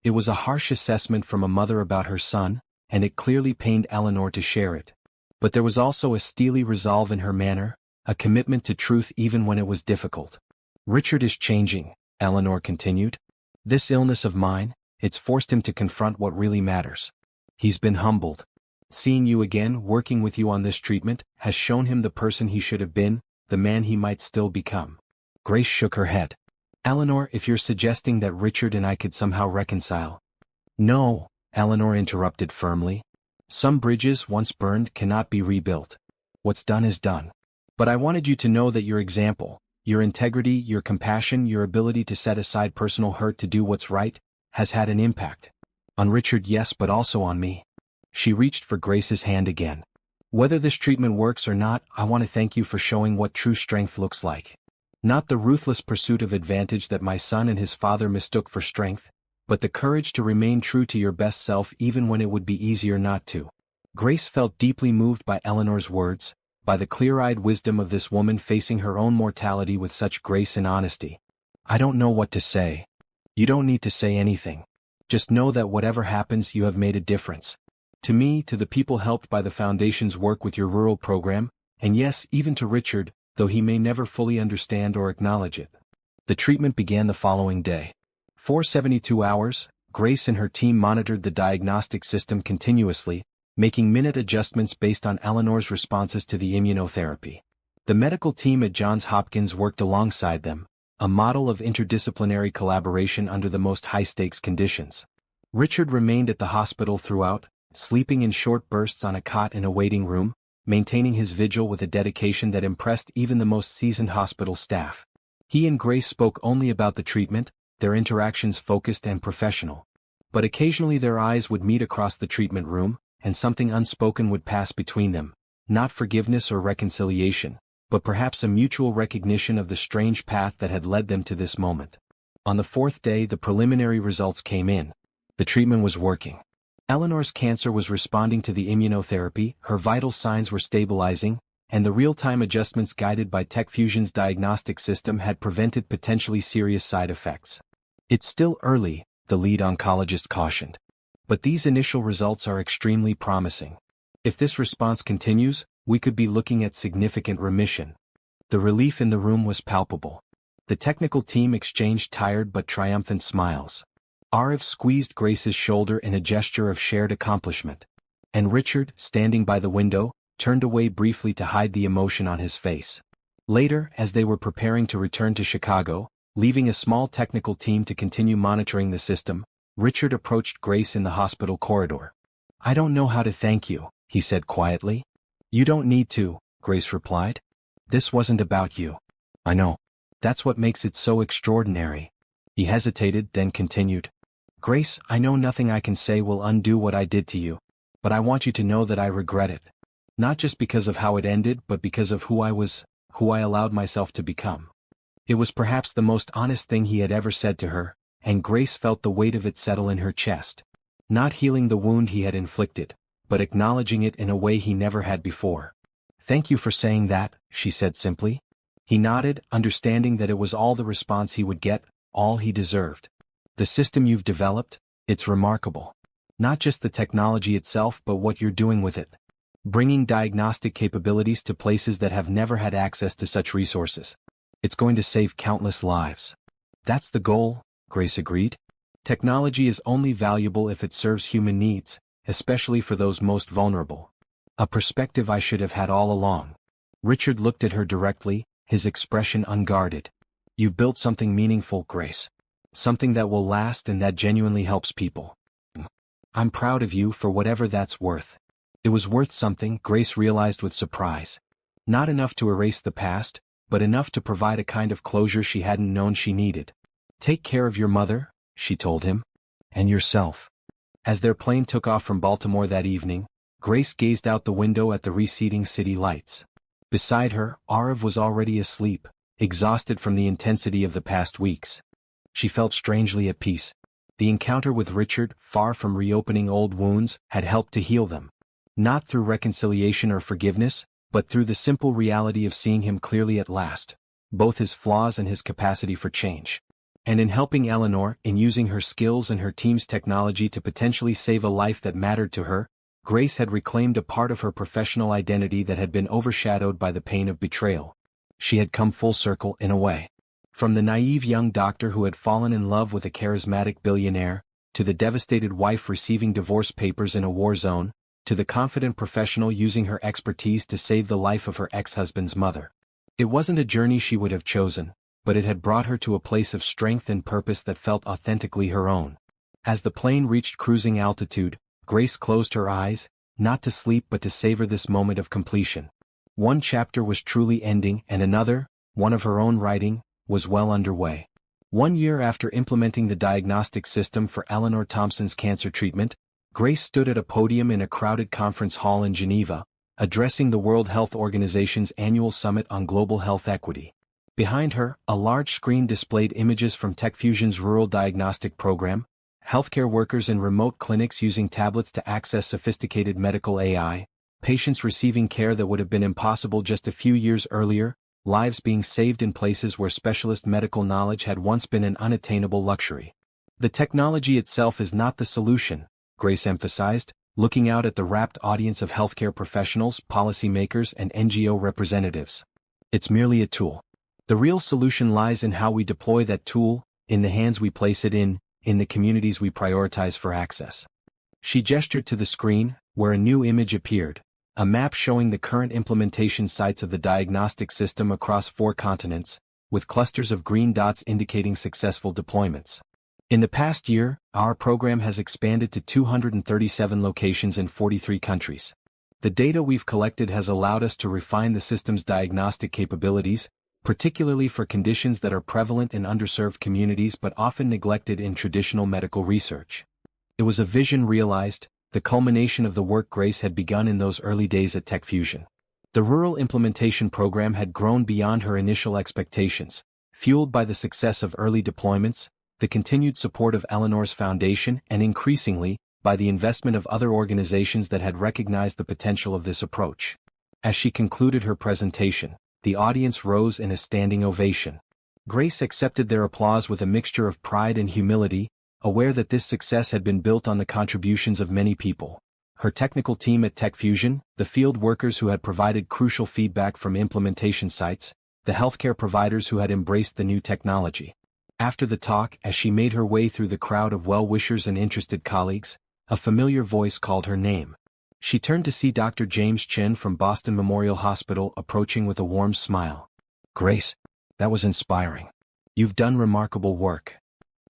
It was a harsh assessment from a mother about her son, and it clearly pained Eleanor to share it. But there was also a steely resolve in her manner, a commitment to truth even when it was difficult. Richard is changing, Eleanor continued. This illness of mine, it's forced him to confront what really matters. He's been humbled. Seeing you again, working with you on this treatment, has shown him the person he should have been, the man he might still become. Grace shook her head. Eleanor, if you're suggesting that Richard and I could somehow reconcile. No, Eleanor interrupted firmly. Some bridges once burned cannot be rebuilt. What's done is done. But I wanted you to know that your example, your integrity, your compassion, your ability to set aside personal hurt to do what's right, has had an impact. On Richard, yes, but also on me. She reached for Grace's hand again. Whether this treatment works or not, I want to thank you for showing what true strength looks like. Not the ruthless pursuit of advantage that my son and his father mistook for strength, but the courage to remain true to your best self even when it would be easier not to. Grace felt deeply moved by Eleanor's words, by the clear-eyed wisdom of this woman facing her own mortality with such grace and honesty. I don't know what to say. You don't need to say anything. Just know that whatever happens, you have made a difference. To me, to the people helped by the Foundation's work with your rural program, and yes, even to Richard, though he may never fully understand or acknowledge it. The treatment began the following day. For 72 hours, Grace and her team monitored the diagnostic system continuously, making minute adjustments based on Eleanor's responses to the immunotherapy. The medical team at Johns Hopkins worked alongside them, a model of interdisciplinary collaboration under the most high-stakes conditions. Richard remained at the hospital throughout, sleeping in short bursts on a cot in a waiting room, maintaining his vigil with a dedication that impressed even the most seasoned hospital staff. He and Grace spoke only about the treatment, their interactions focused and professional. But occasionally their eyes would meet across the treatment room, and something unspoken would pass between them, not forgiveness or reconciliation, but perhaps a mutual recognition of the strange path that had led them to this moment. On the fourth day the preliminary results came in. The treatment was working. Eleanor's cancer was responding to the immunotherapy, her vital signs were stabilizing, and the real-time adjustments guided by TechFusion's diagnostic system had prevented potentially serious side effects. It's still early, the lead oncologist cautioned. But these initial results are extremely promising. If this response continues, we could be looking at significant remission. The relief in the room was palpable. The technical team exchanged tired but triumphant smiles. Arif squeezed Grace's shoulder in a gesture of shared accomplishment. And Richard, standing by the window, turned away briefly to hide the emotion on his face. Later, as they were preparing to return to Chicago, leaving a small technical team to continue monitoring the system, Richard approached Grace in the hospital corridor. "I don't know how to thank you," he said quietly. "You don't need to," Grace replied. "This wasn't about you." "I know. That's what makes it so extraordinary." He hesitated, then continued. "Grace, I know nothing I can say will undo what I did to you, but I want you to know that I regret it. Not just because of how it ended, but because of who I was, who I allowed myself to become." It was perhaps the most honest thing he had ever said to her, and Grace felt the weight of it settle in her chest. Not healing the wound he had inflicted, but acknowledging it in a way he never had before. "Thank you for saying that," she said simply. He nodded, understanding that it was all the response he would get, all he deserved. "The system you've developed, it's remarkable. Not just the technology itself but what you're doing with it. Bringing diagnostic capabilities to places that have never had access to such resources. It's going to save countless lives." "That's the goal," Grace agreed. "Technology is only valuable if it serves human needs, especially for those most vulnerable. A perspective I should have had all along." Richard looked at her directly, his expression unguarded. "You've built something meaningful, Grace. Something that will last and that genuinely helps people. I'm proud of you for whatever that's worth." It was worth something, Grace realized with surprise. Not enough to erase the past, but enough to provide a kind of closure she hadn't known she needed. "Take care of your mother," she told him. "And yourself." As their plane took off from Baltimore that evening, Grace gazed out the window at the receding city lights. Beside her, Arif was already asleep, exhausted from the intensity of the past weeks. She felt strangely at peace. The encounter with Richard, far from reopening old wounds, had helped to heal them. Not through reconciliation or forgiveness, but through the simple reality of seeing him clearly at last, both his flaws and his capacity for change. And in helping Eleanor, in using her skills and her team's technology to potentially save a life that mattered to her, Grace had reclaimed a part of her professional identity that had been overshadowed by the pain of betrayal. She had come full circle in a way. From the naive young doctor who had fallen in love with a charismatic billionaire, to the devastated wife receiving divorce papers in a war zone, to the confident professional using her expertise to save the life of her ex-husband's mother. It wasn't a journey she would have chosen, but it had brought her to a place of strength and purpose that felt authentically her own. As the plane reached cruising altitude, Grace closed her eyes, not to sleep but to savor this moment of completion. One chapter was truly ending and another, one of her own writing, was well underway. 1 year after implementing the diagnostic system for Eleanor Thompson's cancer treatment, Grace stood at a podium in a crowded conference hall in Geneva, addressing the World Health Organization's annual summit on global health equity. Behind her, a large screen displayed images from TechFusion's rural diagnostic program, healthcare workers in remote clinics using tablets to access sophisticated medical AI, patients receiving care that would have been impossible just a few years earlier, lives being saved in places where specialist medical knowledge had once been an unattainable luxury. "The technology itself is not the solution," Grace emphasized, looking out at the rapt audience of healthcare professionals, policymakers, and NGO representatives. "It's merely a tool. The real solution lies in how we deploy that tool, in the hands we place it in, in the communities we prioritize for access. She gestured to the screen, where a new image appeared, a map showing the current implementation sites of the diagnostic system across 4 continents, with clusters of green dots indicating successful deployments. In the past year, our program has expanded to 237 locations in 43 countries. The data we've collected has allowed us to refine the system's diagnostic capabilities, particularly for conditions that are prevalent in underserved communities but often neglected in traditional medical research. It was a vision realized, the culmination of the work Grace had begun in those early days at TechFusion. The rural implementation program had grown beyond her initial expectations, fueled by the success of early deployments, the continued support of Eleanor's foundation, and increasingly, by the investment of other organizations that had recognized the potential of this approach. As she concluded her presentation, the audience rose in a standing ovation. Grace accepted their applause with a mixture of pride and humility, aware that this success had been built on the contributions of many people. Her technical team at TechFusion, the field workers who had provided crucial feedback from implementation sites, the healthcare providers who had embraced the new technology. After the talk, as she made her way through the crowd of well-wishers and interested colleagues, a familiar voice called her name. She turned to see Dr. James Chen from Boston Memorial Hospital approaching with a warm smile. "Grace, that was inspiring. You've done remarkable work."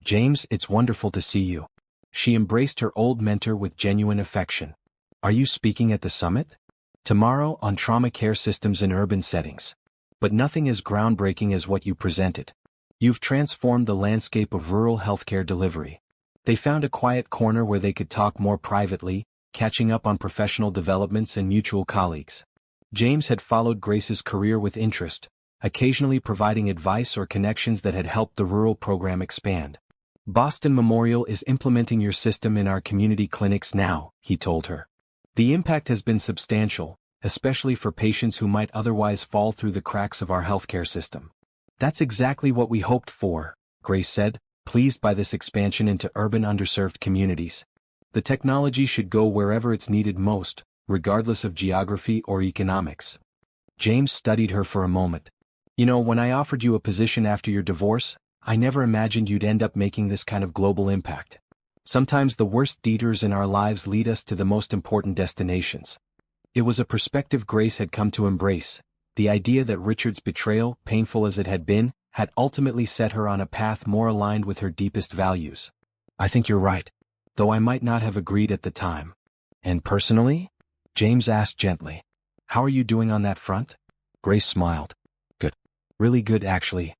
"James, it's wonderful to see you." She embraced her old mentor with genuine affection. "Are you speaking at the summit?" "Tomorrow on trauma care systems in urban settings. But nothing as groundbreaking as what you presented. You've transformed the landscape of rural healthcare delivery." They found a quiet corner where they could talk more privately, catching up on professional developments and mutual colleagues. James had followed Grace's career with interest, occasionally providing advice or connections that had helped the rural program expand. "Boston Memorial is implementing your system in our community clinics now," he told her. "The impact has been substantial, especially for patients who might otherwise fall through the cracks of our healthcare system." "That's exactly what we hoped for," Grace said, pleased by this expansion into urban underserved communities. The technology should go wherever it's needed most, regardless of geography or economics. James studied her for a moment. "You know, when I offered you a position after your divorce, I never imagined you'd end up making this kind of global impact. Sometimes the worst detours in our lives lead us to the most important destinations." It was a perspective Grace had come to embrace, the idea that Richard's betrayal, painful as it had been, had ultimately set her on a path more aligned with her deepest values. "I think you're right, though I might not have agreed at the time." "And personally?" James asked gently. "How are you doing on that front?" Grace smiled. "Good. Really good, actually."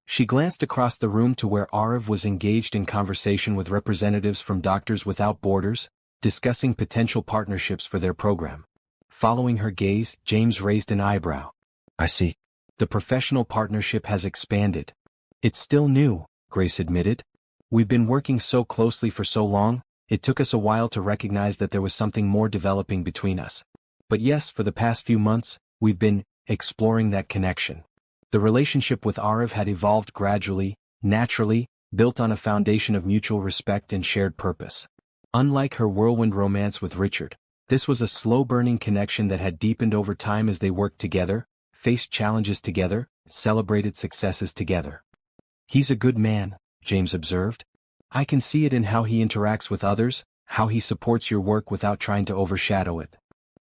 She glanced across the room to where Arav was engaged in conversation with representatives from Doctors Without Borders, discussing potential partnerships for their program. Following her gaze, James raised an eyebrow. "I see. The professional partnership has expanded." "It's still new," Grace admitted. "We've been working so closely for so long, it took us a while to recognize that there was something more developing between us. But yes, for the past few months, we've been exploring that connection." The relationship with Arav had evolved gradually, naturally, built on a foundation of mutual respect and shared purpose. Unlike her whirlwind romance with Richard, this was a slow-burning connection that had deepened over time as they worked together, faced challenges together, celebrated successes together. "He's a good man," James observed. "I can see it in how he interacts with others, how he supports your work without trying to overshadow it."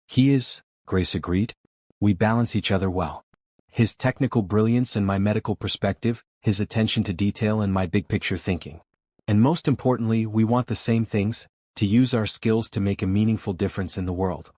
"He is," Grace agreed. "We balance each other well. His technical brilliance and my medical perspective, his attention to detail and my big-picture thinking. And most importantly, we want the same things, to use our skills to make a meaningful difference in the world."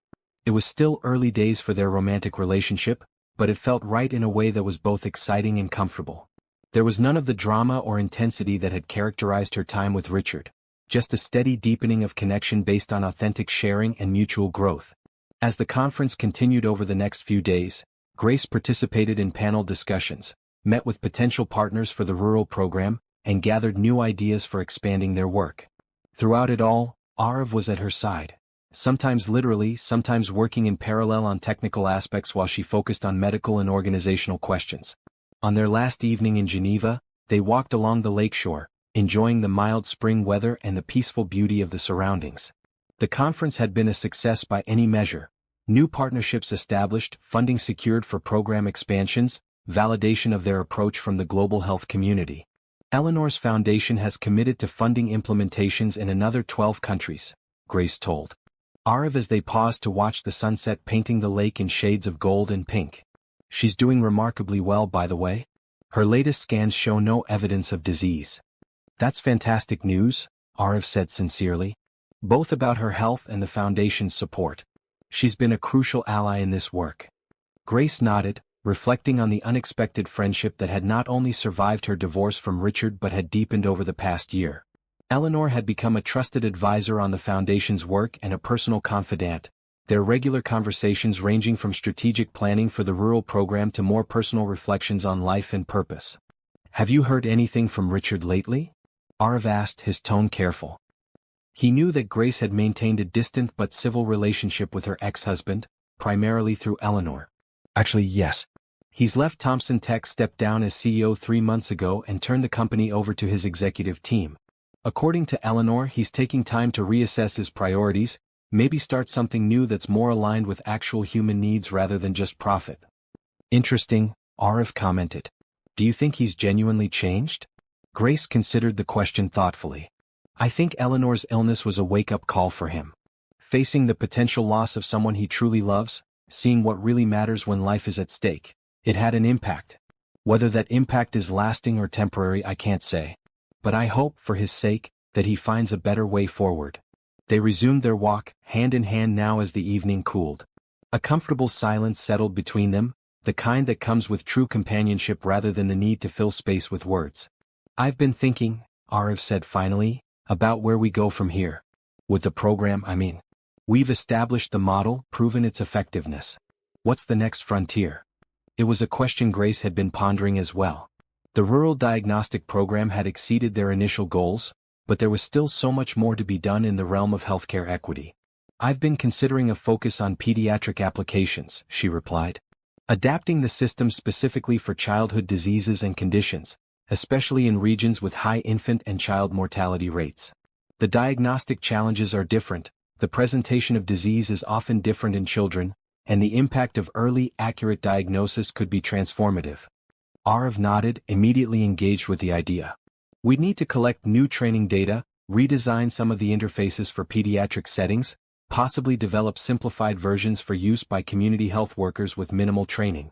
It was still early days for their romantic relationship, but it felt right in a way that was both exciting and comfortable. There was none of the drama or intensity that had characterized her time with Richard, just a steady deepening of connection based on authentic sharing and mutual growth. As the conference continued over the next few days, Grace participated in panel discussions, met with potential partners for the rural program, and gathered new ideas for expanding their work. Throughout it all, Arav was at her side, sometimes literally, sometimes working in parallel on technical aspects while she focused on medical and organizational questions. On their last evening in Geneva, they walked along the lakeshore, enjoying the mild spring weather and the peaceful beauty of the surroundings. The conference had been a success by any measure. New partnerships established, funding secured for program expansions, validation of their approach from the global health community. Eleanor's foundation has committed to funding implementations in another 12 countries, Grace told Arav as they paused to watch the sunset painting the lake in shades of gold and pink. She's doing remarkably well, by the way. Her latest scans show no evidence of disease. That's fantastic news, Arav said sincerely, both about her health and the foundation's support. She's been a crucial ally in this work. Grace nodded, reflecting on the unexpected friendship that had not only survived her divorce from Richard but had deepened over the past year. Eleanor had become a trusted advisor on the foundation's work and a personal confidant, their regular conversations ranging from strategic planning for the rural program to more personal reflections on life and purpose. Have you heard anything from Richard lately? Arav asked, his tone careful. He knew that Grace had maintained a distant but civil relationship with her ex-husband, primarily through Eleanor. Actually, yes. He's left Thompson Tech, stepped down as CEO 3 months ago and turned the company over to his executive team. According to Eleanor, he's taking time to reassess his priorities, maybe start something new that's more aligned with actual human needs rather than just profit. Interesting, Arav commented. Do you think he's genuinely changed? Grace considered the question thoughtfully. I think Eleanor's illness was a wake-up call for him. Facing the potential loss of someone he truly loves, seeing what really matters when life is at stake, it had an impact. Whether that impact is lasting or temporary, I can't say. But I hope, for his sake, that he finds a better way forward. They resumed their walk, hand in hand now as the evening cooled. A comfortable silence settled between them, the kind that comes with true companionship rather than the need to fill space with words. I've been thinking, Arav said finally, about where we go from here. With the program, I mean. We've established the model, proven its effectiveness. What's the next frontier? It was a question Grace had been pondering as well. The rural diagnostic program had exceeded their initial goals, but there was still so much more to be done in the realm of healthcare equity. I've been considering a focus on pediatric applications, she replied. Adapting the system specifically for childhood diseases and conditions, especially in regions with high infant and child mortality rates. The diagnostic challenges are different, the presentation of disease is often different in children, and the impact of early, accurate diagnosis could be transformative. Arav nodded, immediately engaged with the idea. We'd need to collect new training data, redesign some of the interfaces for pediatric settings, possibly develop simplified versions for use by community health workers with minimal training.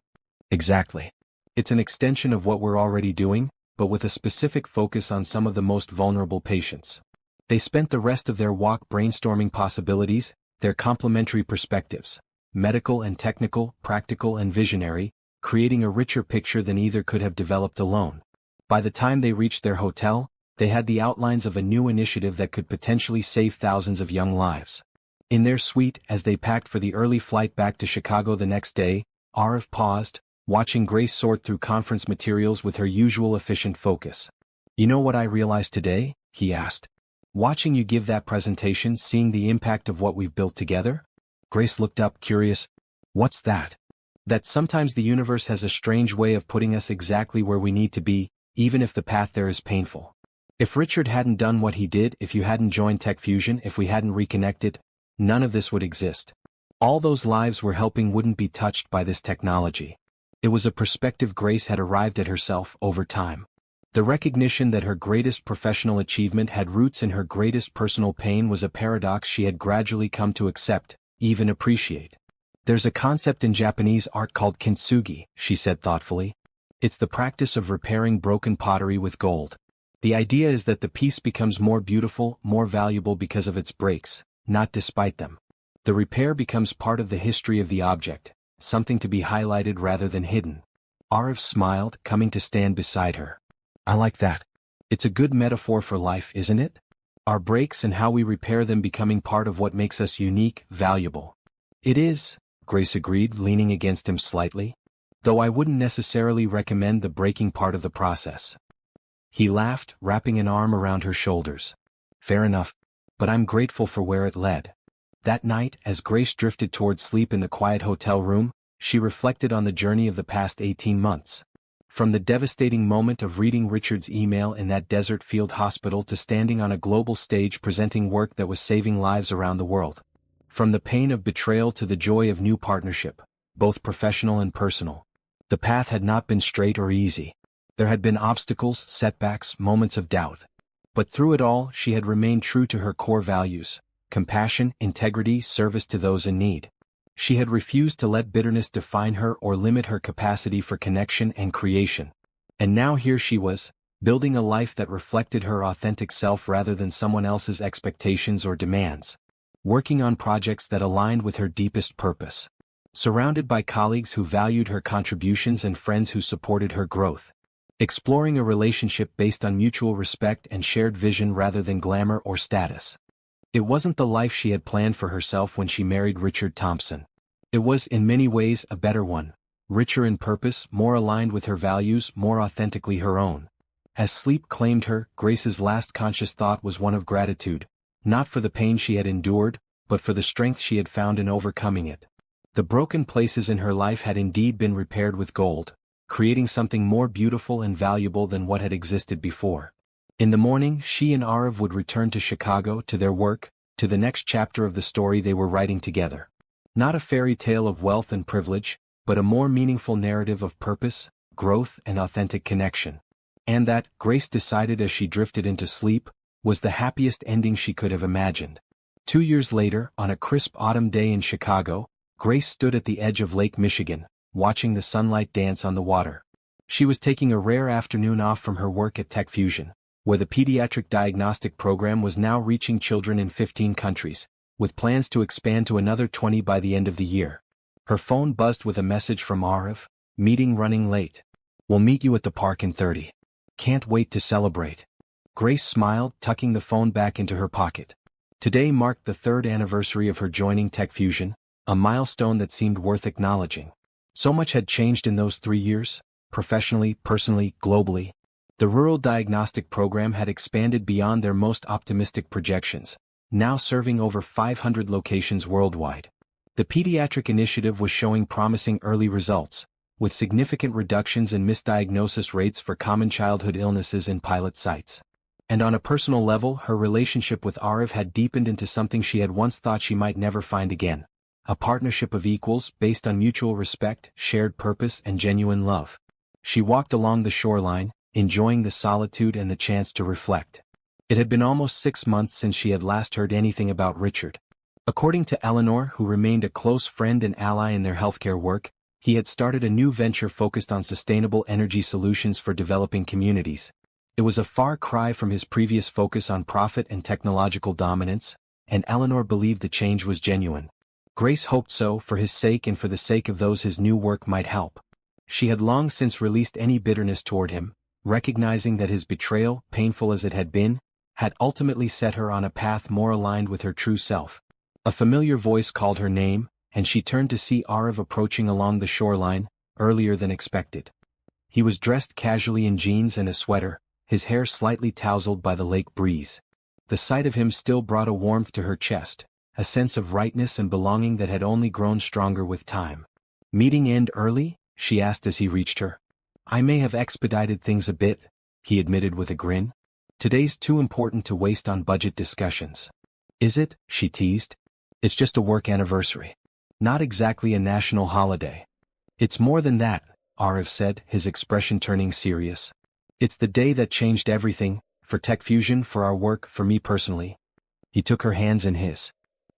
Exactly. It's an extension of what we're already doing, but with a specific focus on some of the most vulnerable patients. They spent the rest of their walk brainstorming possibilities, their complementary perspectives, medical and technical, practical and visionary, creating a richer picture than either could have developed alone. By the time they reached their hotel, they had the outlines of a new initiative that could potentially save thousands of young lives. In their suite, as they packed for the early flight back to Chicago the next day, Arav paused, watching Grace sort through conference materials with her usual efficient focus. You know what I realized today? He asked. Watching you give that presentation, seeing the impact of what we've built together? Grace looked up, curious. What's that? That sometimes the universe has a strange way of putting us exactly where we need to be, even if the path there is painful. If Richard hadn't done what he did, if you hadn't joined Tech Fusion, if we hadn't reconnected, none of this would exist. All those lives we're helping wouldn't be touched by this technology. It was a perspective Grace had arrived at herself over time. The recognition that her greatest professional achievement had roots in her greatest personal pain was a paradox she had gradually come to accept, even appreciate. There's a concept in Japanese art called kintsugi, she said thoughtfully. It's the practice of repairing broken pottery with gold. The idea is that the piece becomes more beautiful, more valuable because of its breaks, not despite them. The repair becomes part of the history of the object, something to be highlighted rather than hidden. Arav smiled, coming to stand beside her. I like that. It's a good metaphor for life, isn't it? Our breaks and how we repair them becoming part of what makes us unique, valuable. It is, Grace agreed, leaning against him slightly. Though I wouldn't necessarily recommend the breaking part of the process. He laughed, wrapping an arm around her shoulders. Fair enough, but I'm grateful for where it led. That night, as Grace drifted toward sleep in the quiet hotel room, she reflected on the journey of the past 18 months. From the devastating moment of reading Richard's email in that desert field hospital to standing on a global stage presenting work that was saving lives around the world. From the pain of betrayal to the joy of new partnership, both professional and personal. The path had not been straight or easy. There had been obstacles, setbacks, moments of doubt. But through it all, she had remained true to her core values: compassion, integrity, service to those in need. She had refused to let bitterness define her or limit her capacity for connection and creation. And now here she was, building a life that reflected her authentic self rather than someone else's expectations or demands. Working on projects that aligned with her deepest purpose. Surrounded by colleagues who valued her contributions and friends who supported her growth. Exploring a relationship based on mutual respect and shared vision rather than glamour or status. It wasn't the life she had planned for herself when she married Richard Thompson. It was in many ways a better one, richer in purpose, more aligned with her values, more authentically her own. As sleep claimed her, Grace's last conscious thought was one of gratitude, not for the pain she had endured, but for the strength she had found in overcoming it. The broken places in her life had indeed been repaired with gold, creating something more beautiful and valuable than what had existed before. In the morning, she and Arav would return to Chicago, to their work, to the next chapter of the story they were writing together. Not a fairy tale of wealth and privilege, but a more meaningful narrative of purpose, growth, and authentic connection. And that, Grace decided as she drifted into sleep, was the happiest ending she could have imagined. 2 years later, on a crisp autumn day in Chicago, Grace stood at the edge of Lake Michigan, watching the sunlight dance on the water. She was taking a rare afternoon off from her work at Tech Fusion, where the pediatric diagnostic program was now reaching children in 15 countries, with plans to expand to another 20 by the end of the year. Her phone buzzed with a message from Arav: "Meeting running late. We'll meet you at the park in 30. Can't wait to celebrate." Grace smiled, tucking the phone back into her pocket. Today marked the 3rd anniversary of her joining Tech Fusion, a milestone that seemed worth acknowledging. So much had changed in those 3 years, professionally, personally, globally. The rural diagnostic program had expanded beyond their most optimistic projections, now serving over 500 locations worldwide. The pediatric initiative was showing promising early results, with significant reductions in misdiagnosis rates for common childhood illnesses in pilot sites. And on a personal level, her relationship with Arav had deepened into something she had once thought she might never find again. A partnership of equals based on mutual respect, shared purpose, and genuine love. She walked along the shoreline, enjoying the solitude and the chance to reflect. It had been almost 6 months since she had last heard anything about Richard. According to Eleanor, who remained a close friend and ally in their healthcare work, he had started a new venture focused on sustainable energy solutions for developing communities. It was a far cry from his previous focus on profit and technological dominance, and Eleanor believed the change was genuine. Grace hoped so, for his sake and for the sake of those his new work might help. She had long since released any bitterness toward him, recognizing that his betrayal, painful as it had been, had ultimately set her on a path more aligned with her true self. A familiar voice called her name, and she turned to see Arav approaching along the shoreline, earlier than expected. He was dressed casually in jeans and a sweater, his hair slightly tousled by the lake breeze. The sight of him still brought a warmth to her chest, a sense of rightness and belonging that had only grown stronger with time. "Meeting end early?" she asked as he reached her. "I may have expedited things a bit," he admitted with a grin. "Today's too important to waste on budget discussions." "Is it?" she teased. "It's just a work anniversary. Not exactly a national holiday." "It's more than that," Arav said, his expression turning serious. "It's the day that changed everything, for Tech Fusion, for our work, for me personally." He took her hands in his.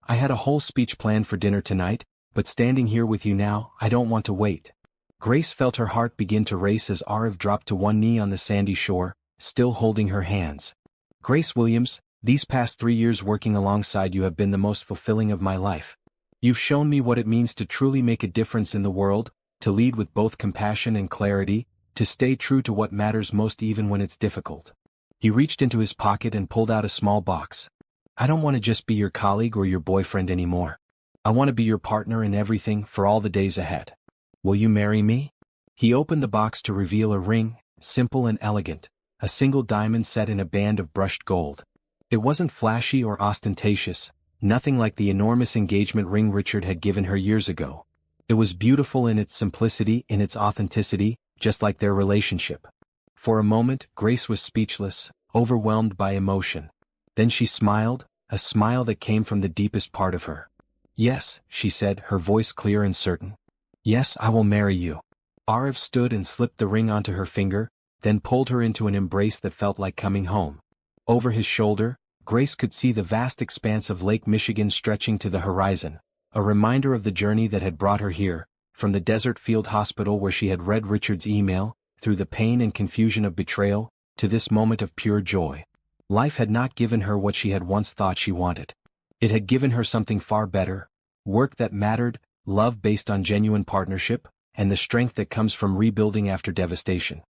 "I had a whole speech planned for dinner tonight, but standing here with you now, I don't want to wait." Grace felt her heart begin to race as Arav dropped to one knee on the sandy shore, still holding her hands. "Grace Williams, these past 3 years working alongside you have been the most fulfilling of my life. You've shown me what it means to truly make a difference in the world, to lead with both compassion and clarity, to stay true to what matters most even when it's difficult." He reached into his pocket and pulled out a small box. "I don't want to just be your colleague or your boyfriend anymore. I want to be your partner in everything for all the days ahead. Will you marry me?" He opened the box to reveal a ring, simple and elegant, a single diamond set in a band of brushed gold. It wasn't flashy or ostentatious, nothing like the enormous engagement ring Richard had given her years ago. It was beautiful in its simplicity, in its authenticity, just like their relationship. For a moment, Grace was speechless, overwhelmed by emotion. Then she smiled, a smile that came from the deepest part of her. "Yes," she said, her voice clear and certain. "Yes, I will marry you." Arav stood and slipped the ring onto her finger, then pulled her into an embrace that felt like coming home. Over his shoulder, Grace could see the vast expanse of Lake Michigan stretching to the horizon, a reminder of the journey that had brought her here, from the desert field hospital where she had read Richard's email, through the pain and confusion of betrayal, to this moment of pure joy. Life had not given her what she had once thought she wanted. It had given her something far better: work that mattered, love based on genuine partnership, and the strength that comes from rebuilding after devastation.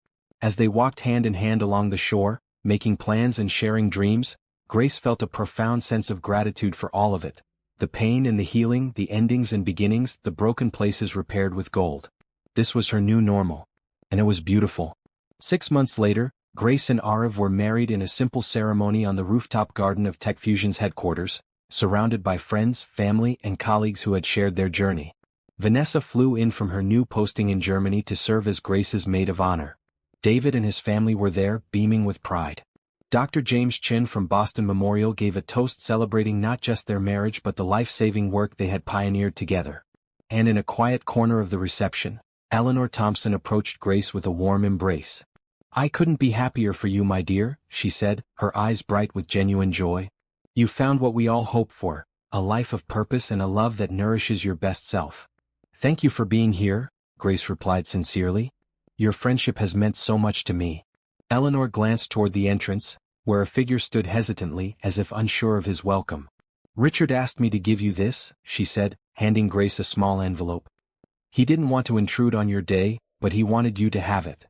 As they walked hand in hand along the shore, making plans and sharing dreams, Grace felt a profound sense of gratitude for all of it. The pain and the healing, the endings and beginnings, the broken places repaired with gold. This was her new normal. And it was beautiful. 6 months later, Grace and Arav were married in a simple ceremony on the rooftop garden of TechFusion's headquarters, surrounded by friends, family, and colleagues who had shared their journey. Vanessa flew in from her new posting in Germany to serve as Grace's maid of honor. David and his family were there, beaming with pride. Dr. James Chin from Boston Memorial gave a toast celebrating not just their marriage but the life-saving work they had pioneered together. And in a quiet corner of the reception, Eleanor Thompson approached Grace with a warm embrace. "I couldn't be happier for you, my dear," she said, her eyes bright with genuine joy. "You found what we all hope for, a life of purpose and a love that nourishes your best self." "Thank you for being here," Grace replied sincerely. "Your friendship has meant so much to me." Eleanor glanced toward the entrance, where a figure stood hesitantly as if unsure of his welcome. "Richard asked me to give you this," she said, handing Grace a small envelope. "He didn't want to intrude on your day, but he wanted you to have it."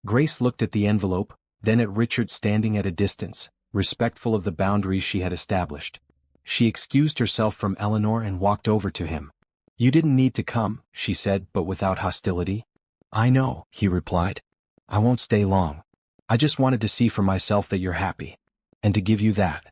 Grace looked at the envelope, then at Richard standing at a distance, respectful of the boundaries she had established. She excused herself from Eleanor and walked over to him. "You didn't need to come," she said, but without hostility. "I know," he replied. "I won't stay long. I just wanted to see for myself that you're happy. And to give you that."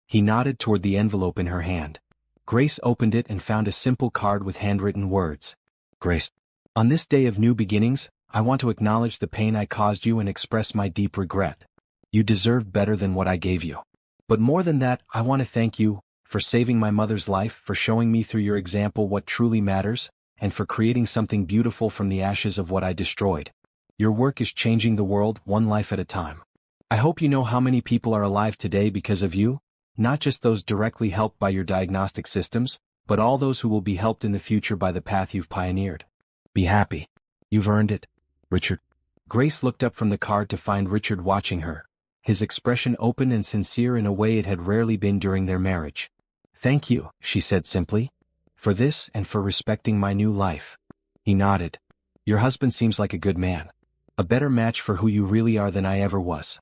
He nodded toward the envelope in her hand. Grace opened it and found a simple card with handwritten words. "Grace, on this day of new beginnings, I want to acknowledge the pain I caused you and express my deep regret. You deserved better than what I gave you. But more than that, I want to thank you for saving my mother's life, for showing me through your example what truly matters, and for creating something beautiful from the ashes of what I destroyed. Your work is changing the world, one life at a time. I hope you know how many people are alive today because of you, not just those directly helped by your diagnostic systems, but all those who will be helped in the future by the path you've pioneered. Be happy. You've earned it, Richard." Grace looked up from the card to find Richard watching her, his expression open and sincere in a way it had rarely been during their marriage. "Thank you," she said simply, "for this and for respecting my new life." He nodded. "Your husband seems like a good man. A better match for who you really are than I ever was."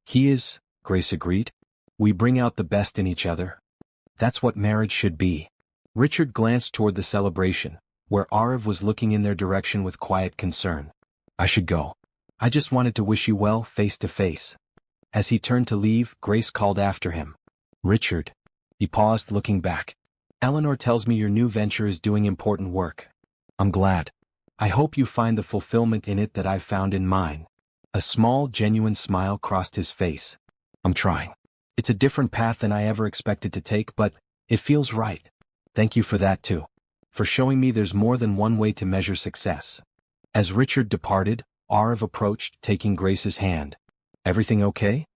"He is," Grace agreed. "We bring out the best in each other. That's what marriage should be." Richard glanced toward the celebration, where Arav was looking in their direction with quiet concern. "I should go. I just wanted to wish you well face to face." As he turned to leave, Grace called after him. "Richard." He paused, looking back. "Eleanor tells me your new venture is doing important work. I'm glad. I hope you find the fulfillment in it that I've found in mine." A small, genuine smile crossed his face. "I'm trying. It's a different path than I ever expected to take, but it feels right. Thank you for that too. For showing me there's more than one way to measure success." As Richard departed, Arav approached, taking Grace's hand. "Everything okay?"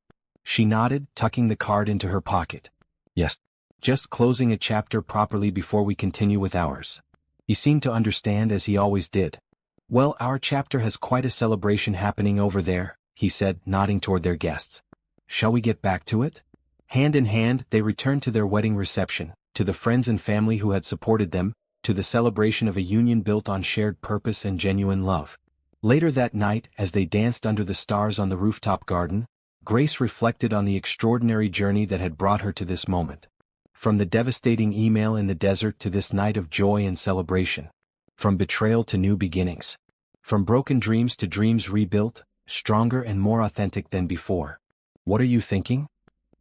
She nodded, tucking the card into her pocket. "Yes. Just closing a chapter properly before we continue with ours." He seemed to understand, as he always did. "Well, our chapter has quite a celebration happening over there," he said, nodding toward their guests. "Shall we get back to it?" Hand in hand, they returned to their wedding reception, to the friends and family who had supported them, to the celebration of a union built on shared purpose and genuine love. Later that night, as they danced under the stars on the rooftop garden, Grace reflected on the extraordinary journey that had brought her to this moment. From the devastating email in the desert to this night of joy and celebration. From betrayal to new beginnings. From broken dreams to dreams rebuilt, stronger and more authentic than before. "What are you thinking?"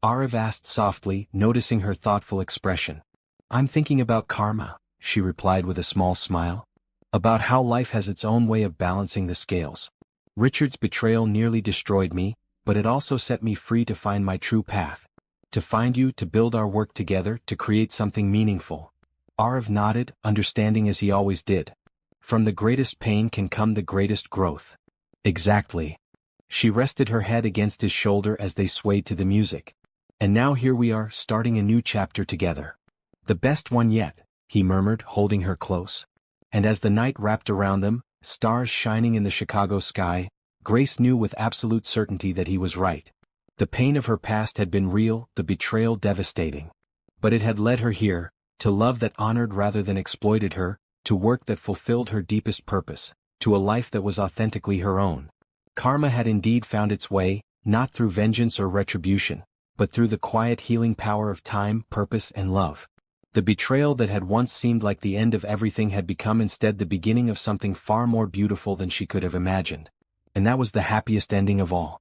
Arav asked softly, noticing her thoughtful expression. "I'm thinking about karma," she replied with a small smile. "About how life has its own way of balancing the scales. Richard's betrayal nearly destroyed me, but it also set me free to find my true path. To find you, to build our work together, to create something meaningful." Arav nodded, understanding as he always did. From the greatest pain can come the greatest growth. "Exactly. She rested her head against his shoulder as they swayed to the music. And now here we are, starting a new chapter together. The best one yet, he murmured, holding her close. And as the night wrapped around them, stars shining in the Chicago sky, Grace knew with absolute certainty that he was right. The pain of her past had been real, the betrayal devastating. But it had led her here, to love that honored rather than exploited her, to work that fulfilled her deepest purpose, to a life that was authentically her own. Karma had indeed found its way, not through vengeance or retribution, but through the quiet healing power of time, purpose, and love. The betrayal that had once seemed like the end of everything had become instead the beginning of something far more beautiful than she could have imagined. And that was the happiest ending of all.